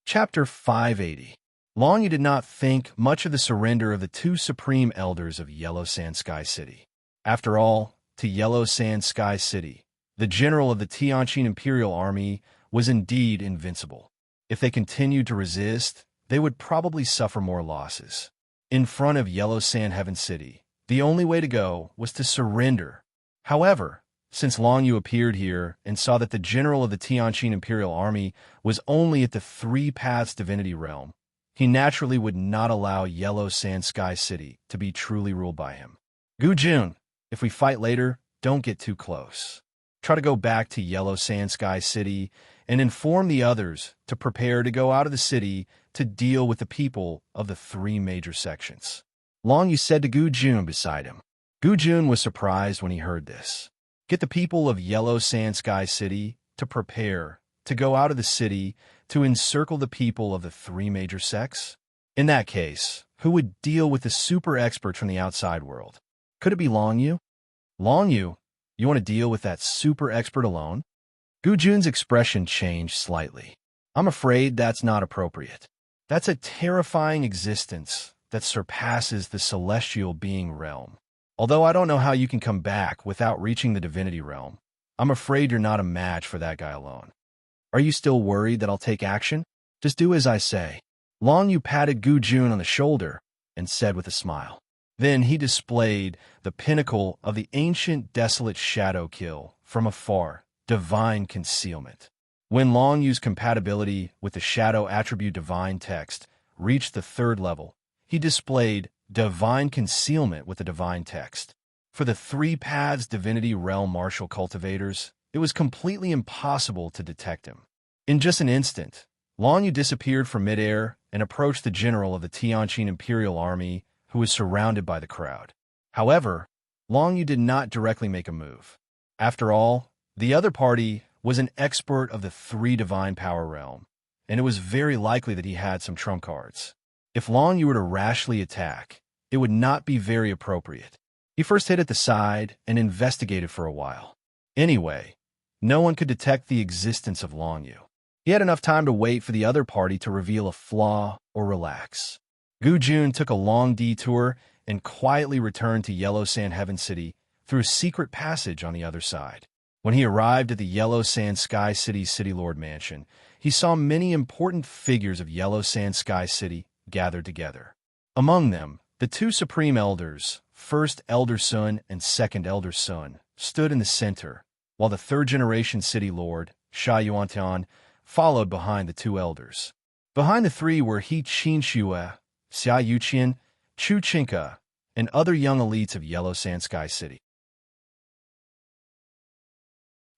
Chapter 580. Long Yu did not think much of the surrender of the 2 supreme elders of Yellow Sand Sky City. After all, to Yellow Sand Sky City, the general of the Tianqin Imperial Army was indeed invincible. If they continued to resist, they would probably suffer more losses. In front of Yellow Sand Heaven City, the only way to go was to surrender. However, since Long Yu appeared here and saw that the general of the Tianqin Imperial Army was only at the 3 Paths Divinity realm, he naturally would not allow Yellow Sand Sky City to be truly ruled by him. Gu Jun, if we fight later, don't get too close. Try to go back to Yellow Sand Sky City and inform the others to prepare to go out of the city to deal with the people of the 3 major sections. Long Yu said to Gu Jun beside him. Gu Jun was surprised when he heard this. Get the people of Yellow Sand Sky City to prepare to go out of the city to encircle the people of the 3 major sects? In that case, who would deal with the super experts from the outside world? Could it be Long Yu? Long Yu, you want to deal with that super expert alone? Gu Jun's expression changed slightly. I'm afraid that's not appropriate. That's a terrifying existence that surpasses the celestial being realm. Although I don't know how you can come back without reaching the divinity realm, I'm afraid you're not a match for that guy alone. Are you still worried that I'll take action? Just do as I say. Long Yu patted Gu Jun on the shoulder and said with a smile. Then he displayed the pinnacle of the ancient desolate shadow kill from afar, divine concealment. When Long Yu's compatibility with the shadow attribute divine text reached the 3rd level, he displayed divine concealment with the divine text. For the 3 Paths Divinity Realm martial cultivators, it was completely impossible to detect him. In just an instant, Long Yu disappeared from midair and approached the general of the Tianqin Imperial Army, who was surrounded by the crowd. However, Long Yu did not directly make a move. After all, the other party was an expert of the three divine power realm, and it was very likely that he had some trump cards. If Long Yu were to rashly attack, it would not be very appropriate. He first hid at the side and investigated for a while. Anyway, no one could detect the existence of Long Yu. He had enough time to wait for the other party to reveal a flaw or relax. Gu Jun took a long detour and quietly returned to Yellow Sand Heaven City through a secret passage on the other side. When he arrived at the Yellow Sand Sky City's City Lord Mansion, he saw many important figures of Yellow Sand Sky City gathered together. Among them, the two Supreme Elders, First Elder Sun and Second Elder Sun, stood in the center, while the third-generation City Lord, Sha Yuantian, followed behind the two elders. Behind the three were He Qin Xue, Xia Yuqian, Chu Chinka, and other young elites of Yellow Sand Sky City.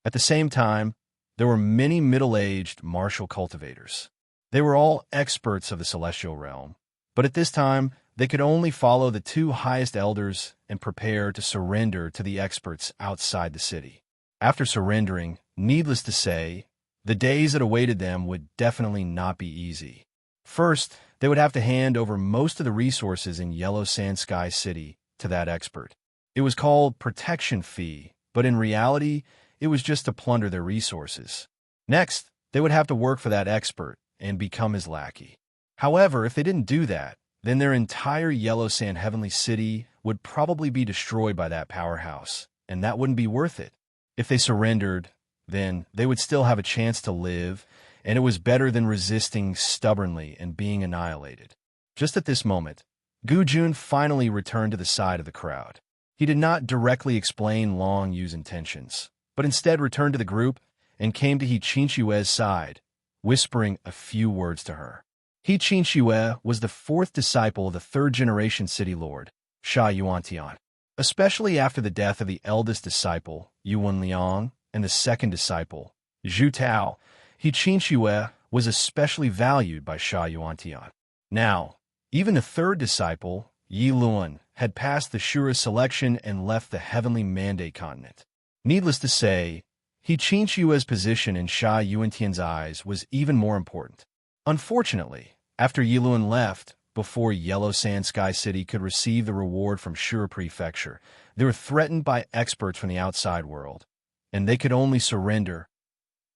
At the same time, there were many middle-aged martial cultivators. They were all experts of the celestial realm, but at this time, they could only follow the two highest elders and prepare to surrender to the experts outside the city. After surrendering, needless to say, the days that awaited them would definitely not be easy. First, they would have to hand over most of the resources in Yellow Sand Sky City to that expert. It was called protection fee, but in reality, it was just to plunder their resources. Next, they would have to work for that expert and become his lackey. However, if they didn't do that, then their entire Yellow Sand Heavenly City would probably be destroyed by that powerhouse, and that wouldn't be worth it. If they surrendered, then they would still have a chance to live, and it was better than resisting stubbornly and being annihilated. Just at this moment, Gu Jun finally returned to the side of the crowd. He did not directly explain Long Yu's intentions, but instead returned to the group and came to He Qin Xue's side, whispering a few words to her. He Qin Xue was the fourth disciple of the third-generation City Lord, Sha Yuantian. Especially after the death of the eldest disciple, Yuan Liang, and the second disciple, Zhu Tao, He Qin Xue was especially valued by Sha Yuantian. Now, even the third disciple, Yi Luan, had passed the Shura selection and left the Heavenly Mandate continent. Needless to say, He Qin Xue's position in Sha Yuantian's eyes was even more important. Unfortunately, after Yi Luan left, before Yellow Sand Sky City could receive the reward from Shura Prefecture, they were threatened by experts from the outside world, and they could only surrender.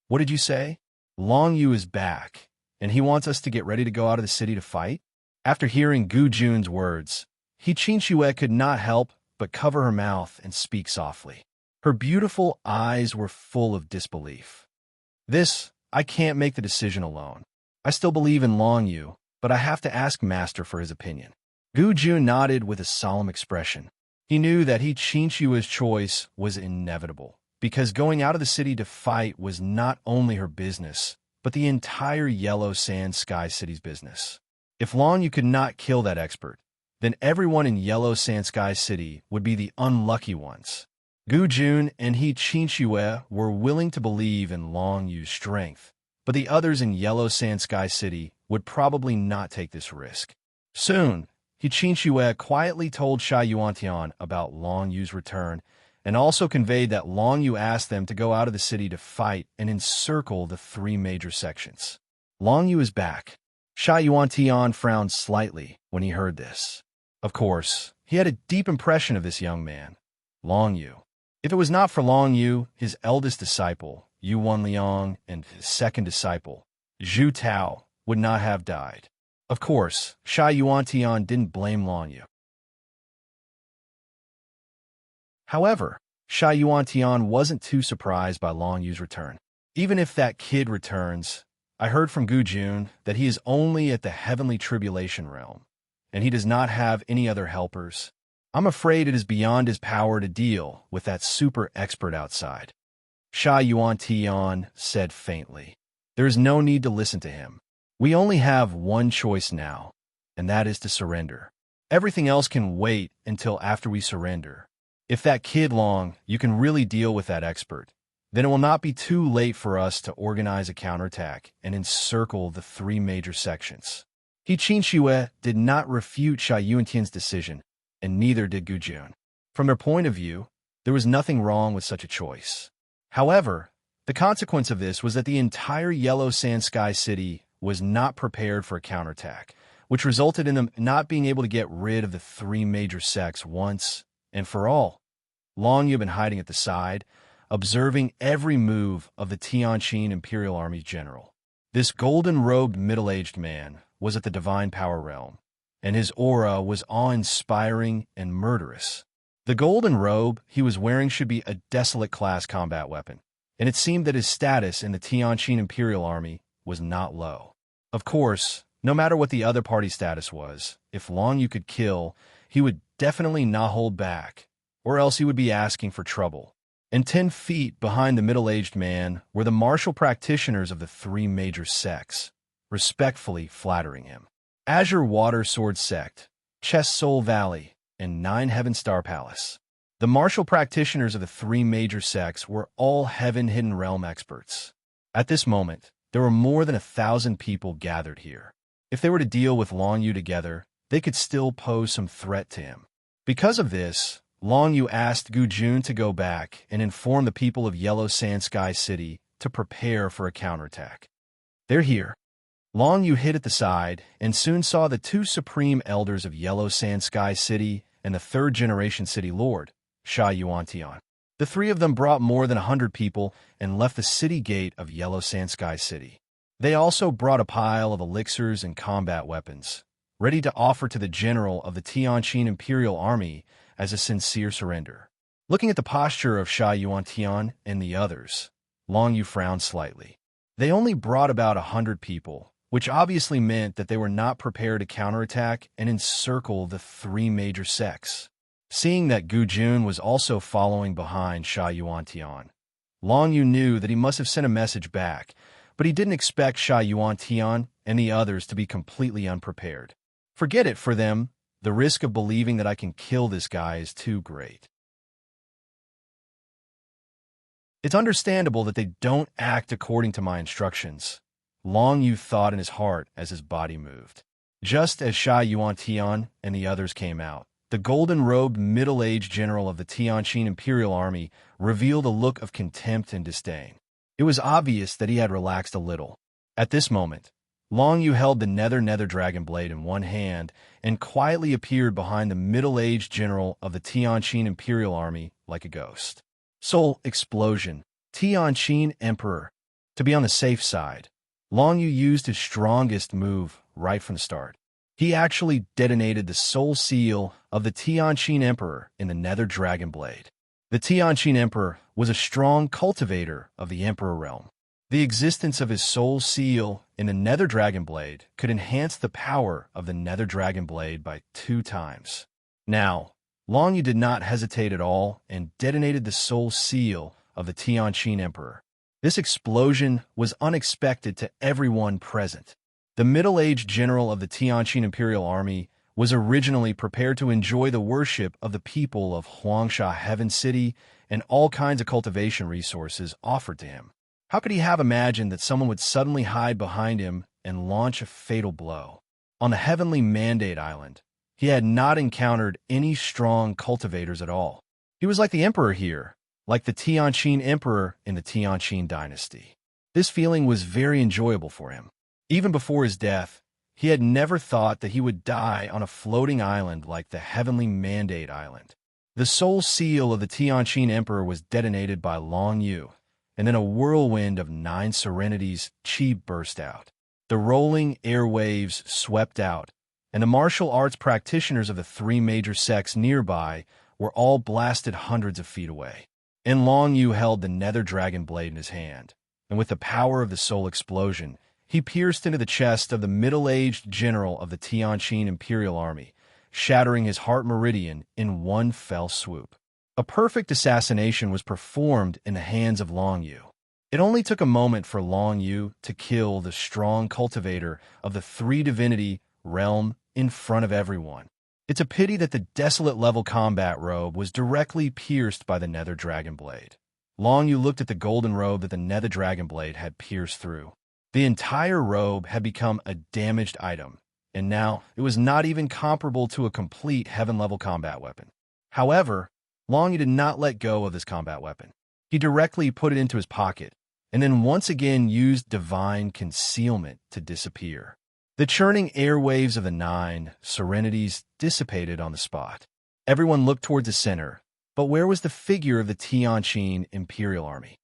What did you say? Long Yu is back, and he wants us to get ready to go out of the city to fight? After hearing Gu Jun's words, He Qin Xue could not help but cover her mouth and speak softly. Her beautiful eyes were full of disbelief. I can't make the decision alone. I still believe in Long Yu, but I have to ask Master for his opinion. Gu Jun nodded with a solemn expression. He knew that He Qin Xue's choice was inevitable, because going out of the city to fight was not only her business, but the entire Yellow Sand Sky City's business. If Long Yu could not kill that expert, then everyone in Yellow Sand Sky City would be the unlucky ones. Gu Jun and He Qin Xue were willing to believe in Long Yu's strength, but the others in Yellow Sand Sky City would probably not take this risk. Soon, He Qin Xue quietly told Sha Yuantian about Long Yu's return, and also conveyed that Long Yu asked them to go out of the city to fight and encircle the three major sections. Long Yu is back. Sha Yuantian frowned slightly when he heard this. Of course, he had a deep impression of this young man, Long Yu. If it was not for Long Yu, his eldest disciple, Yuan Liang, and his second disciple, Zhu Tao, would not have died. Of course, Sha Yuantian didn't blame Long Yu. However, Sha Yuantian wasn't too surprised by Long Yu's return. Even if that kid returns, I heard from Gu Jun that he is only at the Heavenly Tribulation realm, and he does not have any other helpers. I'm afraid it is beyond his power to deal with that super expert outside. Sha Yuantian said faintly. There is no need to listen to him. We only have one choice now, and that is to surrender. Everything else can wait until after we surrender. If that kid Long, you can really deal with that expert, then it will not be too late for us to organize a counterattack and encircle the three major sections. He Qin Xue did not refute Sha Yuantian's decision, and neither did Gu Jun. From their point of view, there was nothing wrong with such a choice. However, the consequence of this was that the entire Yellow Sand Sky City was not prepared for a counterattack, which resulted in them not being able to get rid of the three major sects once and for all. Long you've been hiding at the side, observing every move of the Tianqin Imperial Army's general. This golden-robed middle-aged man was at the Divine Power Realm, and his aura was awe-inspiring and murderous. The golden robe he was wearing should be a desolate-class combat weapon, and it seemed that his status in the Tianqin Imperial Army was not low. Of course, no matter what the other party's status was, if Long Yu could kill, he would definitely not hold back, or else he would be asking for trouble. And 10 feet behind the middle-aged man were the martial practitioners of the three major sects, respectfully flattering him. Azure Water Sword Sect, Chest Soul Valley, and Nine Heaven Star Palace. The martial practitioners of the three major sects were all Heaven Hidden Realm experts. At this moment, there were more than 1,000 people gathered here. If they were to deal with Long Yu together, they could still pose some threat to him. Because of this, Long Yu asked Gu Jun to go back and inform the people of Yellow Sand Sky City to prepare for a counterattack. They're here. Long Yu hid at the side and soon saw the two supreme elders of Yellow Sand Sky City and the third-generation city lord, Sha Yuantian. The three of them brought more than 100 people and left the city gate of Yellow Sand Sky City. They also brought a pile of elixirs and combat weapons, ready to offer to the general of the Tianqin Imperial Army as a sincere surrender. Looking at the posture of Sha Yuantian and the others, Long Yu frowned slightly. They only brought about 100 people, which obviously meant that they were not prepared to counterattack and encircle the three major sects. Seeing that Gu Jun was also following behind Sha Yuantian, Long Yu knew that he must have sent a message back, but he didn't expect Sha Yuantian and the others to be completely unprepared. Forget it for them. The risk of believing that I can kill this guy is too great. It's understandable that they don't act according to my instructions, Long Yu thought in his heart as his body moved. Just as Sha Yuantian and the others came out, the golden-robed middle-aged general of the Tianqin Imperial Army revealed a look of contempt and disdain. It was obvious that he had relaxed a little. At this moment, Long Yu held the nether dragon blade in one hand and quietly appeared behind the middle-aged general of the Tianqin Imperial Army like a ghost. Soul Explosion, Tianqin Emperor. To be on the safe side, Long Yu used his strongest move right from the start. He actually detonated the soul seal of the Tianqin Emperor in the nether dragon blade. The Tianqin Emperor was a strong cultivator of the Emperor realm. The existence of his soul seal in the nether dragon blade could enhance the power of the nether dragon blade by 2 times. Now, Long Yu did not hesitate at all and detonated the soul seal of the Tianqin Emperor. This explosion was unexpected to everyone present. The middle-aged general of the Tianqin Imperial Army was originally prepared to enjoy the worship of the people of Huangsha Heaven City and all kinds of cultivation resources offered to him. How could he have imagined that someone would suddenly hide behind him and launch a fatal blow? On the Heavenly Mandate Island, he had not encountered any strong cultivators at all. He was like the Emperor here, like the Tianqin Emperor in the Tianqin dynasty. This feeling was very enjoyable for him. Even before his death, he had never thought that he would die on a floating island like the Heavenly Mandate Island. The soul seal of the Tianqin Emperor was detonated by Long Yu, and then a whirlwind of 9 serenities chi burst out. The rolling airwaves swept out, and the martial arts practitioners of the 3 major sects nearby were all blasted hundreds of feet away. And Long Yu held the nether dragon blade in his hand, and with the power of the soul explosion, he pierced into the chest of the middle-aged general of the Tianqin Imperial Army, shattering his heart meridian in one fell swoop. A perfect assassination was performed in the hands of Long Yu. It only took a moment for Long Yu to kill the strong cultivator of the 3 divinity realm in front of everyone. It's a pity that the desolate level combat robe was directly pierced by the nether dragon blade. Long Yu looked at the golden robe that the nether dragon blade had pierced through. The entire robe had become a damaged item, and now it was not even comparable to a complete heaven-level combat weapon. However, Long Yu did not let go of this combat weapon. He directly put it into his pocket, and then once again used divine concealment to disappear. The churning airwaves of the 9 serenities dissipated on the spot. Everyone looked toward the center, but where was the figure of the Tianqin Imperial Army?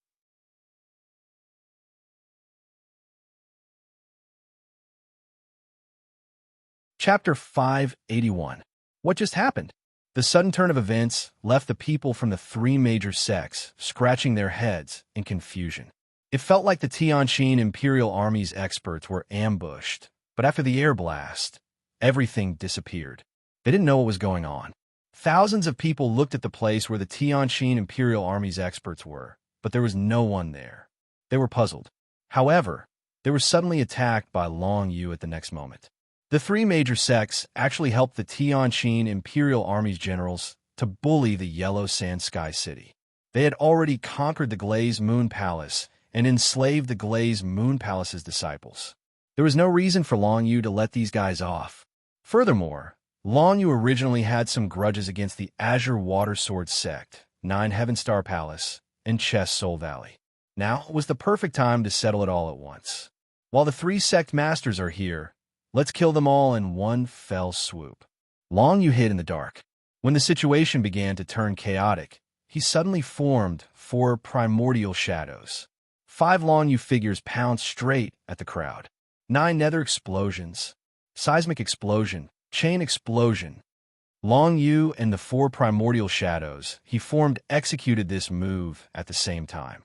Chapter 581. What just happened? The sudden turn of events left the people from the 3 major sects scratching their heads in confusion. It felt like the Tianqin Imperial Army's experts were ambushed, but after the air blast, everything disappeared. They didn't know what was going on. Thousands of people looked at the place where the Tianqin Imperial Army's experts were, but there was no one there. They were puzzled. However, they were suddenly attacked by Long Yu at the next moment. The 3 major sects actually helped the Tianqin Imperial Army's generals to bully the Yellow Sand Sky City. They had already conquered the Glazed Moon Palace and enslaved the Glazed Moon Palace's disciples. There was no reason for Long Yu to let these guys off. Furthermore, Long Yu originally had some grudges against the Azure Water Sword sect, 9 Heaven Star Palace, and Chess Soul Valley. Now was the perfect time to settle it all at once. While the 3 sect masters are here, let's kill them all in one fell swoop. Long Yu hid in the dark. When the situation began to turn chaotic, he suddenly formed 4 primordial shadows. 5 Long Yu figures pounced straight at the crowd. 9 nether explosions, seismic explosion, chain explosion. Long Yu and the 4 primordial shadows he formed executed this move at the same time.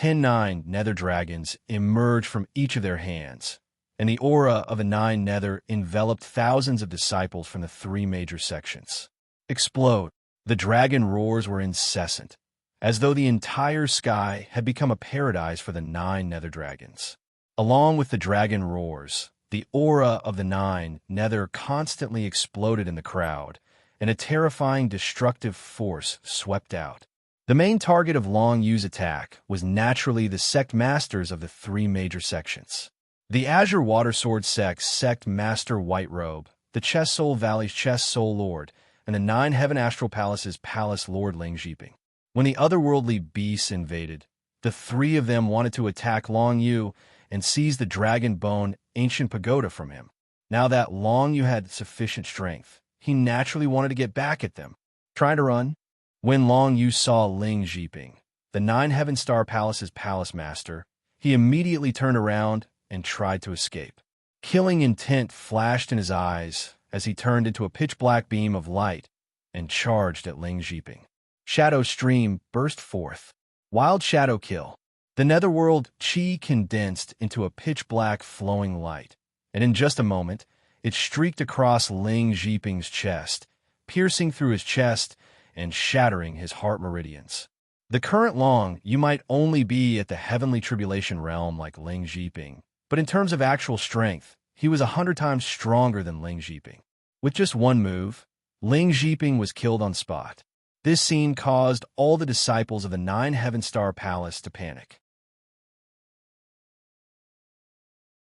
9 nether dragons emerged from each of their hands, and the aura of the 9 nether enveloped thousands of disciples from the 3 major sections. Explode. The dragon roars were incessant, as though the entire sky had become a paradise for the 9 nether dragons. Along with the dragon roars, the aura of the 9 nether constantly exploded in the crowd, and a terrifying destructive force swept out. The main target of Long Yu's attack was naturally the sect masters of the 3 major sections. The Azure Water Sword sect master White Robe, the Chess Soul Valley's Chess Soul Lord, and the 9 Heaven Astral Palace's Palace Lord Ling Jiping. When the otherworldly beasts invaded, the 3 of them wanted to attack Long Yu and seize the Dragon Bone Ancient Pagoda from him. Now that Long Yu had sufficient strength, he naturally wanted to get back at them. Trying to run? When Long Yu saw Ling Jiping, the 9 Heaven Star Palace's Palace Master, he immediately turned around and tried to escape. Killing intent flashed in his eyes as he turned into a pitch-black beam of light and charged at Ling Jiping. Shadow Stream burst forth. Wild Shadow Kill. The netherworld chi condensed into a pitch-black flowing light, and in just a moment, it streaked across Ling Jiping's chest, piercing through his chest and shattering his heart meridians. The current Long Yu might only be at the heavenly tribulation realm like Ling Jiping, but in terms of actual strength, he was 100 times stronger than Ling Jiping. With just one move, Ling Jiping was killed on spot. This scene caused all the disciples of the 9 Heaven Star Palace to panic.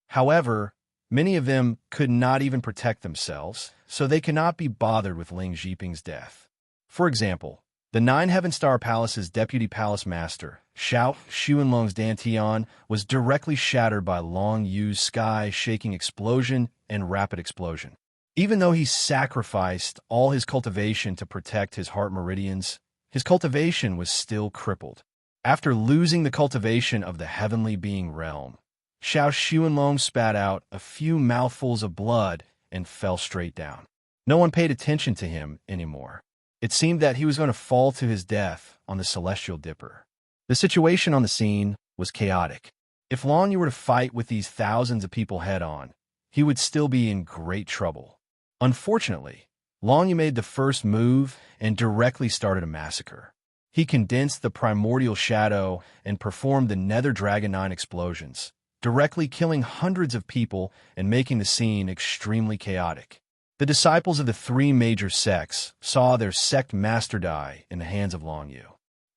However, many of them could not even protect themselves, so they could not be bothered with Ling Jiping's death. For example, the 9 Heaven Star Palace's Deputy Palace Master, Xiao Xuanlong's Dantian, was directly shattered by Long Yu's sky-shaking explosion and rapid explosion. Even though he sacrificed all his cultivation to protect his heart meridians, his cultivation was still crippled. After losing the cultivation of the heavenly being realm, Xiao Xuanlong spat out a few mouthfuls of blood and fell straight down. No one paid attention to him anymore. It seemed that he was going to fall to his death on the Celestial Dipper. The situation on the scene was chaotic. If Long Yu were to fight with these thousands of people head-on, he would still be in great trouble. Unfortunately, Long Yu made the first move and directly started a massacre. He condensed the primordial shadow and performed the Nether Dragon 9 explosions, directly killing hundreds of people and making the scene extremely chaotic. The disciples of the 3 major sects saw their sect master die in the hands of Long Yu.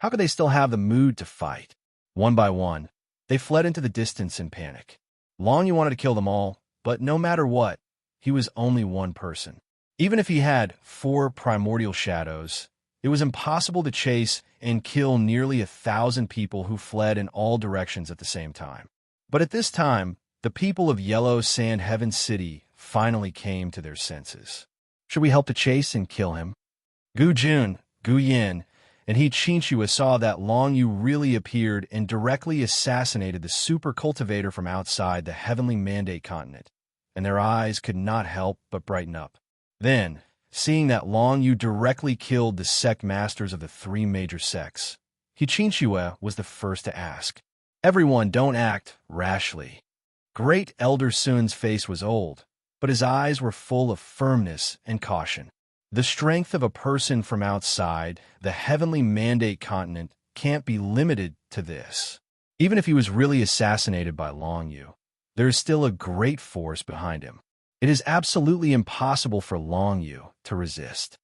How could they still have the mood to fight? One by one, they fled into the distance in panic. Long Yu wanted to kill them all, but no matter what, he was only one person. Even if he had 4 primordial shadows, It was impossible to chase and kill nearly 1,000 people who fled in all directions at the same time. But at this time, the people of Yellow Sand Heaven City finally came to their senses. Should we help to chase and kill him? Gu Jun, Gu Yin, and He Qinshua saw that Long Yu really appeared and directly assassinated the super cultivator from outside the heavenly mandate continent, and their eyes could not help but brighten up. Then, seeing that Long Yu directly killed the sect masters of the three major sects, He Qinshua was the first to ask, "Everyone, don't act rashly." Great Elder Sun's face was old, but his eyes were full of firmness and caution. The strength of a person from outside the heavenly mandate continent can't be limited to this. Even if he was really assassinated by Long Yu, there is still a great force behind him. It is absolutely impossible for Long Yu to resist.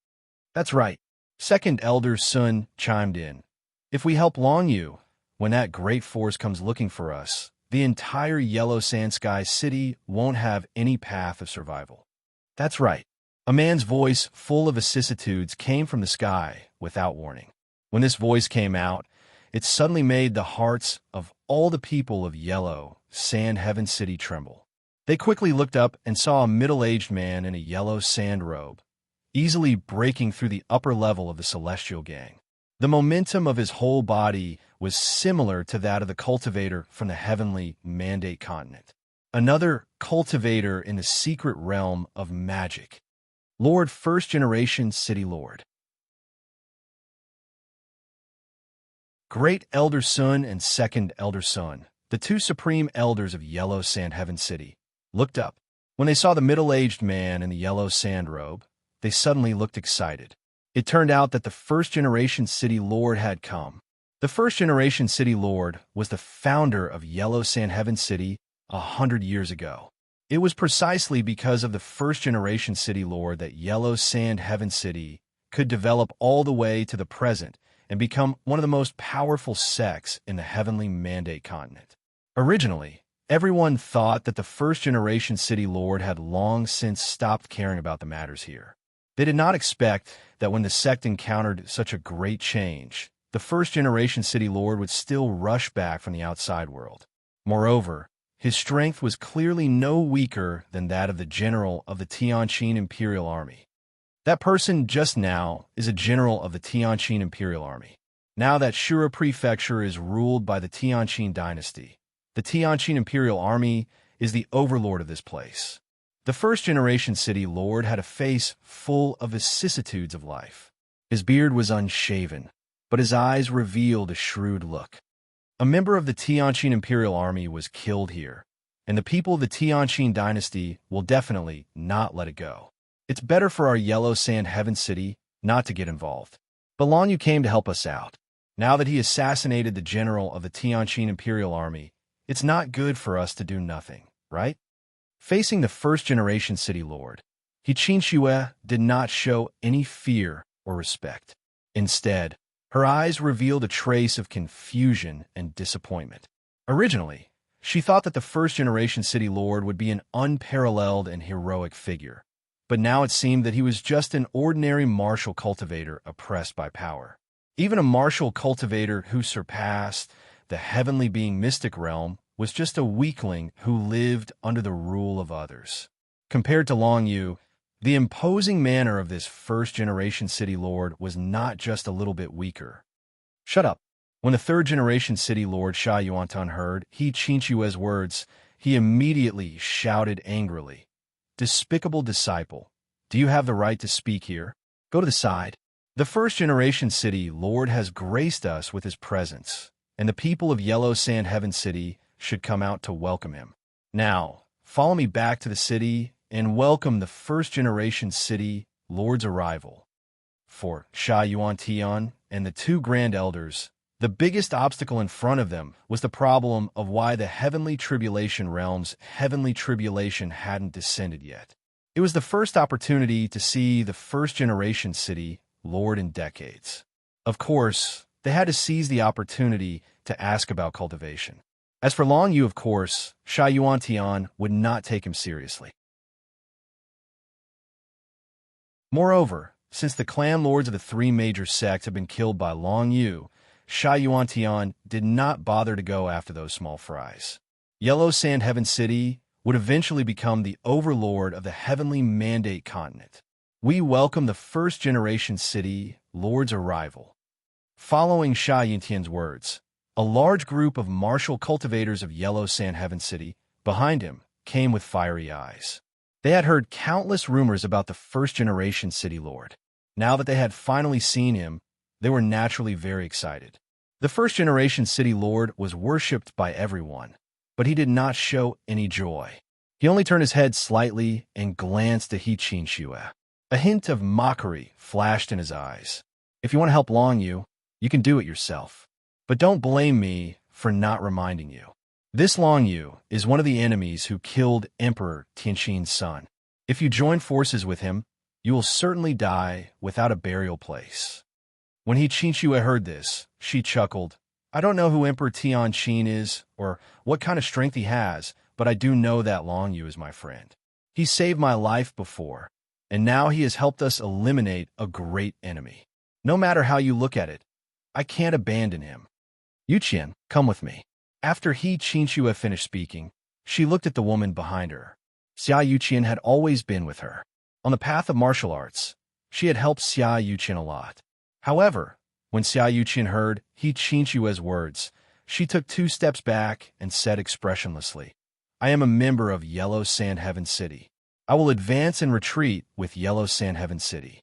That's right, Second Elder Sun chimed in. If we help Long Yu, when that great force comes looking for us, the entire Yellow Sand Sky City won't have any path of survival. That's right. A man's voice full of vicissitudes came from the sky without warning. When this voice came out, it suddenly made the hearts of all the people of Yellow Sand Heaven City tremble. They quickly looked up and saw a middle-aged man in a yellow sand robe, easily breaking through the upper level of the Celestial Gang. The momentum of his whole body was similar to that of the cultivator from the heavenly mandate continent. Another cultivator in the secret realm of magic. Lord, First Generation City Lord. Great Elder Sun and Second Elder Sun, the two supreme elders of Yellow Sand Heaven City, looked up. When they saw the middle-aged man in the yellow sand robe, they suddenly looked excited. It turned out that the First Generation City Lord had come. The First Generation City Lord was the founder of Yellow Sand Heaven City 100 years ago. It was precisely because of the First Generation City Lord that Yellow Sand Heaven City could develop all the way to the present and become one of the most powerful sects in the heavenly mandate continent. Originally, everyone thought that the First Generation City Lord had long since stopped caring about the matters here. They did not expect that when the sect encountered such a great change, the First Generation City Lord would still rush back from the outside world. Moreover, his strength was clearly no weaker than that of the general of the Tianqin Imperial Army. That person just now is a general of the Tianqin Imperial Army. Now that Shura Prefecture is ruled by the Tianqin dynasty, the Tianqin Imperial Army is the overlord of this place. The First Generation City Lord had a face full of vicissitudes of life. His beard was unshaven, but his eyes revealed a shrewd look. A member of the Tianqin Imperial Army was killed here, and the people of the Tianqin dynasty will definitely not let it go. It's better for our Yellow Sand Heaven City not to get involved. But Long Yu came to help us out. Now that he assassinated the general of the Tianqin Imperial Army, it's not good for us to do nothing, right? Facing the First Generation City Lord, He Qinshua did not show any fear or respect. Instead, her eyes revealed a trace of confusion and disappointment. Originally, she thought that the First Generation City Lord would be an unparalleled and heroic figure, but now it seemed that he was just an ordinary martial cultivator oppressed by power. Even a martial cultivator who surpassed the heavenly being mystic realm was just a weakling who lived under the rule of others. Compared to Long Yu, the imposing manner of this First Generation City Lord was not just a little bit weaker. Shut up. When the Third Generation City Lord Sha Yuantan heard He Qinshua's words, he immediately shouted angrily, "Despicable disciple, do you have the right to speak here? Go to the side." The First Generation City Lord has graced us with his presence, and the people of Yellow Sand Heaven City should come out to welcome him. Now, follow me back to the city and welcome the First Generation City Lord's arrival. For Sha Yuan Tian and the two Grand Elders, the biggest obstacle in front of them was the problem of why the Heavenly Tribulation Realm's Heavenly Tribulation hadn't descended yet. It was the first opportunity to see the First Generation City Lord in decades. Of course, they had to seize the opportunity to ask about cultivation. As for Long Yu, of course, Sha Yuan Tian would not take him seriously. Moreover, Since the clan lords of the three major sects had been killed by Long Yu, Sha Yuantian did not bother to go after those small fries. Yellow Sand Heaven City would eventually become the overlord of the Heavenly Mandate continent. We welcome the first-generation city lord's arrival. Following Sha Yuntian's words, a large group of martial cultivators of Yellow Sand Heaven City behind him came with fiery eyes. They had heard countless rumors about the first-generation city lord. Now that they had finally seen him, they were naturally very excited. The first-generation city lord was worshipped by everyone, but he did not show any joy. He only turned his head slightly and glanced at He Qinxue. A hint of mockery flashed in his eyes. If you want to help Long Yu, you can do it yourself. But don't blame me for not reminding you. This Long Yu is one of the enemies who killed Emperor Tianqin's son. If you join forces with him, you will certainly die without a burial place. When He Qinxue heard this, she chuckled. I don't know who Emperor Tianqin is or what kind of strength he has, but I do know that Long Yu is my friend. He saved my life before, and now he has helped us eliminate a great enemy. No matter how you look at it, I can't abandon him. Yuqian, come with me. After He Qinxue finished speaking, she looked at the woman behind her. Xia Yuqian had always been with her. On the path of martial arts, she had helped Xia Yuqian a lot. However, when Xia Yuqian heard He Qinxue's words, she took 2 steps back and said expressionlessly, I am a member of Yellow Sand Heaven City. I will advance and retreat with Yellow Sand Heaven City.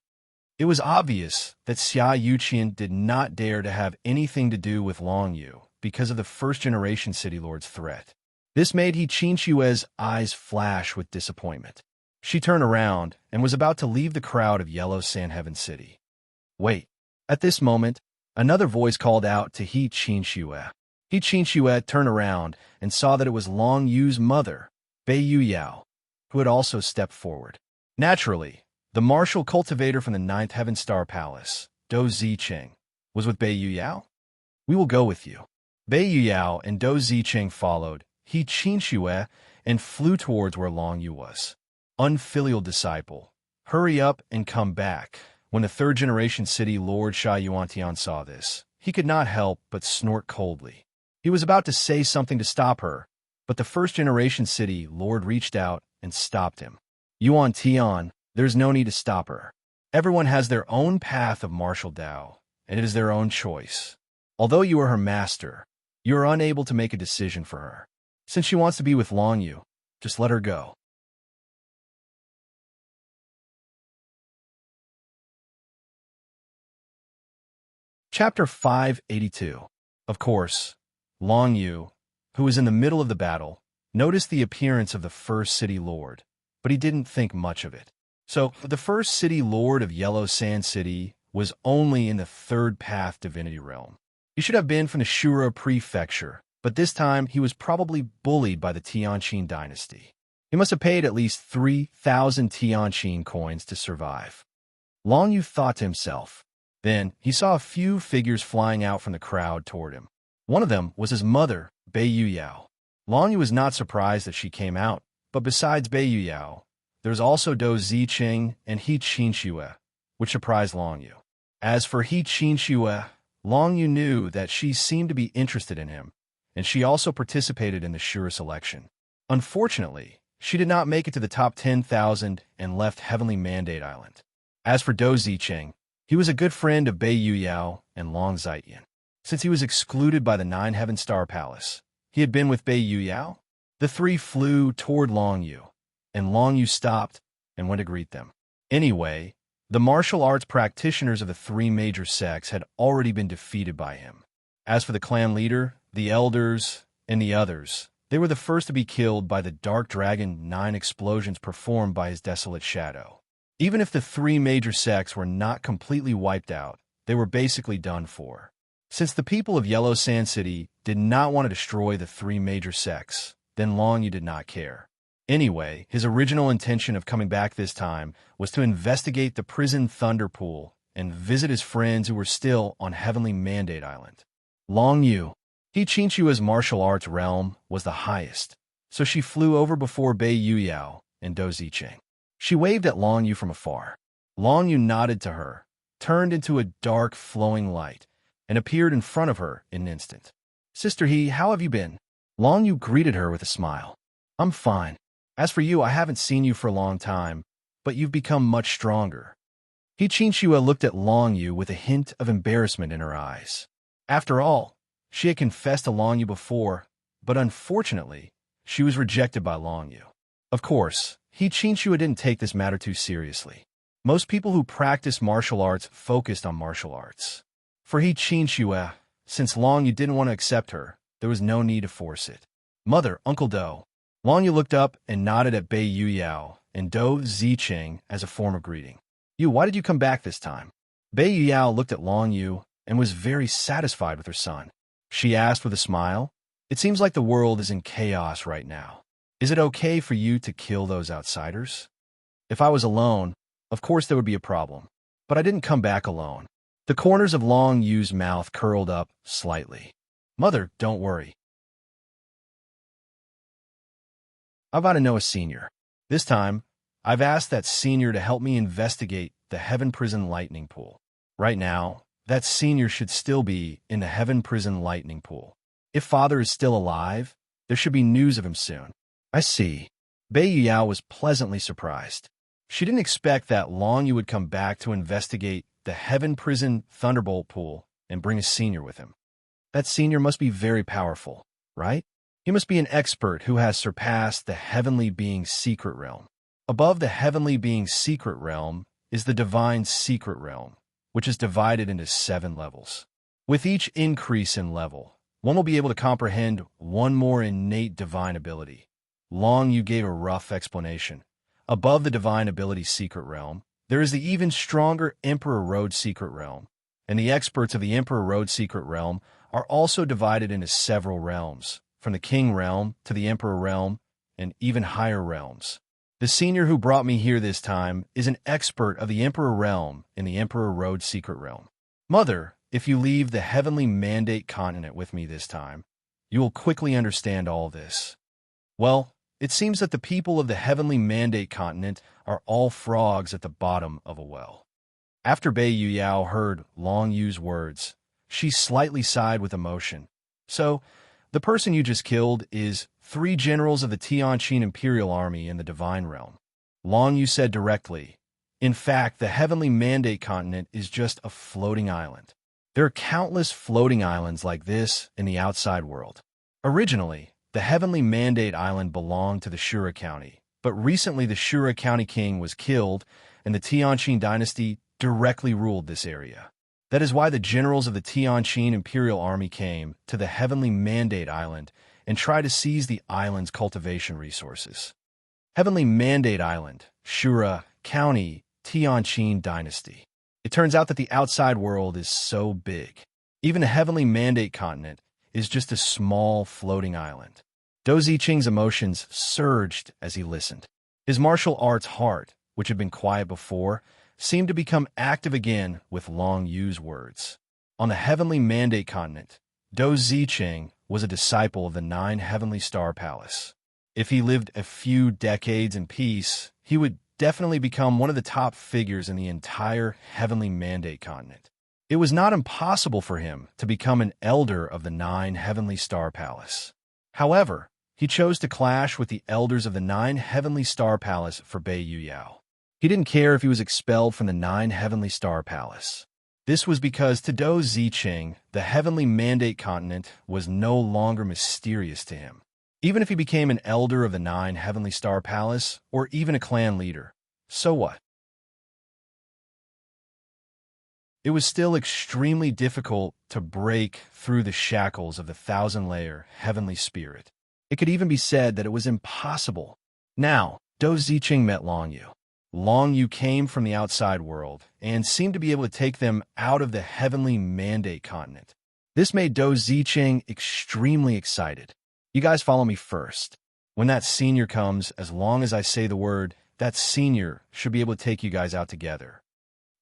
It was obvious that Xia Yuqian did not dare to have anything to do with Long Yu because of the first-generation city lord's threat. This made He Qinxue's eyes flash with disappointment. She turned around and was about to leave the crowd of Yellow Sand Heaven City. Wait. At this moment, another voice called out to He Qinxue. He Qinxue turned around and saw that it was Long Yu's mother, Bei Yuyao, who had also stepped forward. Naturally, the martial cultivator from the 9th Heaven Star Palace, Do Zicheng, was with Bei Yuyao. We will go with you. Bei Yuyao and Do Zicheng followed He Qinxue and flew towards where Long Yu was. Unfilial disciple, hurry up and come back. When the third-generation city lord Sha Yuantian saw this, he could not help but snort coldly. He was about to say something to stop her, but the first-generation city lord reached out and stopped him. Yuantian, there's no need to stop her. Everyone has their own path of martial Dao, and it is their own choice. Although you are her master, you are unable to make a decision for her. Since she wants to be with Long Yu, just let her go. Chapter 582. Of course, Long Yu, who was in the middle of the battle, noticed the appearance of the first city lord, but he didn't think much of it. So, the first city lord of Yellow Sand City was only in the 3rd Path Divinity Realm. He should have been from the Shura Prefecture, but this time he was probably bullied by the Tianqin dynasty. He must have paid at least 3,000 Tianqin coins to survive. Long Yu thought to himself. Then, he saw a few figures flying out from the crowd toward him. One of them was his mother, Bei Yuyao. Long Yu was not surprised that she came out, but besides Bei Yuyao, there was also Do Zicheng and He Qinxue, which surprised Long Yu. As for He Qinxue, Long Yu knew that she seemed to be interested in him, and she also participated in the Shura selection. Unfortunately, she did not make it to the top 10,000 and left Heavenly Mandate Island. As for Do Zicheng, he was a good friend of Bei Yuyao and Long Zitian. Since he was excluded by the 9 Heaven Star Palace, he had been with Bei Yuyao. The 3 flew toward Long Yu, and Long Yu stopped and went to greet them. Anyway, the martial arts practitioners of the 3 major sects had already been defeated by him. As for the clan leader, the elders, and the others, they were the first to be killed by the Dark Dragon 9 explosions performed by his desolate shadow. Even if the 3 major sects were not completely wiped out, they were basically done for. Since the people of Yellow Sand City did not want to destroy the 3 major sects, then Long Yu did not care. Anyway, his original intention of coming back this time was to investigate the prison Thunder Pool and visit his friends who were still on Heavenly Mandate Island. Long Yu, He Qinxue's martial arts realm was the highest, so she flew over before Bei Yuyao and Do Zicheng. She waved at Long Yu from afar. Long Yu nodded to her, turned into a dark, flowing light, and appeared in front of her in an instant. Sister He, how have you been? Long Yu greeted her with a smile. I'm fine. As for you, I haven't seen you for a long time, but you've become much stronger. He Qinshua looked at Long Yu with a hint of embarrassment in her eyes. After all, she had confessed to Long Yu before, but unfortunately, she was rejected by Long Yu. Of course, He Qinshua didn't take this matter too seriously. Most people who practice martial arts focused on martial arts. For He Qinshua, since Long Yu didn't want to accept her, there was no need to force it. Mother, Uncle Do. Long Yu looked up and nodded at Bei Yu Yao and Do Ziqing as a form of greeting. You, why did you come back this time? Bei Yu Yao looked at Long Yu and was very satisfied with her son. She asked with a smile, It seems like the world is in chaos right now. Is it okay for you to kill those outsiders? If I was alone, of course there would be a problem. But I didn't come back alone. The corners of Long Yu's mouth curled up slightly. Mother, don't worry. I've got to know a senior. This time, I've asked that senior to help me investigate the Heaven Prison Lightning Pool. Right now, that senior should still be in the Heaven Prison Lightning Pool. If Father is still alive, there should be news of him soon. I see. Bei Yao was pleasantly surprised. She didn't expect that Long Yu would come back to investigate the Heaven Prison Thunderbolt Pool and bring a senior with him. That senior must be very powerful, right? He must be an expert who has surpassed the Heavenly Being's secret realm. Above the Heavenly Being's secret realm is the Divine Secret Realm, which is divided into 7 levels. With each increase in level, one will be able to comprehend one more innate divine ability. Long Yu gave a rough explanation. Above the Divine Ability Secret Realm, there is the even stronger Emperor Road Secret Realm, and the experts of the Emperor Road Secret Realm are also divided into several realms, from the King Realm to the Emperor Realm and even higher realms. The senior who brought me here this time is an expert of the Emperor Realm in the Emperor Road Secret Realm. Mother, if you leave the Heavenly Mandate Continent with me this time, you will quickly understand all this. Well, it seems that the people of the Heavenly Mandate Continent are all frogs at the bottom of a well. After Bei Yu Yao heard Long Yu's words, she slightly sighed with emotion. So, the person you just killed is 3 generals of the Tianqin Imperial Army in the Divine Realm. Long Yu said directly, In fact, the Heavenly Mandate Continent is just a floating island. There are countless floating islands like this in the outside world. Originally, the Heavenly Mandate Island belonged to the Shura County, but recently the Shura County king was killed and the Tianqin dynasty directly ruled this area. That is why the generals of the Tianqin Imperial Army came to the Heavenly Mandate Island and tried to seize the island's cultivation resources. Heavenly Mandate Island, Shura County, Tianqin dynasty. It turns out that the outside world is so big. Even the Heavenly Mandate Continent is just a small floating island. Do Ziqing's emotions surged as he listened. His martial arts heart, which had been quiet before, seemed to become active again with Long Yu's words. On the Heavenly Mandate Continent, Do Ziqing was a disciple of the 9 Heavenly Star Palace. If he lived a few decades in peace, he would definitely become one of the top figures in the entire Heavenly Mandate Continent. It was not impossible for him to become an elder of the 9 Heavenly Star Palace. However, he chose to clash with the elders of the 9 Heavenly Star Palace for Bei Yu Yao. He didn't care if he was expelled from the 9 Heavenly Star Palace. This was because to Do Ziqing, the Heavenly Mandate Continent was no longer mysterious to him. Even if he became an elder of the 9 Heavenly Star Palace, or even a clan leader, so what? It was still extremely difficult to break through the shackles of the 1,000-layer Heavenly Spirit. It could even be said that it was impossible. Now, Do Ziqing met Long Yu. Long Yu came from the outside world and seemed to be able to take them out of the Heavenly Mandate Continent. This made Do Ziqing extremely excited. You guys follow me first. When that senior comes, as long as I say the word, that senior should be able to take you guys out together.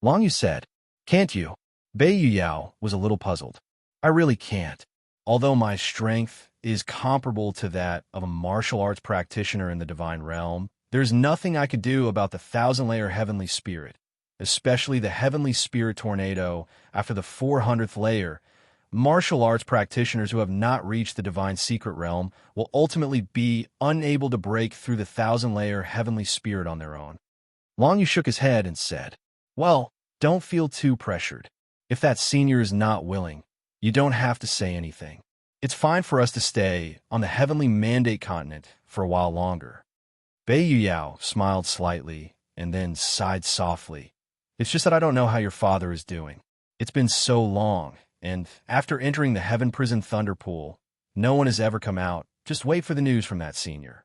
Long Yu said, Can't you? Bei Yu Yao was a little puzzled. I really can't. Although my strength is comparable to that of a martial arts practitioner in the Divine Realm, there's nothing I could do about the 1,000-layer Heavenly Spirit. especially the heavenly spirit tornado after the 400th layer. Martial arts practitioners who have not reached the divine secret realm will ultimately be unable to break through the 1,000-layer heavenly spirit on their own. Long Yu shook his head and said, "Well, don't feel too pressured. If that senior is not willing, you don't have to say anything. It's fine for us to stay on the heavenly mandate continent for a while longer." Bei Yuyao smiled slightly and then sighed softly. "It's just that I don't know how your father is doing. It's been so long, and after entering the Heaven Prison Thunder Pool, no one has ever come out. Just wait for the news from that senior."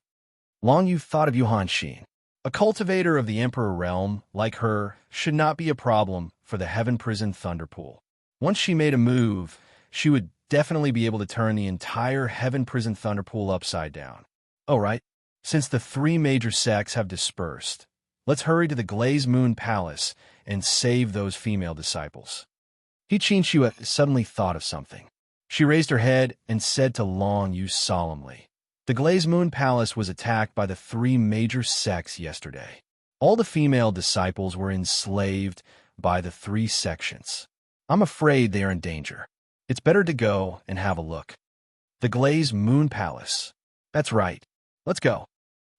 Long Yu thought of Yuhan Xin. A cultivator of the Emperor realm, like her, should not be a problem for the Heaven Prison Thunder Pool. Once she made a move, she would definitely be able to turn the entire Heaven Prison Thunder Pool upside down. Oh, right. Since the 3 major sects have dispersed, let's hurry to the Glazed Moon Palace and save those female disciples. Qinxue suddenly thought of something. She raised her head and said to Long Yu solemnly, "The Glazed Moon Palace was attacked by the 3 major sects yesterday. All the female disciples were enslaved by the 3 sections. I'm afraid they are in danger. It's better to go and have a look." The Glazed Moon Palace. That's right. Let's go.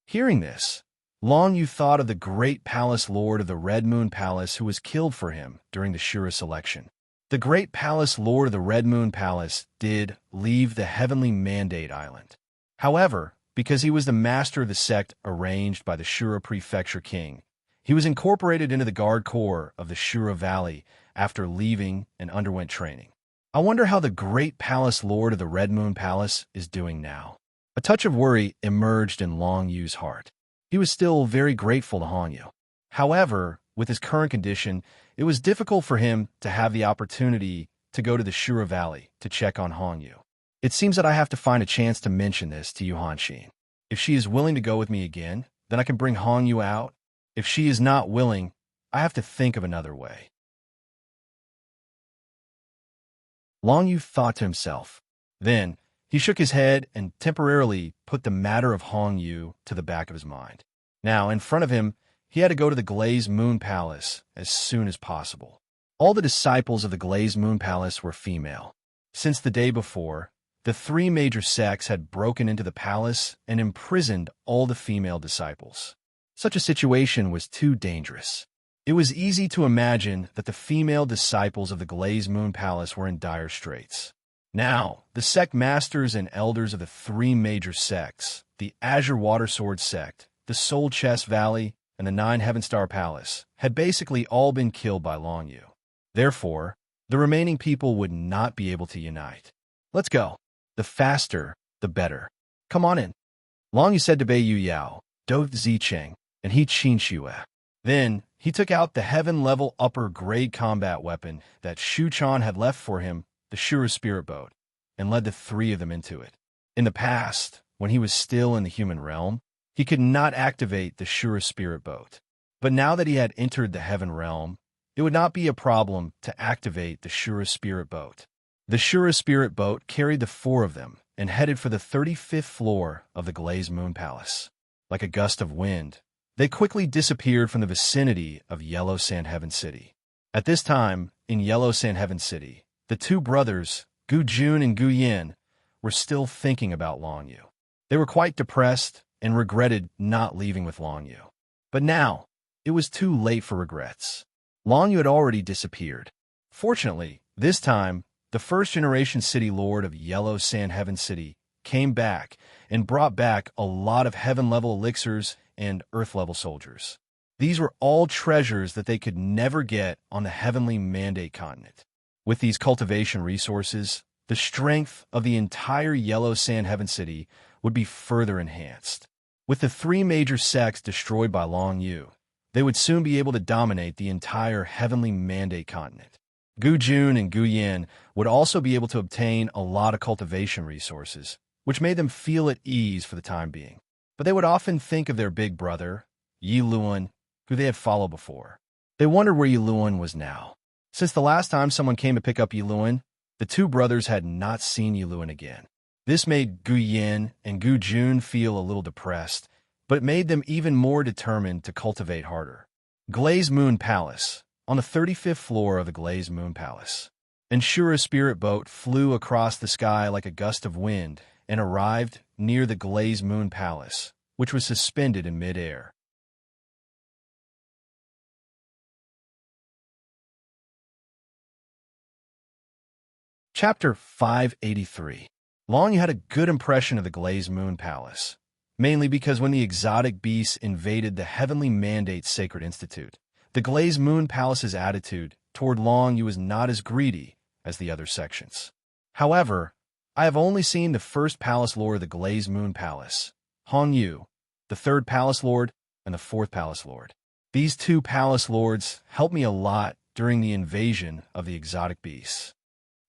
Hearing this, Long Yu thought of the great palace lord of the Red Moon Palace who was killed for him during the Shura selection. The great palace lord of the Red Moon Palace did leave the heavenly mandate island. However, because he was the master of the sect arranged by the Shura Prefecture King, he was incorporated into the Guard Corps of the Shura Valley after leaving and underwent training. I wonder how the great palace lord of the Red Moon Palace is doing now. A touch of worry emerged in Long Yu's heart. He was still very grateful to Han Yu. However, with his current condition, it was difficult for him to have the opportunity to go to the Shura Valley to check on Han Yu. It seems that I have to find a chance to mention this to Yuhan Xin. If she is willing to go with me again, then I can bring Han Yu out. If she is not willing, I have to think of another way. Long Yu thought to himself. Then, he shook his head and temporarily put the matter of Han Yu to the back of his mind. Now, in front of him, he had to go to the Glazed Moon Palace as soon as possible. All the disciples of the Glazed Moon Palace were female. Since the day before, the 3 major sects had broken into the palace and imprisoned all the female disciples. Such a situation was too dangerous. It was easy to imagine that the female disciples of the Glazed Moon Palace were in dire straits. Now, the sect masters and elders of the 3 major sects, the Azure Water Sword sect, the Soul Chest Valley, and the 9 Heaven Star Palace, had basically all been killed by Long Yu. Therefore, the remaining people would not be able to unite. Let's go. The faster, the better. Come on in. Long Yu said to Bei Yuyao, Do Zicheng, and he Qinxue. Then, he took out the heaven-level upper-grade combat weapon that Shu Chan had left for him, the Shura Spirit Boat, and led the 3 of them into it. In the past, when he was still in the human realm, he could not activate the Shura Spirit Boat. But now that he had entered the heaven realm, it would not be a problem to activate the Shura Spirit Boat. The Shura Spirit Boat carried the 4 of them and headed for the 35th floor of the Glazed Moon Palace. Like a gust of wind, they quickly disappeared from the vicinity of Yellow Sand Heaven City. At this time, in Yellow Sand Heaven City, the 2 brothers, Gu Jun and Gu Yin, were still thinking about Long Yu. They were quite depressed and regretted not leaving with Long Yu. But now, it was too late for regrets. Long Yu had already disappeared. Fortunately, this time, the first-generation city lord of Yellow Sand Heaven City came back and brought back a lot of heaven-level elixirs and earth-level soldiers. These were all treasures that they could never get on the heavenly mandate continent. With these cultivation resources, the strength of the entire Yellow Sand Heaven City would be further enhanced. With the 3 major sects destroyed by Long Yu, they would soon be able to dominate the entire heavenly mandate continent. Gu Jun and Gu Yin would also be able to obtain a lot of cultivation resources, which made them feel at ease for the time being. But they would often think of their big brother, Yi Luan, who they had followed before. They wondered where Yi Luan was now. Since the last time someone came to pick up Yi Luan, the 2 brothers had not seen Yi Luan again. This made Gu Yin and Gu Jun feel a little depressed, but it made them even more determined to cultivate harder. Glazed Moon Palace. On the 35th floor of the Glazed Moon Palace, Ensura's spirit boat flew across the sky like a gust of wind and arrived near the Glazed Moon Palace, which was suspended in midair. Chapter 583. Long you had a good impression of the Glazed Moon Palace, mainly because when the exotic beasts invaded the Heavenly Mandate's Sacred Institute, the Glazed Moon Palace's attitude toward Long Yu was not as greedy as the other sections. However, I have only seen the first Palace Lord of the Glazed Moon Palace, Hong Yu, the third Palace Lord, and the fourth Palace Lord. These two Palace Lords helped me a lot during the invasion of the exotic beasts.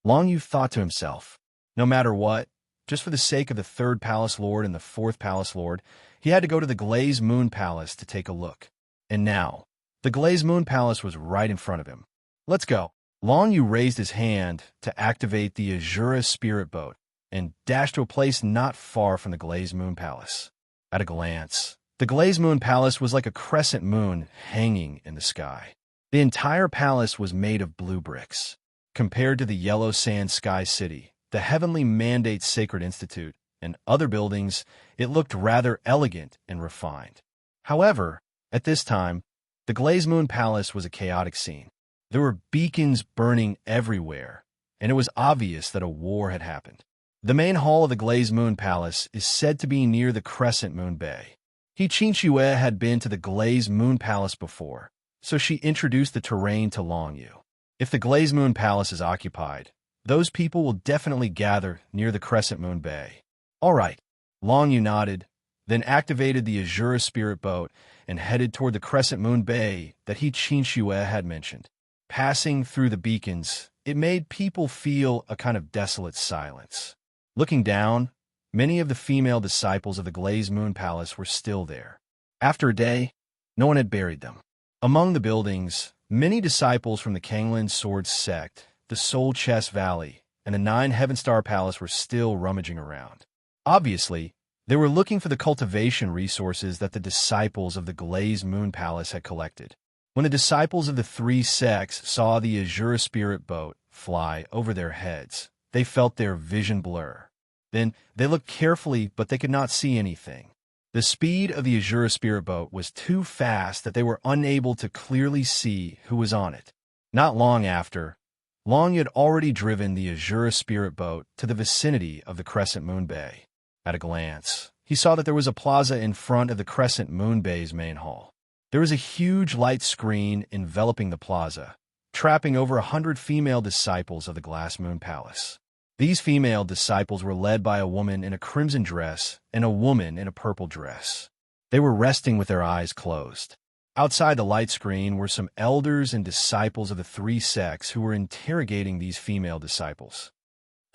Long Yu thought to himself, no matter what, just for the sake of the third Palace Lord and the fourth Palace Lord, he had to go to the Glazed Moon Palace to take a look. And now, the Glazed Moon Palace was right in front of him. Let's go. Long Yu raised his hand to activate the Azura spirit boat and dashed to a place not far from the Glazed Moon Palace. At a glance, the Glazed Moon Palace was like a crescent moon hanging in the sky. The entire palace was made of blue bricks. Compared to the yellow sand sky city, the Heavenly Mandate Sacred Institute, and other buildings, it looked rather elegant and refined. However, at this time, the Glazed Moon Palace was a chaotic scene. There were beacons burning everywhere, and it was obvious that a war had happened. The main hall of the Glazed Moon Palace is said to be near the Crescent Moon Bay. Qin Shue had been to the Glazed Moon Palace before, so she introduced the terrain to Long Yu. If the Glazed Moon Palace is occupied, those people will definitely gather near the Crescent Moon Bay. All right, Long Yu nodded, then activated the Azura spirit boat and headed toward the Crescent Moon Bay that Qin Shue had mentioned. Passing through the beacons, it made people feel a kind of desolate silence. Looking down, many of the female disciples of the Glazed Moon Palace were still there. After a day, no one had buried them. Among the buildings, many disciples from the Kanglan Sword Sect, the Soul Chest Valley, and the 9 Heaven Star Palace were still rummaging around. Obviously, they were looking for the cultivation resources that the disciples of the Glazed Moon Palace had collected. When the disciples of the 3 sects saw the Azura spirit boat fly over their heads, they felt their vision blur. Then they looked carefully, but they could not see anything. The speed of the Azura spirit boat was too fast that they were unable to clearly see who was on it. Not long after, Long had already driven the Azura spirit boat to the vicinity of the Crescent Moon Bay. At a glance, he saw that there was a plaza in front of the Crescent Moon Bay's main hall. There was a huge light screen enveloping the plaza, trapping over 100 female disciples of the Glass Moon Palace. These female disciples were led by a woman in a crimson dress and a woman in a purple dress. They were resting with their eyes closed. Outside the light screen were some elders and disciples of the 3 sects who were interrogating these female disciples.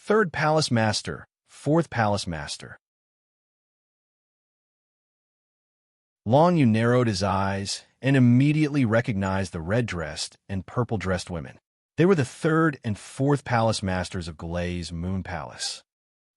3rd Palace Master, 4th Palace Master. Long Yu narrowed his eyes and immediately recognized the red-dressed and purple-dressed women. They were the 3rd and 4th Palace Masters of Glazed Moon Palace.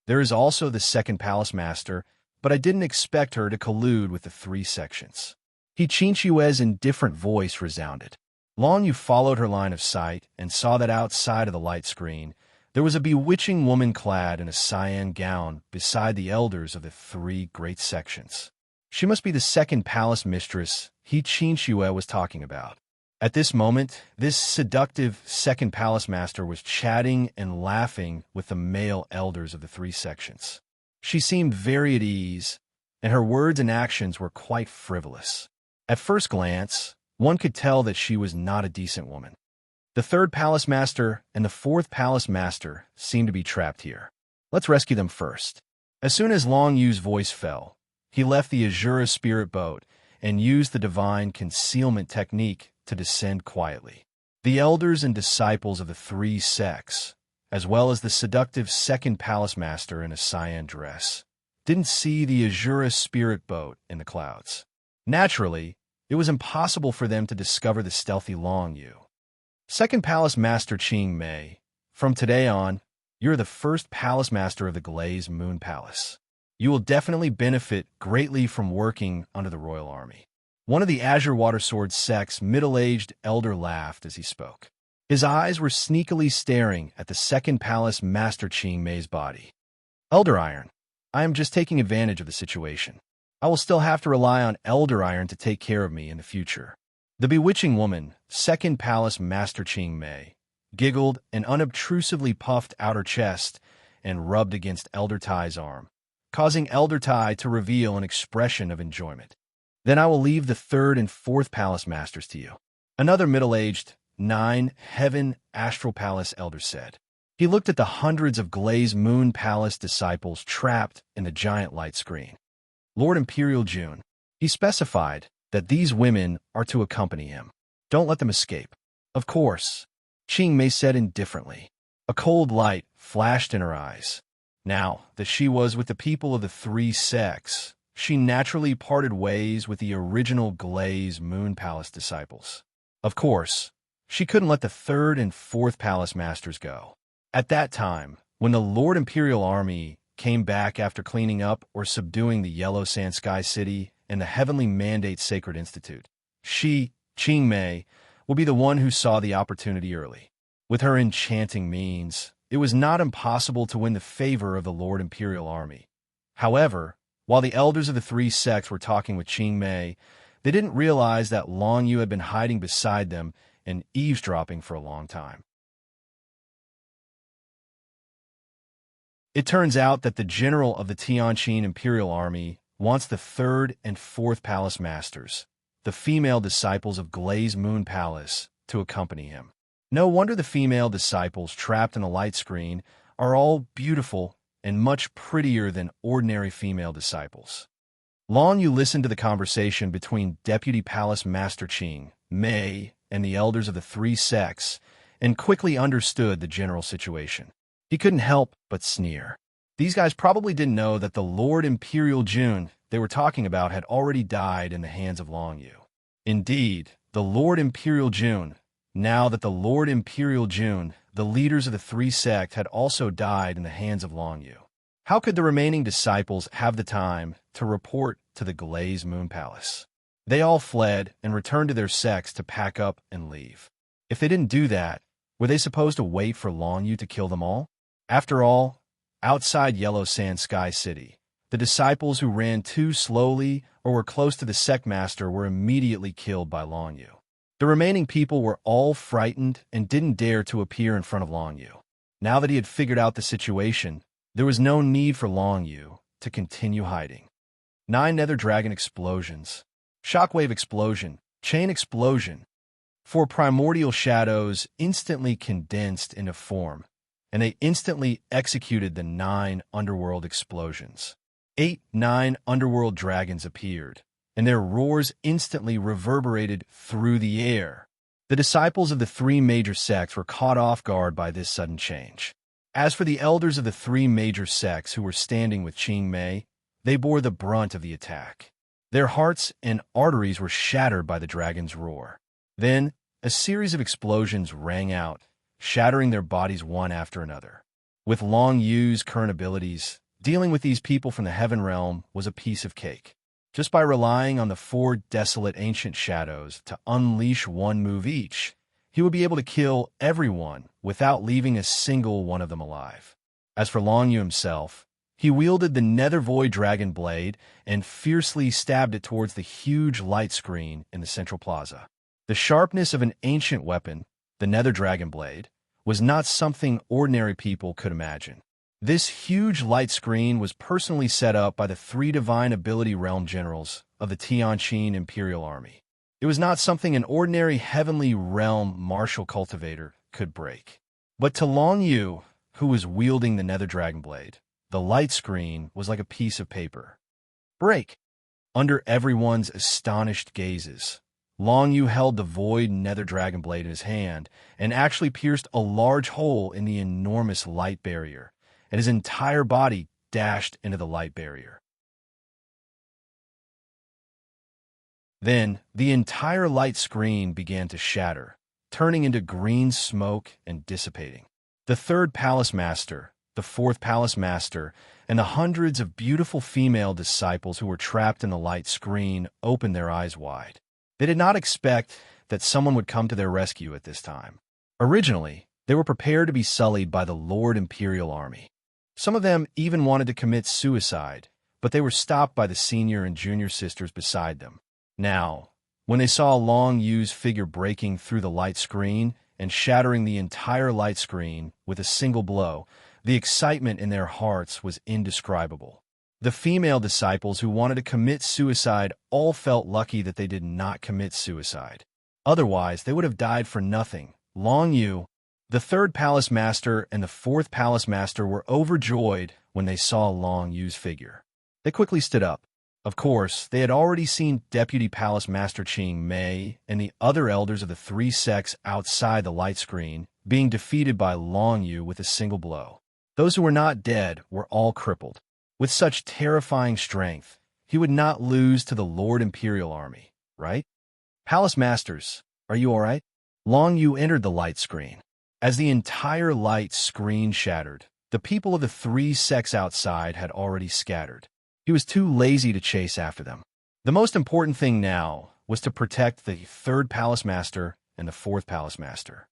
There is also the 2nd Palace Master, but I didn't expect her to collude with the 3 sections. Qin Shue's indifferent voice resounded. Long Yu followed her line of sight and saw that outside of the light screen, there was a bewitching woman clad in a cyan gown beside the elders of the 3 great sections. She must be the 2nd Palace Mistress Qin Shue was talking about. At this moment, this seductive 2nd Palace Master was chatting and laughing with the male elders of the 3 sections. She seemed very at ease, and her words and actions were quite frivolous. At first glance, one could tell that she was not a decent woman. The 3rd Palace Master and the 4th Palace Master seemed to be trapped here. Let's rescue them first. As soon as Long Yu's voice fell, he left the Azura spirit boat and used the divine concealment technique to descend quietly. The elders and disciples of the 3 sects, as well as the seductive 2nd Palace Master in a cyan dress, didn't see the Azura spirit boat in the clouds. Naturally, it was impossible for them to discover the stealthy Long Yu. 2nd Palace Master Qing Mei, from today on, you're the 1st Palace Master of the Glazed Moon Palace. You will definitely benefit greatly from working under the Royal Army. One of the Azure Watersword sect's middle-aged elder laughed as he spoke. His eyes were sneakily staring at the Second Palace Master Qing Mei's body. Elder Iron, I am just taking advantage of the situation. I will still have to rely on Elder Iron to take care of me in the future. The bewitching woman, Second Palace Master Qing Mei, giggled and unobtrusively puffed out her chest and rubbed against Elder Tai's arm, causing Elder Tai to reveal an expression of enjoyment. Then I will leave the third and fourth palace masters to you. Another middle-aged, 9 Heaven Astral Palace elder said. He looked at the hundreds of glazed Moon Palace disciples trapped in the giant light screen. Lord Imperial June, he specified that these women are to accompany him. Don't let them escape. Of course, Qing Mei said indifferently. A cold light flashed in her eyes. Now that she was with the people of the three sects, she naturally parted ways with the original glazed Moon Palace disciples. Of course, she couldn't let the third and fourth palace masters go. At that time, when the Lord Imperial Army came back after cleaning up or subduing the Yellow Sand Sky City and the Heavenly Mandate Sacred Institute, she, Qing Mei, will be the one who saw the opportunity early. With her enchanting means, it was not impossible to win the favor of the Lord Imperial Army. However, while the elders of the three sects were talking with Qing Mei, they didn't realize that Long Yu had been hiding beside them and eavesdropping for a long time. It turns out that the general of the Tianqin Imperial Army wants the third and fourth palace masters, the female disciples of Glazed Moon Palace, to accompany him. No wonder the female disciples trapped in the light screen are all beautiful and much prettier than ordinary female disciples. Long Yu listened to the conversation between Deputy Palace Master Qing Mei and the elders of the three sects and quickly understood the general situation. He couldn't help but sneer. These guys probably didn't know that the Lord Imperial June they were talking about had already died in the hands of Long Yu. Indeed, the Lord Imperial June, now that the Lord Imperial June, the leaders of the three sects, had also died in the hands of Long Yu. How could the remaining disciples have the time to report to the Glazed Moon Palace? They all fled and returned to their sects to pack up and leave. If they didn't do that, were they supposed to wait for Long Yu to kill them all? After all, outside Yellow Sand Sky City, the disciples who ran too slowly or were close to the sect master were immediately killed by Long Yu. The remaining people were all frightened and didn't dare to appear in front of Long Yu. Now that he had figured out the situation, there was no need for Long Yu to continue hiding. 9 Nether Dragon explosions. Shockwave explosion. Chain explosion. 4 primordial shadows instantly condensed into form, and they instantly executed the 9 underworld explosions. 9 underworld dragons appeared, and their roars instantly reverberated through the air. The disciples of the 3 major sects were caught off guard by this sudden change. As for the elders of the 3 major sects who were standing with Qing Mei, they bore the brunt of the attack. Their hearts and arteries were shattered by the dragon's roar. Then, a series of explosions rang out, shattering their bodies one after another. With Long Yu's current abilities, dealing with these people from the Heaven Realm was a piece of cake. Just by relying on the 4 desolate ancient shadows to unleash one move each, he would be able to kill everyone without leaving a single one of them alive. As for Long Yu himself, he wielded the Nether Void Dragon Blade and fiercely stabbed it towards the huge light screen in the central plaza. The sharpness of an ancient weapon, the Nether Dragon Blade, was not something ordinary people could imagine. This huge light screen was personally set up by the 3 Divine Ability Realm Generals of the Tianqin Imperial Army. It was not something an ordinary Heavenly Realm martial cultivator could break. But to Long Yu, who was wielding the Nether Dragon Blade, the light screen was like a piece of paper. Break! Under everyone's astonished gazes, Long Yu held the void Nether Dragon Blade in his hand and actually pierced a large hole in the enormous light barrier, and his entire body dashed into the light barrier. Then, the entire light screen began to shatter, turning into green smoke and dissipating. The third palace master, the fourth palace master, and the hundreds of beautiful female disciples who were trapped in the light screen opened their eyes wide. They did not expect that someone would come to their rescue at this time. Originally, they were prepared to be sullied by the Lord Imperial Army. Some of them even wanted to commit suicide, but they were stopped by the senior and junior sisters beside them. Now, when they saw Long Yu's figure breaking through the light screen and shattering the entire light screen with a single blow, the excitement in their hearts was indescribable. The female disciples who wanted to commit suicide all felt lucky that they did not commit suicide. Otherwise, they would have died for nothing. Long Yu, the third palace master, and the fourth palace master were overjoyed when they saw Long Yu's figure. They quickly stood up. Of course, they had already seen Deputy Palace Master Qing Mei and the other elders of the three sects outside the light screen being defeated by Long Yu with a single blow. Those who were not dead were all crippled. With such terrifying strength, he would not lose to the Lord Imperial Army, right? Palace Masters, are you all right? Long Yu entered the light screen. As the entire light screen shattered, the people of the three sects outside had already scattered. He was too lazy to chase after them. The most important thing now was to protect the third palace master and the fourth palace master.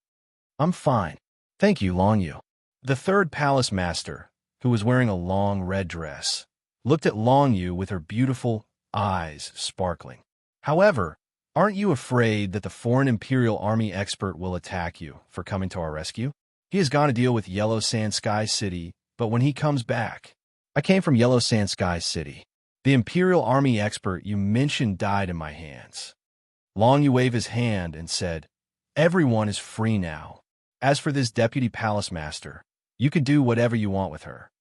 I'm fine. Thank you, Long Yu. The third palace master, who was wearing a long red dress, looked at Long Yu with her beautiful eyes sparkling. However, aren't you afraid that the foreign Imperial Army expert will attack you for coming to our rescue? He has gone to deal with Yellow Sand Sky City, but when he comes back... I came from Yellow Sand Sky City. The Imperial Army expert you mentioned died in my hands. Long Yu waved his hand and said, everyone is free now. As for this Deputy Palace Master, you can do whatever you want with her.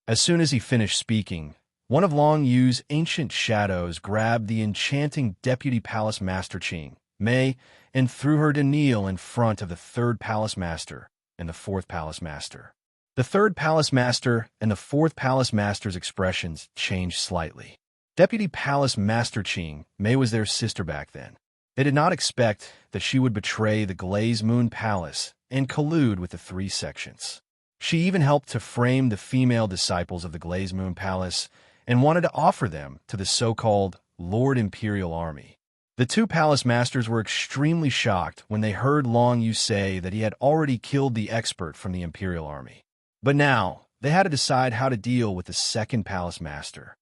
As soon as he finished speaking, one of Long Yu's ancient shadows grabbed the enchanting Deputy Palace Master Qing Mei and threw her to kneel in front of the third Palace Master and the fourth Palace Master. The third Palace Master and the fourth Palace Master's expressions changed slightly. Deputy Palace Master Qing Mei was their sister back then. They did not expect that she would betray the Glaze Moon Palace and collude with the three sections. She even helped to frame the female disciples of the Glaze Moon Palace and wanted to offer them to the so-called Lord Imperial Army. The two Palace Masters were extremely shocked when they heard Long Yu say that he had already killed the expert from the Imperial Army. But now, they had to decide how to deal with the second Palace Master.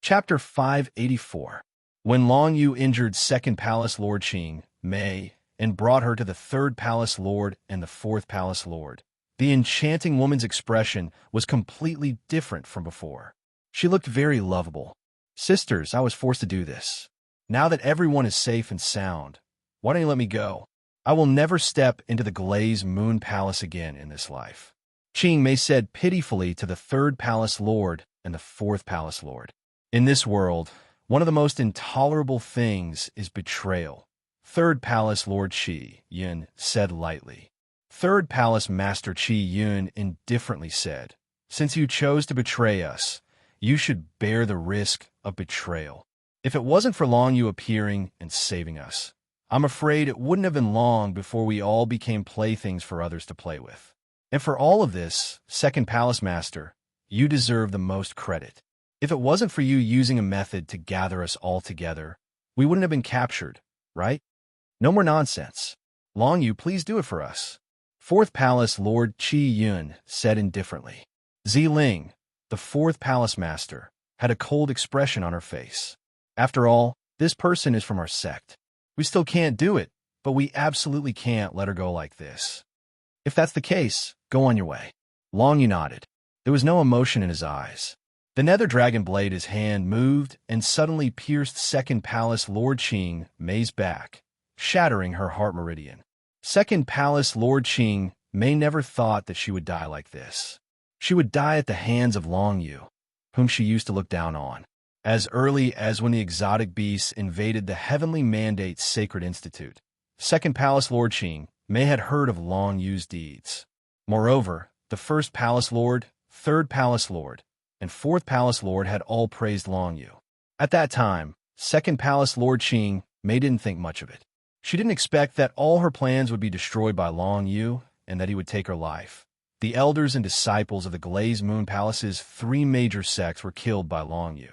Chapter 584. When Long Yu injured second Palace Lord Qing Mei and brought her to the third Palace Lord and the fourth Palace Lord, the enchanting woman's expression was completely different from before. She looked very lovable. Sisters, I was forced to do this. Now that everyone is safe and sound, why don't you let me go? I will never step into the Glaze Moon Palace again in this life. Qing Mei said pitifully to the third Palace Lord and the fourth Palace Lord. In this world, one of the most intolerable things is betrayal. Third Palace Lord Qi Yun said lightly. Third Palace Master Qi Yun indifferently said, since you chose to betray us, you should bear the risk of betrayal. If it wasn't for Long Yu appearing and saving us, I'm afraid it wouldn't have been long before we all became playthings for others to play with. And for all of this, second Palace Master, you deserve the most credit. If it wasn't for you using a method to gather us all together, we wouldn't have been captured, right? No more nonsense. Long Yu, please do it for us. Fourth Palace Lord Qi Yun said indifferently. Ziling, the fourth Palace Master, had a cold expression on her face. After all, this person is from our sect. We still can't do it, but we absolutely can't let her go like this. If that's the case, go on your way. Long Yu nodded. There was no emotion in his eyes. The nether dragon blade his hand moved and suddenly pierced second Palace Lord Qing Mei's back, shattering her heart meridian. Second Palace Lord Qing Mei never thought that she would die like this. She would die at the hands of Long Yu, whom she used to look down on. As early as when the exotic beasts invaded the Heavenly Mandate Sacred Institute, second Palace Lord Qing Mei had heard of Long Yu's deeds. Moreover, the first Palace Lord, third Palace Lord, and fourth Palace Lord had all praised Long Yu. At that time, second Palace Lord Qing Mei didn't think much of it. She didn't expect that all her plans would be destroyed by Long Yu and that he would take her life. The elders and disciples of the Glazed Moon Palace's 3 major sects were killed by Long Yu.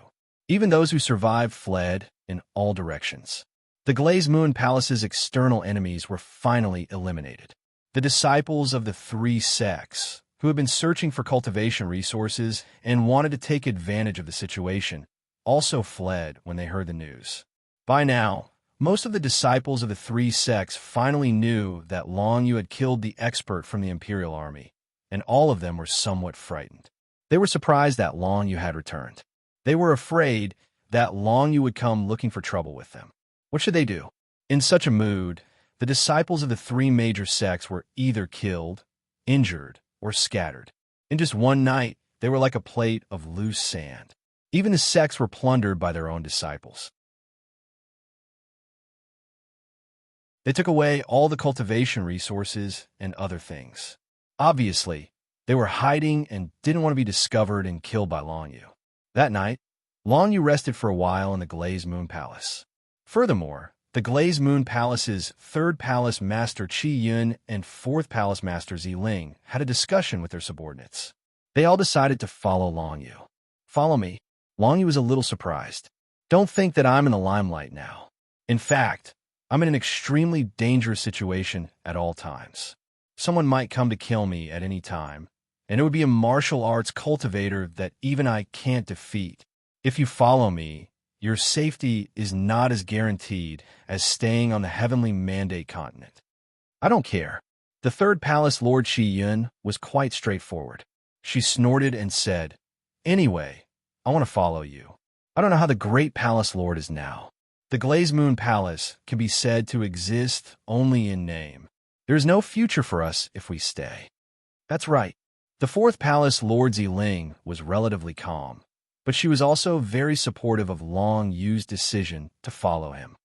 Even those who survived fled in all directions. The Glazed Moon Palace's external enemies were finally eliminated. The disciples of the 3 sects, who had been searching for cultivation resources and wanted to take advantage of the situation, also fled when they heard the news. By now, most of the disciples of the 3 sects finally knew that Long Yu had killed the expert from the Imperial Army, and all of them were somewhat frightened. They were surprised that Long Yu had returned. They were afraid that Long Yu would come looking for trouble with them. What should they do? In such a mood, the disciples of the 3 major sects were either killed, injured, or scattered. In just one night, they were like a plate of loose sand. Even the sects were plundered by their own disciples. They took away all the cultivation resources and other things. Obviously, they were hiding and didn't want to be discovered and killed by Long Yu. That night, Long Yu rested for a while in the Glazed Moon Palace. Furthermore, the Glazed Moon Palace's 3rd Palace Master Qi Yun and 4th Palace Master Ziling had a discussion with their subordinates. They all decided to follow Long Yu. Follow me. Long Yu was a little surprised. Don't think that I'm in the limelight now. In fact, I'm in an extremely dangerous situation at all times. Someone might come to kill me at any time, and it would be a martial arts cultivator that even I can't defeat. If you follow me, your safety is not as guaranteed as staying on the Heavenly Mandate continent. I don't care. The 3rd Palace Lord Qi Yun was quite straightforward. She snorted and said, "Anyway, I want to follow you. I don't know how the Great Palace Lord is now. The Glazed Moon Palace can be said to exist only in name. There is no future for us if we stay." That's right. The 4th Palace Lord Ziling was relatively calm, but she was also very supportive of Long Yu's decision to follow him.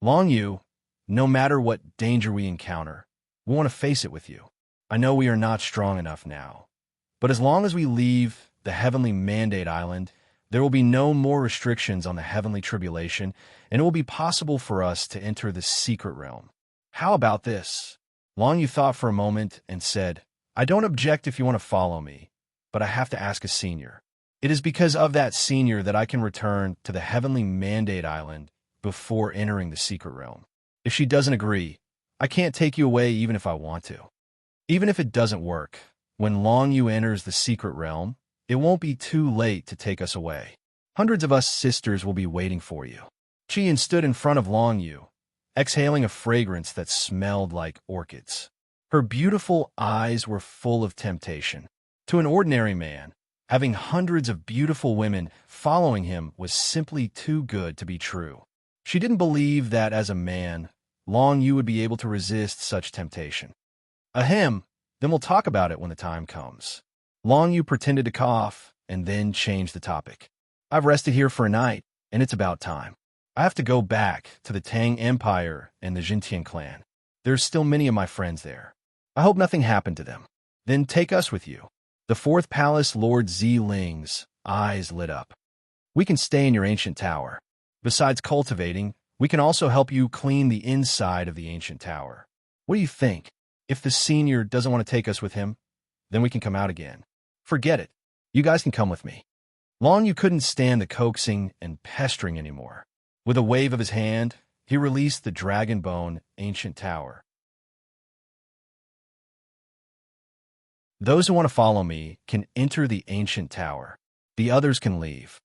Long Yu, no matter what danger we encounter, we want to face it with you. I know we are not strong enough now, but as long as we leave the Heavenly Mandate Island, there will be no more restrictions on the Heavenly Tribulation, and it will be possible for us to enter the secret realm. How about this? Long Yu thought for a moment and said, "I don't object if you want to follow me, but I have to ask a senior. It is because of that senior that I can return to the Heavenly Mandate Island before entering the secret realm. If she doesn't agree, I can't take you away even if I want to. Even if it doesn't work, when Long Yu enters the secret realm, it won't be too late to take us away. Hundreds of us sisters will be waiting for you." Qi Yun stood in front of Long Yu, exhaling a fragrance that smelled like orchids. Her beautiful eyes were full of temptation. To an ordinary man, having hundreds of beautiful women following him was simply too good to be true. She didn't believe that as a man, Long Yu would be able to resist such temptation. Ahem, then we'll talk about it when the time comes. Long Yu pretended to cough and then changed the topic. I've rested here for a night, and it's about time. I have to go back to the Tang Empire and the Jintian clan. There's still many of my friends there. I hope nothing happened to them. Then take us with you. The 4th Palace Lord Ziling's eyes lit up. We can stay in your ancient tower. Besides cultivating, we can also help you clean the inside of the ancient tower. What do you think? If the senior doesn't want to take us with him, then we can come out again. Forget it. You guys can come with me. Long Yu couldn't stand the coaxing and pestering anymore. With a wave of his hand, he released the dragon bone ancient tower. Those who want to follow me can enter the ancient tower. The others can leave.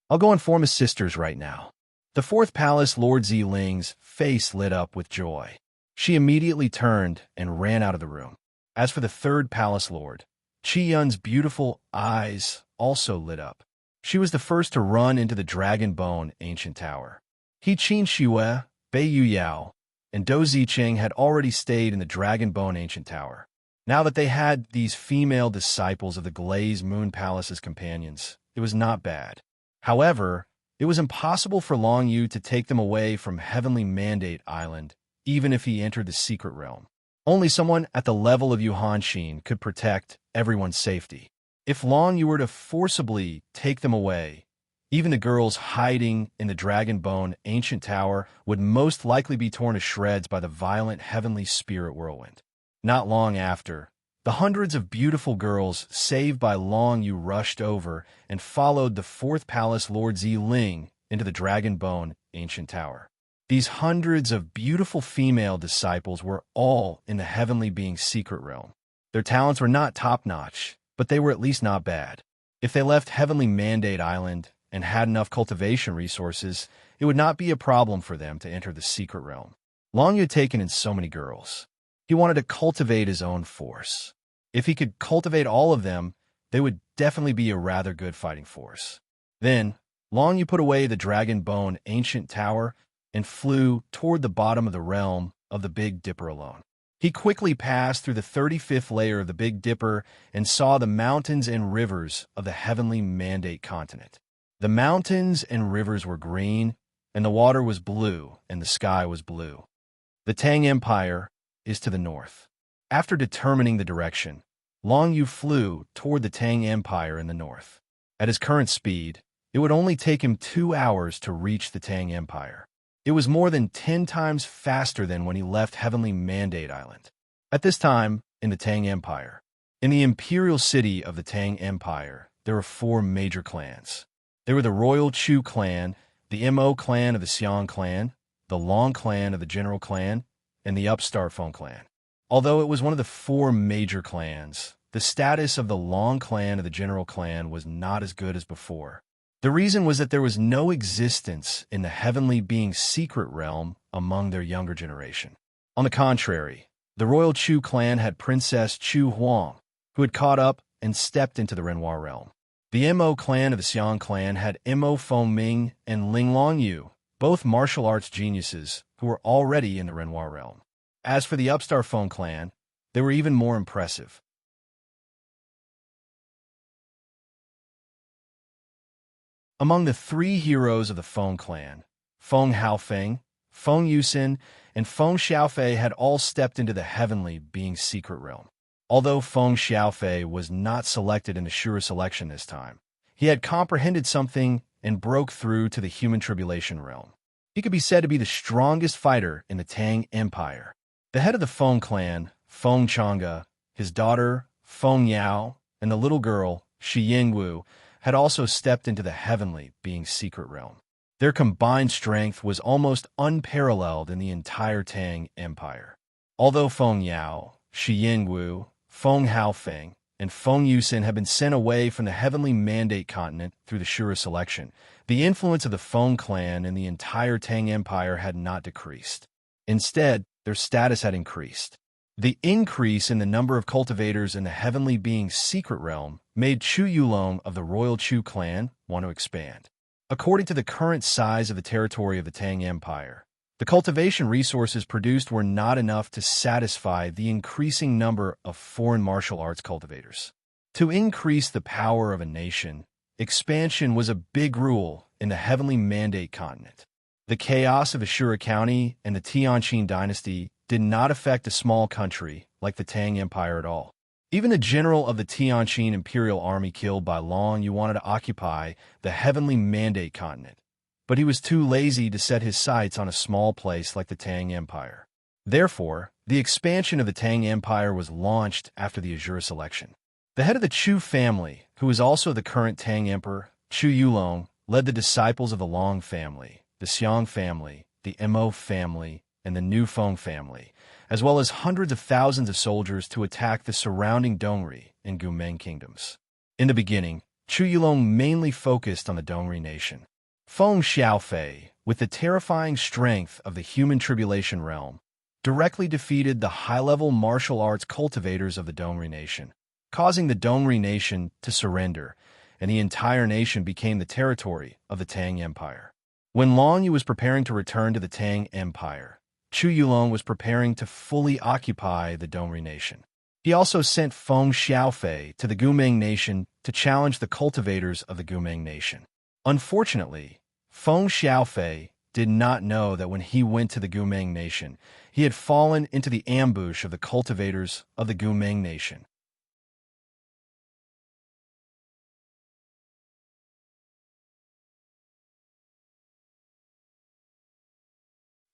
I'll go inform his sisters right now. The 4th Palace Lord Ziling's face lit up with joy. She immediately turned and ran out of the room. As for the 3rd Palace Lord, Qi Yun's beautiful eyes also lit up. She was the first to run into the Dragon Bone Ancient Tower. He Qin Shue, Bei Yu Yao, and Do Zicheng had already stayed in the Dragon Bone Ancient Tower. Now that they had these female disciples of the Glazed Moon Palace as companions, it was not bad. However, it was impossible for Long Yu to take them away from Heavenly Mandate Island, even if he entered the secret realm. Only someone at the level of Yu Hanshin could protect everyone's safety. If Long Yu were to forcibly take them away, Even the girls hiding in the dragon bone ancient tower would most likely be torn to shreds by the violent heavenly spirit whirlwind. Not long after, the hundreds of beautiful girls saved by Long Yu rushed over and followed the fourth palace Lord Zi Ling into the dragon bone ancient tower. These hundreds of beautiful female disciples were all in the heavenly being's secret realm. Their talents were not top-notch, but they were at least not bad. If they left Heavenly Mandate Island and had enough cultivation resources, it would not be a problem for them to enter the secret realm. Long Yu had taken in so many girls. He wanted to cultivate his own force. If he could cultivate all of them, they would definitely be a rather good fighting force. Then, Long Yu put away the dragon bone ancient tower and flew toward the bottom of the realm of the Big Dipper alone. He quickly passed through the 35th layer of the Big Dipper and saw the mountains and rivers of the Heavenly Mandate continent. The mountains and rivers were green, and the water was blue, and the sky was blue. The Tang Empire is to the north. After determining the direction, Long Yu flew toward the Tang Empire in the north. At his current speed, it would only take him 2 hours to reach the Tang Empire. It was more than 10 times faster than when he left Heavenly Mandate Island. At this time, in the Tang Empire, in the imperial city of the Tang Empire, there were 4 major clans. There were the Royal Chu clan, the Mo clan of the Xiang clan, the Long clan of the General clan, and the Upstart Feng clan. Although it was one of the 4 major clans, the status of the Long clan of the General clan was not as good as before. The reason was that there was no existence in the heavenly being's secret realm among their younger generation. On the contrary, the Royal Chu clan had Princess Chu Huang, who had caught up and stepped into the Renoir realm. The Mo clan of the Xiang clan had Mo Feng Ming and Ling Long Yu, both martial arts geniuses who were already in the Renoir realm. As for the Upstart Feng clan, they were even more impressive. Among the 3 heroes of the Feng clan, Feng Haofeng, Feng Yusin, and Feng Xiaofei had all stepped into the heavenly being's secret realm. Although Feng Xiaofei was not selected in the Shura selection this time, he had comprehended something and broke through to the human tribulation realm. He could be said to be the strongest fighter in the Tang Empire. The head of the Feng clan, Feng Chang'e, his daughter, Feng Yao, and the little girl, Shi Yingwu, had also stepped into the heavenly being's secret realm. Their combined strength was almost unparalleled in the entire Tang Empire. Although Feng Yao, Shi Yingwu, Feng Haofeng, and Feng Yusin had been sent away from the Heavenly Mandate continent through the Shura selection, the influence of the Feng clan in the entire Tang Empire had not decreased. Instead, their status had increased. The increase in the number of cultivators in the heavenly being's secret realm made Chu Yulong of the Royal Chu clan want to expand. According to the current size of the territory of the Tang Empire, the cultivation resources produced were not enough to satisfy the increasing number of foreign martial arts cultivators. To increase the power of a nation, expansion was a big rule in the Heavenly Mandate continent. The chaos of Ashura County and the Tianqing dynasty did not affect a small country like the Tang Empire at all. Even the general of the Tianqing imperial army killed by Long Yu wanted to occupy the Heavenly Mandate continent, but he was too lazy to set his sights on a small place like the Tang Empire. Therefore, the expansion of the Tang Empire was launched after the Ashura selection. The head of the Chu family, who is also the current Tang Emperor, Chu Yulong, led the disciples of the Long family, the Xiang family, the Mo family, and the New Feng family, as well as hundreds of thousands of soldiers to attack the surrounding Dongri and Gumeng kingdoms. In the beginning, Chu Yulong mainly focused on the Dongri nation. Feng Xiaofei, with the terrifying strength of the human tribulation realm, directly defeated the high-level martial arts cultivators of the Dongri nation, causing the Dongri nation to surrender, and the entire nation became the territory of the Tang Empire. When Long Yu was preparing to return to the Tang Empire, Chu Yulong was preparing to fully occupy the Dongri nation. He also sent Feng Xiaofei to the Gumeng nation to challenge the cultivators of the Gumeng nation. Unfortunately, Feng Xiaofei did not know that when he went to the Gumeng nation, he had fallen into the ambush of the cultivators of the Gumeng nation.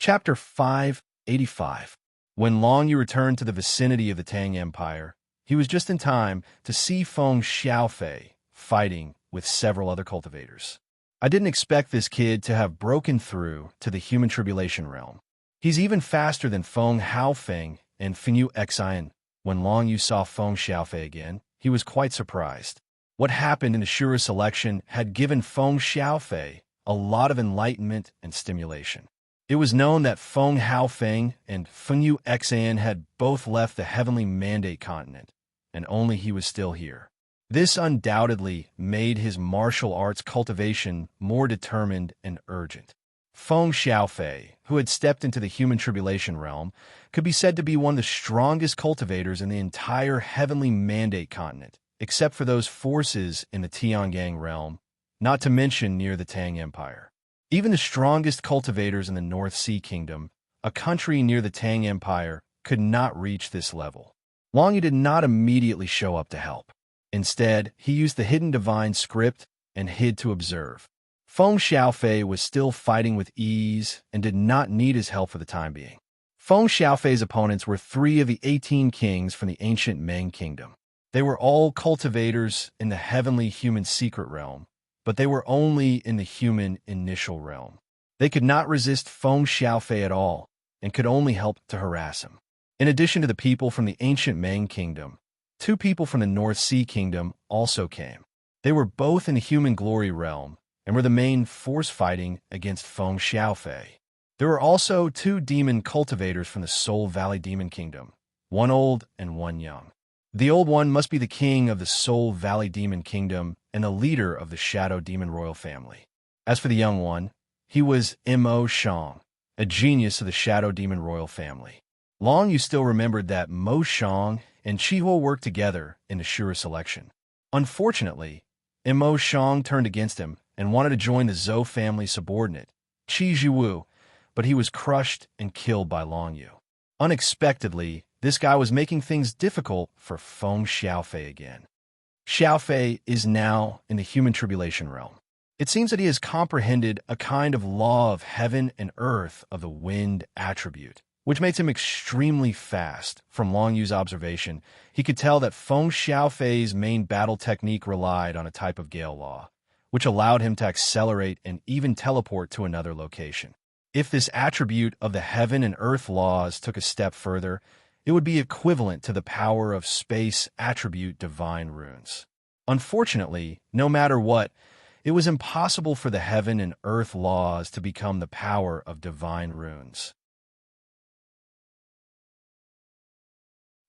Chapter 585. When Long Yu returned to the vicinity of the Tang Empire, he was just in time to see Feng Xiaofei fighting with several other cultivators. I didn't expect this kid to have broken through to the human tribulation realm. He's even faster than Feng Haofeng and Fenyu Xian. When Long Yu saw Feng Xiaofei again, he was quite surprised. What happened in the Shura selection had given Feng Xiaofei a lot of enlightenment and stimulation. It was known that Feng Haofeng and Fenyu Xian had both left the Heavenly Mandate continent, and only he was still here. This undoubtedly made his martial arts cultivation more determined and urgent. Feng Xiaofei, who had stepped into the human tribulation realm, could be said to be one of the strongest cultivators in the entire Heavenly Mandate continent, except for those forces in the Tiangang realm, not to mention near the Tang Empire. Even the strongest cultivators in the North Sea Kingdom, a country near the Tang Empire, could not reach this level. Long Yu did not immediately show up to help. Instead, he used the hidden divine script and hid to observe. Feng Xiaofei was still fighting with ease and did not need his help for the time being. Feng Xiaofei's opponents were 3 of the 18 kings from the ancient Ming Kingdom. They were all cultivators in the heavenly human secret realm, but they were only in the human initial realm. They could not resist Feng Xiaofei at all and could only help to harass him. In addition to the people from the ancient Ming Kingdom, 2 people from the North Sea Kingdom also came. They were both in the human glory realm and were the main force fighting against Feng Xiaofei. There were also 2 demon cultivators from the Soul Valley Demon Kingdom, one old and one young. The old one must be the king of the Soul Valley Demon Kingdom and a leader of the Shadow Demon royal family. As for the young one, he was Mo Shang, a genius of the Shadow Demon royal family. Long Yu still remembered that Mo Shang and Chihuo worked together in the Shura selection. Unfortunately, Mo Shang turned against him and wanted to join the Zhou family subordinate, Qi Zhiwu, but he was crushed and killed by Long Yu. Unexpectedly, this guy was making things difficult for Feng Xiaofei again. Xiaofei is now in the human tribulation realm. It seems that he has comprehended a kind of law of heaven and earth of the wind attribute, which makes him extremely fast. From Long Yu's observation, he could tell that Feng Xiaofei's main battle technique relied on a type of gale law, which allowed him to accelerate and even teleport to another location. If this attribute of the heaven and earth laws took a step further, it would be equivalent to the power of space attribute divine runes. Unfortunately, no matter what, it was impossible for the heaven and earth laws to become the power of divine runes.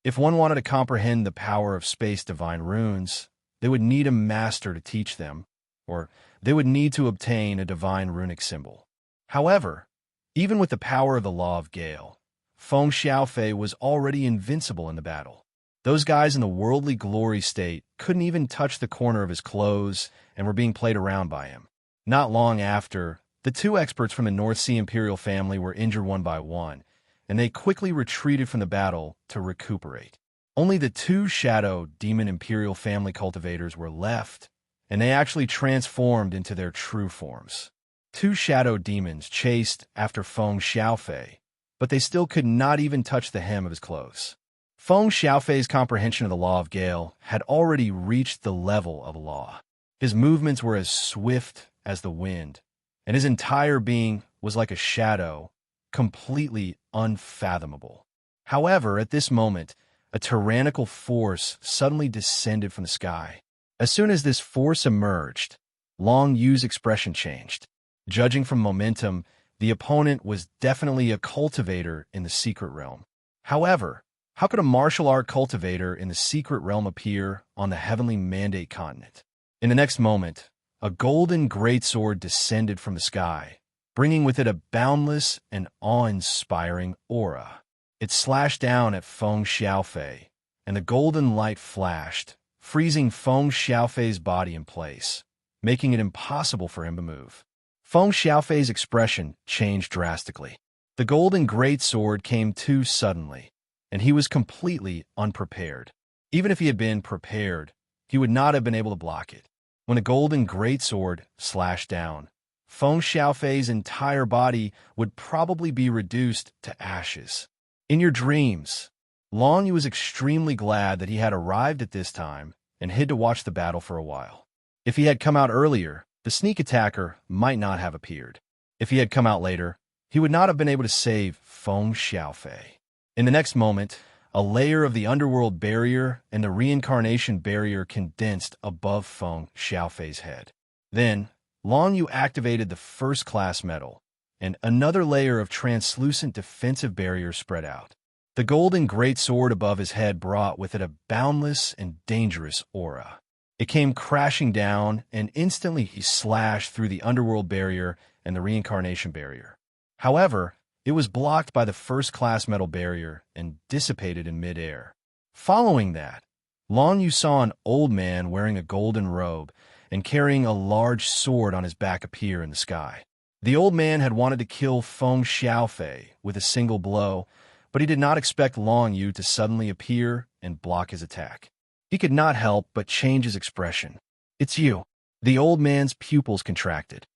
If one wanted to comprehend the power of space divine runes, they would need a master to teach them, or they would need to obtain a divine runic symbol. However, even with the power of the law of Gale, Feng Xiaofei was already invincible in the battle. Those guys in the worldly glory state couldn't even touch the corner of his clothes and were being played around by him. Not long after, the 2 experts from the North Sea Imperial family were injured one by one, and they quickly retreated from the battle to recuperate. Only the 2 Shadow Demon Imperial family cultivators were left, and they actually transformed into their true forms. 2 Shadow Demons chased after Feng Xiaofei, but they still could not even touch the hem of his clothes. Feng Xiaofei's comprehension of the law of Gale had already reached the level of law. His movements were as swift as the wind, and his entire being was like a shadow, completely unfathomable. However, at this moment, a tyrannical force suddenly descended from the sky. As soon as this force emerged, Long Yu's expression changed. Judging from momentum, the opponent was definitely a cultivator in the secret realm. However, how could a martial art cultivator in the secret realm appear on the Heavenly Mandate continent? In the next moment, a golden greatsword descended from the sky, bringing with it a boundless and awe-inspiring aura. It slashed down at Feng Xiaofei, and the golden light flashed, freezing Feng Xiaofei's body in place, making it impossible for him to move. Feng Xiaofei's expression changed drastically. The golden greatsword came too suddenly, and he was completely unprepared. Even if he had been prepared, he would not have been able to block it. When the golden greatsword slashed down, Feng Xiaofei's entire body would probably be reduced to ashes. In your dreams, Long Yu was extremely glad that he had arrived at this time and hid to watch the battle for a while. If he had come out earlier, the sneak attacker might not have appeared. If he had come out later, he would not have been able to save Feng Xiaofei. In the next moment, a layer of the underworld barrier and the reincarnation barrier condensed above Feng Xiaofei's head. Then, Long Yu activated the first-class metal, and another layer of translucent defensive barrier spread out. The golden greatsword above his head brought with it a boundless and dangerous aura. It came crashing down, and instantly he slashed through the underworld barrier and the reincarnation barrier. However, it was blocked by the first-class metal barrier and dissipated in midair. Following that, Long Yu saw an old man wearing a golden robe and carrying a large sword on his back appear in the sky. The old man had wanted to kill Feng Xiaofei with a single blow, but he did not expect Long Yu to suddenly appear and block his attack. He could not help but change his expression. "It's you." The old man's pupils contracted.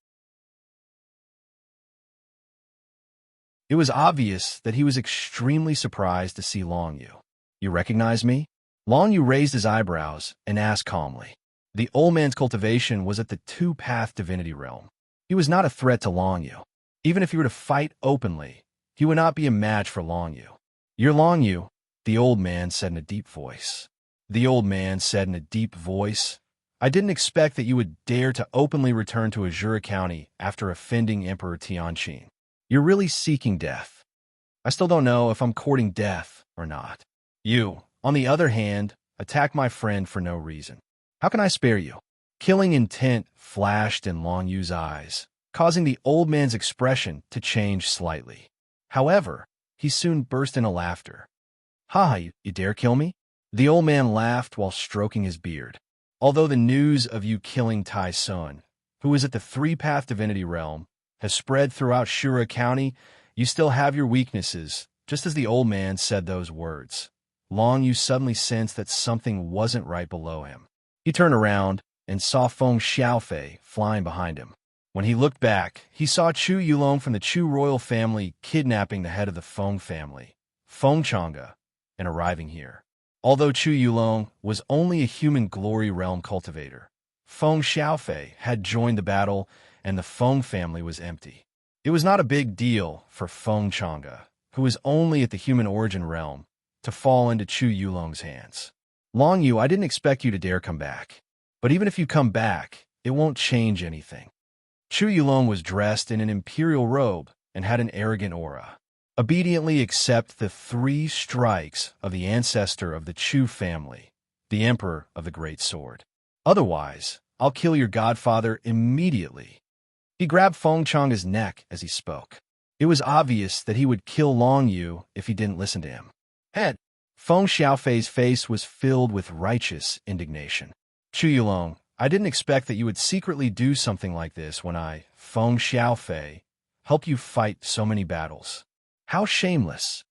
It was obvious that he was extremely surprised to see Long Yu. "You recognize me?" Long Yu raised his eyebrows and asked calmly. The old man's cultivation was at the two-path divinity realm. He was not a threat to Long Yu. Even if he were to fight openly, he would not be a match for Long Yu. "You're Long Yu," the old man said in a deep voice. The old man said in a deep voice, "I didn't expect that you would dare to openly return to Azura County after offending Emperor Tianqin. You're really seeking death. I still don't know if I'm courting death or not. You, on the other hand, attack my friend for no reason. How can I spare you?" Killing intent flashed in Long Yu's eyes, causing the old man's expression to change slightly. However, he soon burst into laughter. "Ha, you dare kill me?" The old man laughed while stroking his beard. "Although the news of you killing Tai Sun, who is at the three-path divinity realm, has spread throughout Shura County, you still have your weaknesses." Just as the old man said those words, Long Yu suddenly sensed that something wasn't right below him. He turned around and saw Feng Xiaofei flying behind him. When he looked back, he saw Chu Yulong from the Chu royal family kidnapping the head of the Feng family, Feng Chang'e, and arriving here. Although Chu Yulong was only a human glory realm cultivator, Feng Xiaofei had joined the battle and the Feng family was empty. It was not a big deal for Feng Chang'e, who was only at the human origin realm, to fall into Chu Yulong's hands. "Long Yu, I didn't expect you to dare come back. But even if you come back, it won't change anything." Chu Yulong was dressed in an imperial robe and had an arrogant aura. "Obediently accept the 3 strikes of the ancestor of the Chu family, the Emperor of the Great Sword. Otherwise, I'll kill your godfather immediately." He grabbed Feng Chang'e's neck as he spoke. It was obvious that he would kill Long Yu if he didn't listen to him. "Head!" Feng Xiaofei's face was filled with righteous indignation. "Chu Yulong, I didn't expect that you would secretly do something like this when I, Feng Xiaofei, helped you fight so many battles. How shameless."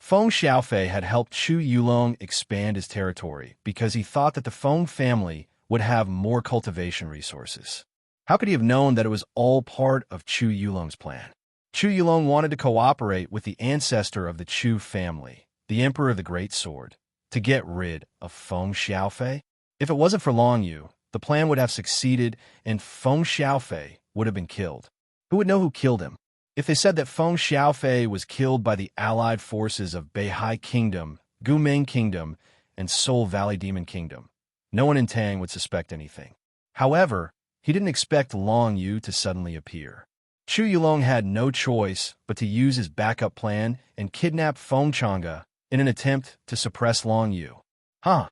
Feng Xiaofei had helped Chu Yulong expand his territory because he thought that the Feng family would have more cultivation resources. How could he have known that it was all part of Chu Yulong's plan? Chu Yulong wanted to cooperate with the ancestor of the Chu family, the Emperor of the Great Sword, to get rid of Feng Xiaofei. If it wasn't for Long Yu, the plan would have succeeded and Feng Xiaofei would have been killed. Who would know who killed him? If they said that Feng Xiaofei was killed by the allied forces of Beihai Kingdom, Gumeng Kingdom, and Soul Valley Demon Kingdom, no one in Tang would suspect anything. However, he didn't expect Long Yu to suddenly appear. Chu Yulong had no choice but to use his backup plan and kidnap Feng Chang'e in an attempt to suppress Long Yu. "Huh?"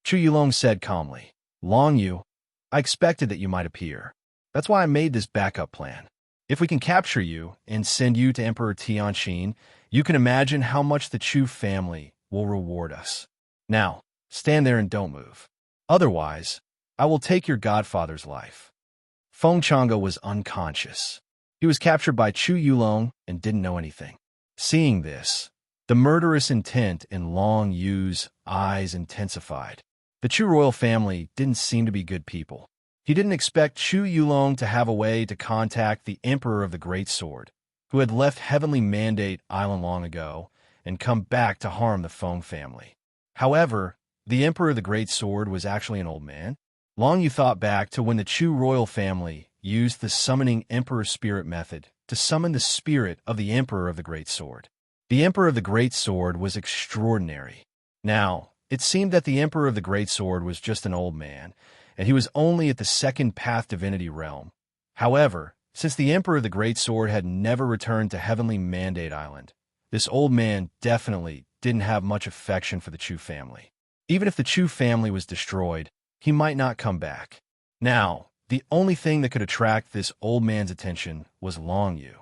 Chu Yulong said calmly. "Long Yu, I expected that you might appear. That's why I made this backup plan. If we can capture you and send you to Emperor Tianqin, you can imagine how much the Chu family will reward us. Now, stand there and don't move. Otherwise, I will take your godfather's life." Feng Chang'e was unconscious. He was captured by Chu Yulong and didn't know anything. Seeing this, the murderous intent in Long Yu's eyes intensified. The Chu royal family didn't seem to be good people. He didn't expect Chu Yulong to have a way to contact the Emperor of the Great Sword, who had left Heavenly Mandate Island long ago and come back to harm the Feng family. However, the Emperor of the Great Sword was actually an old man. Long Yu thought back to when the Chu royal family used the summoning Emperor Spirit method to summon the spirit of the Emperor of the Great Sword. The Emperor of the Great Sword was extraordinary. Now, it seemed that the Emperor of the Great Sword was just an old man, and he was only at the second path divinity realm. However, since the Emperor of the Great Sword had never returned to Heavenly Mandate Island, this old man definitely didn't have much affection for the Chu family. Even if the Chu family was destroyed, he might not come back. Now, the only thing that could attract this old man's attention was Long Yu.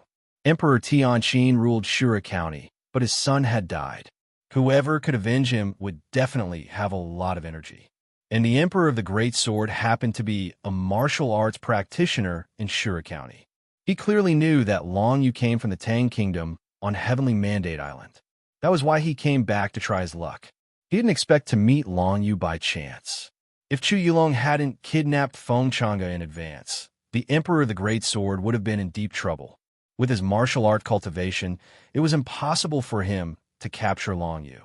Emperor Tianqin ruled Shura County, but his son had died. Whoever could avenge him would definitely have a lot of energy. And the Emperor of the Great Sword happened to be a martial arts practitioner in Shura County. He clearly knew that Long Yu came from the Tang Kingdom on Heavenly Mandate Island. That was why he came back to try his luck. He didn't expect to meet Long Yu by chance. If Chu Yulong hadn't kidnapped Feng Chang'e in advance, the Emperor of the Great Sword would have been in deep trouble. With his martial art cultivation, it was impossible for him to capture Long Yu.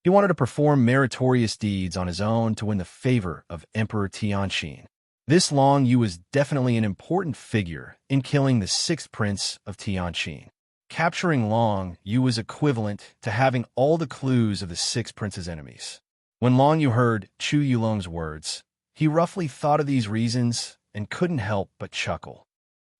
He wanted to perform meritorious deeds on his own to win the favor of Emperor Tianqin. This Long Yu was definitely an important figure in killing the sixth prince of Tianqin. Capturing Long Yu was equivalent to having all the clues of the sixth prince's enemies. When Long Yu heard Chu Yulong's words, he roughly thought of these reasons and couldn't help but chuckle.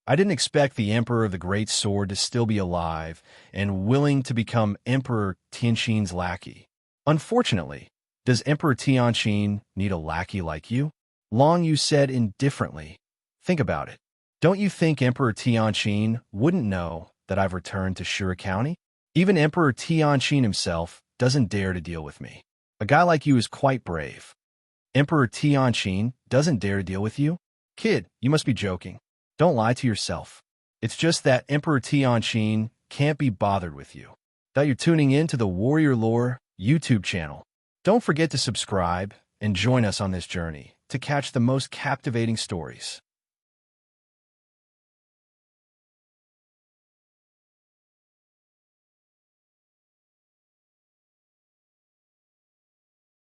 I didn't expect the Emperor of the Great Sword to still be alive and willing to become Emperor Tianqin's lackey. Unfortunately, does Emperor Tianqin need a lackey like you? Long Yu said indifferently. Think about it. Don't you think Emperor Tianqin wouldn't know that I've returned to Shura County? Even Emperor Tianqin himself doesn't dare to deal with me. A guy like you is quite brave. Emperor Tianqin doesn't dare to deal with you? Kid, you must be joking. Don't lie to yourself. It's just that Emperor Tianqin can't be bothered with you. That you're tuning in to the Warrior Lore YouTube channel. Don't forget to subscribe and join us on this journey to catch the most captivating stories.